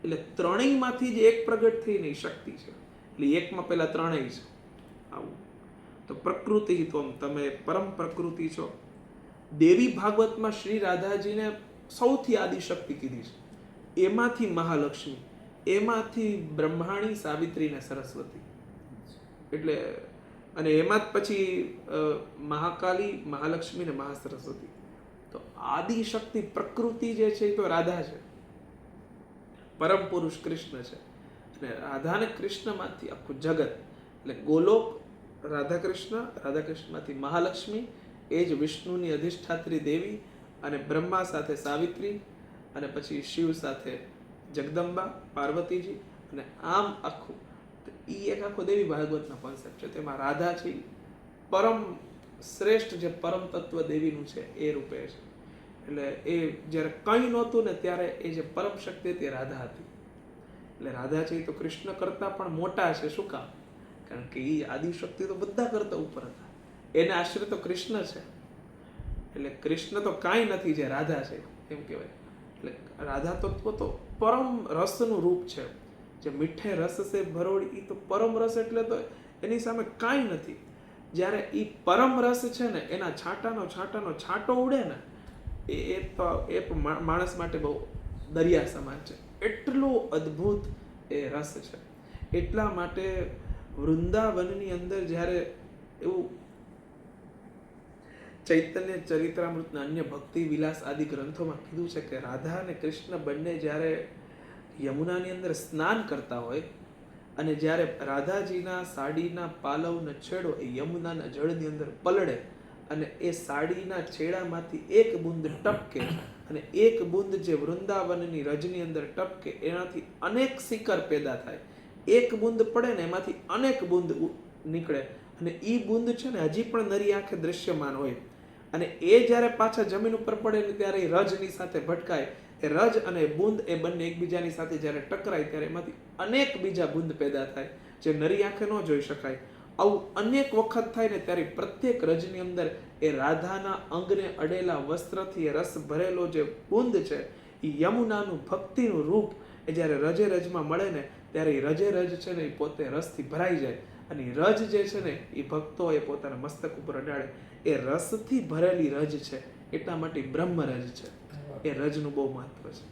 Speaker 1: એટલે ત્રણેયમાંથી જે એક પ્રગટ થઈ ને એ શક્તિ છે. એટલે એકમાં પેલા ત્રણેય છે. આવું તો પ્રકૃતિ ત્વમ, તમે પરમ પ્રકૃતિ છો. દેવી ભાગવતમાં શ્રી રાધાજીને સૌથી આદિશક્તિ કીધી છે, એમાંથી મહાલક્ષ્મી, એમાંથી બ્રહ્માણી, સાવિત્રી ને સરસ્વતી. એટલે અને એમાં જ પછી મહાકાલી, મહાલક્ષ્મી ને મહાસરસ્વતી. તો આદિશક્તિ પ્રકૃતિ જે છે એ તો રાધા છે, પરમ પુરુષ કૃષ્ણ છે. અને રાધા અને કૃષ્ણમાંથી આખું જગત, એટલે ગોલોક રાધા કૃષ્ણમાંથી મહાલક્ષ્મી, એ જ વિષ્ણુની અધિષ્ઠાત્રી દેવી, અને બ્રહ્મા સાથે સાવિત્રી, અને પછી શિવ સાથે જગદંબા પાર્વતીજી, અને આમ આખું એ એક આખો દેવી ભાગવતનો કોન્સેપ્ટ છે. તેમાં રાધા છે પરમ શ્રેષ્ઠ, જે પરમ તત્વ દેવીનું છે એ રૂપે છે. એટલે એ જ્યારે કંઈ નહોતું ને ત્યારે એ જે પરમ શક્તિ હતી એ રાધા હતી. એટલે રાધા છે એ તો કૃષ્ણ કરતા પણ મોટા છે. શું કામ? કારણ કે એ આદિશક્તિ તો બધા કરતા ઉપર હતા, એને આશ્રિત તો કૃષ્ણ છે. એટલે કૃષ્ણ તો કાંઈ નથી જે રાધા છે એમ કહેવાય. એટલે રાધા તત્વ તો પરમ રસનું રૂપ છે. જે મીઠે રસ સે ભરોડી, એ તો પરમ રસ, એટલે તો એની સામે કાંઈ નથી. જ્યારે એ પરમ રસ છે ને, એના છાંટાનો છાંટો ઉડે ને, એ તો એ માણસ માટે બહુ દરિયા સમાન છે. એટલું અદ્ભુત એ રસ છે. એટલા માટે વૃંદાવનની અંદર જ્યારે એવું ચૈતન્ય ચરિત્રામૃતના અન્ય ભક્તિ વિલાસ આદિ ગ્રંથોમાં કીધું છે કે રાધા અને કૃષ્ણ બંને જ્યારે યમુનાની અંદર સ્નાન કરતા હોય, અને જ્યારે રાધાજીના સાડીના પાલવનો છેડો એ યમુનાના જળની અંદર પલળે, અને એ સાડીના છેડામાંથી એક બુંદ ટપકે, અને એક બુંદ જે વૃંદાવનની રજની અંદર ટપકે, એનાથી અનેક શિખર પેદા થાય. એક બુંદ પડે ને એમાંથી અનેક બુંદ નીકળે, અને એ બુંદ છે ને હજી પણ નરી આંખે દૃશ્યમાન હોય. અને એ જ્યારે પાછા જમીન ઉપર પડે ને ત્યારે એ રજની સાથે ભટકાય. એ રજ અને બુંદ એ બંને એકબીજાની સાથે જ્યારે ટકરાય ત્યારે એમાંથી અનેક બીજા બુંદ પેદા થાય, જે નરી આંખે ન જોઈ શકાય. આવું અનેક વખત થાય ને ત્યારે પ્રત્યેક રજની અંદર એ રાધાના અંગને અડેલા વસ્ત્રથી એ રસ ભરેલો જે બુંદ છે, એ યમુનાનું ભક્તિનું રૂપ, એ જ્યારે રજે રજમાં મળે ને ત્યારે એ રજે રજ છે ને એ પોતે રસથી ભરાઈ જાય. અને રજ જે છે ને એ ભક્તો એ પોતાના મસ્તક ઉપર અડાડે. એ રસથી ભરેલી રજ છે, એટલા માટે બ્રહ્મ રજ છે. એ રજનું બહુ મહત્વ છે.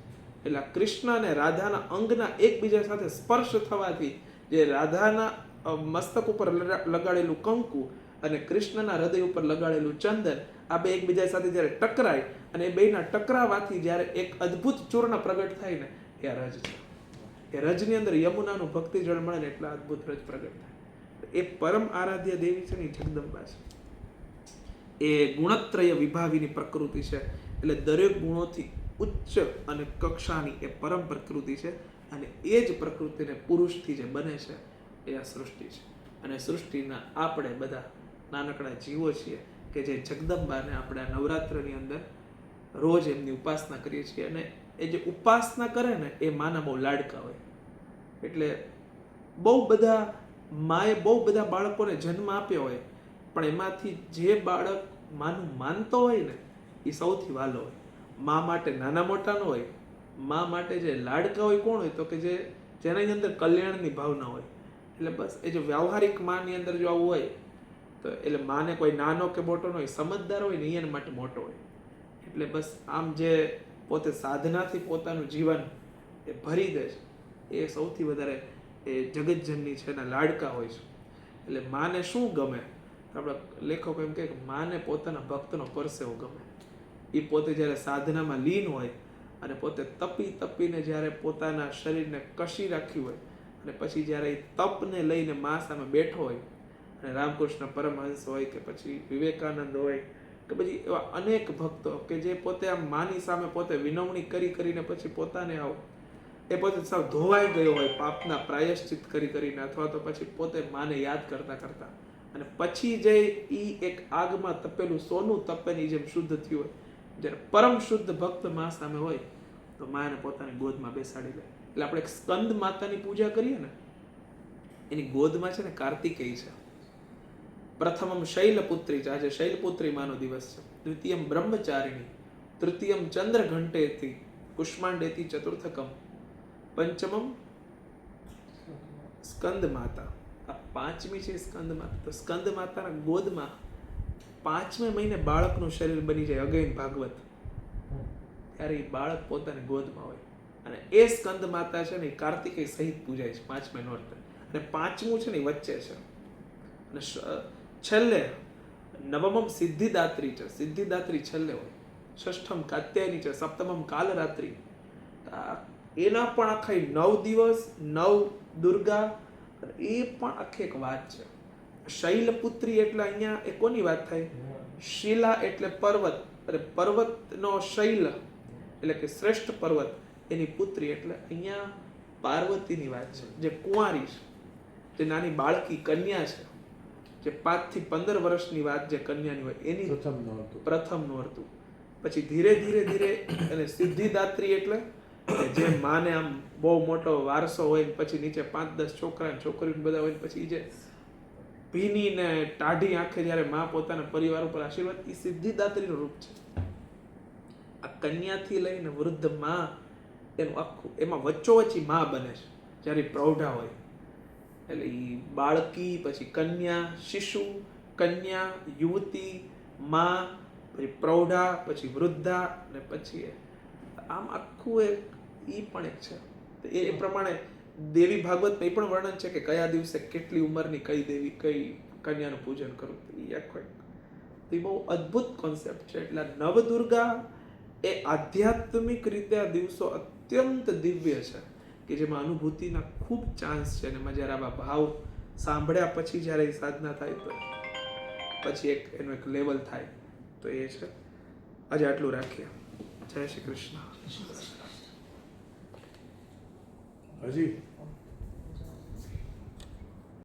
Speaker 1: એટલે કૃષ્ણ અને રાધાના અંગના એકબીજા સાથે સ્પર્શ થવાથી, જે રાધાના મસ્તક ઉપર લગાડેલું કંકુ અને કૃષ્ણના હૃદય ઉપર લગાડેલું ચંદન, આ બે એકબીજા સાથે જ્યારે ટકરાય, અને એ બેના ટકરાવાથી જ્યારે એક અદ્ભુત ચૂર્ણ પ્રગટ થાય ને, એ રજ છે. એ રજની અંદર યમુનાનું ભક્તિ જળ મળે ને એટલા અદ્ભુત રજ પ્રગટ થાય. એ પરમ આરાધ્ય દેવી છે ને એ જગદંબા છે. એ ગુણત્રય વિભાવીની પ્રકૃતિ છે. એટલે દરેક ગુણોથી ઉચ્ચ અને કક્ષાની એ પરમ પ્રકૃતિ છે. અને એ જ પ્રકૃતિને પુરુષથી જે બને છે એ આ સૃષ્ટિ છે. અને સૃષ્ટિના આપણે બધા નાનકડા જીવો છીએ કે જે જગદંબાને આપણે આ નવરાત્રની અંદર રોજ એમની ઉપાસના કરીએ છીએ. અને એ જે ઉપાસના કરે ને એ માના બહુ લાડકા હોય. એટલે બહુ બધા માએ બહુ બધા બાળકોને જન્મ આપ્યો હોય, પણ એમાંથી જે બાળક માનું માનતો હોય ને એ સૌથી વાલો હોય. મા માટે નાના મોટા ન હોય. મા માટે જે લાડકા હોય કોણ હોય? તો કે જેની અંદર કલ્યાણની ભાવના હોય. એટલે બસ એ જો વ્યવહારિક માની અંદર જો આવું હોય તો એટલે માને કોઈ નાનો કે મોટો ન હોય, સમજદાર હોય ને એના માટે મોટો હોય. એટલે બસ આમ જે પોતે સાધનાથી પોતાનું જીવન એ ભરી દે છે, એ સૌથી વધારે એ જગતજનની છે એના લાડકા હોય છે. એટલે માને શું ગમે? આપણા લેખકો એમ કહે કે માને પોતાના ભક્તનો પરસેવો ગમે. એ પોતે જ્યારે સાધનામાં લીન હોય અને પોતે તપીને જ્યારે પોતાના શરીરને કશી રાખ્યું હોય, અને પછી જ્યારે એ તપને લઈને મા સામે બેઠો હોય, અને રામકૃષ્ણ પરમહંસ હોય કે પછી વિવેકાનંદ હોય કે પછી એવા અનેક ભક્તો કે જે પોતે આમ માની સામે પોતે વિનવણી કરીને પછી પોતાને એ પોતે સાવ ધોવાઈ ગયો હોય પાપના પ્રાયશ્ચિત કરીને, અથવા તો પછી પોતે માને યાદ કરતા અને પછી જે એ એક આગમાં તપેલું સોનું તપેની જેમ શુદ્ધ થયું હોય, જ્યારે પરમ શુદ્ધ ભક્ત મા સામે હોય તો માને પોતાની ગોદમાં બેસાડી લે. એટલે આપણે સ્કંદ માતાની પૂજા કરીએ ને, એની ગોદમાં છે ને કાર્તિકેય છે. પ્રથમમ શૈલપુત્રી છે, આજે શૈલપુત્રી માનો દિવસ છે. દ્વિતીયમ બ્રહ્મચારિણી, તૃતીયમ ચંદ્ર ઘંટેથી, કુષ્માંડેથી ચતુર્થકમ, પંચમમ સ્કંદ માતા. આ પાંચમી છે સ્કંદ માતા. તો સ્કંદ માતાના ગોદમાં 5મે મહિને બાળકનું શરીર બની જાય અગેન ભાગવત, ત્યારે એ બાળક પોતાની ગોદમાં હોય. અને એ સ્કંદ માતા છે ને એ કાર્તિકેય સહિત પૂજાય છે 5મે નોરતે. અને 5મું છે ને એ વચ્ચે છે. અને છેલ્લે 9મમ સિદ્ધિદાત્રી છે, સિદ્ધિદાત્રી છેલ્લે હોય. 6ઠમ કાત્યાયની છે, 7મમ કાલરાત્રી. એના પણ આખા 9 દિવસ 9 દુર્ગા, એ પણ આખી એક વાત છે. શૈલપુત્રી એટલે અહીંયા એ કોની વાત થાય? શિલા એટલે પર્વત, અને પર્વતનો શૈલ એટલે કે શ્રેષ્ઠ પર્વત, એની પુત્રી એટલે અહીંયા પાર્વતીની વાત છે, જે કુંવારી છે, જે નાની બાળકી કન્યા છે, જે 5 થી 15 વર્ષની વાત જે કન્યાની હોય એની પ્રથમ નોરતું. પછી ધીરે ધીરે ધીરે અને સિદ્ધિદાત્રી એટલે કે જે માને આમ બહુ મોટો વારસો હોય, પછી નીચે 5-10 છોકરા છોકરીઓ બધા હોય, પછી જે ભીની ને ટાઢી આંખે જ્યારે માં પોતાના પરિવાર ઉપર આશીર્વાદ, એ સિદ્ધિદાત્રીનું રૂપ છે. આ કન્યાથી લઈને વૃદ્ધ માં, એનું આખું એમાં વચ્ચોવચ્ચી માં બને છે જ્યારે પ્રૌઢા હોય. એટલે એ બાળકી, પછી કન્યા, શિશુ, કન્યા, યુવતી, માં, પછી પ્રૌઢા, પછી વૃદ્ધા, અને પછી આમ આખું એ પણ એક છે. એ પ્રમાણે દેવી ભાગવતમાં એ પણ વર્ણન છે કે કયા દિવસે કેટલી ઉંમરની કઈ દેવી કઈ કન્યાનું પૂજન કરવું. એ આખો એ બહુ અદ્ભુત કોન્સેપ્ટ છે. એટલે નવદુર્ગા એ આધ્યાત્મિક રીતે આ દિવસો અત્યંત દિવ્ય છે કે જેમાં અનુભૂતિના ખૂબ ચાન્સ છે. અને એમાં જ્યારે આવા ભાવ સાંભળ્યા પછી જ્યારે એ સાધના થાય તો પછી એક એનું એક લેવલ થાય. તો એ છે. આજે આટલું રાખીએ. જય શ્રી કૃષ્ણ.
Speaker 2: હજી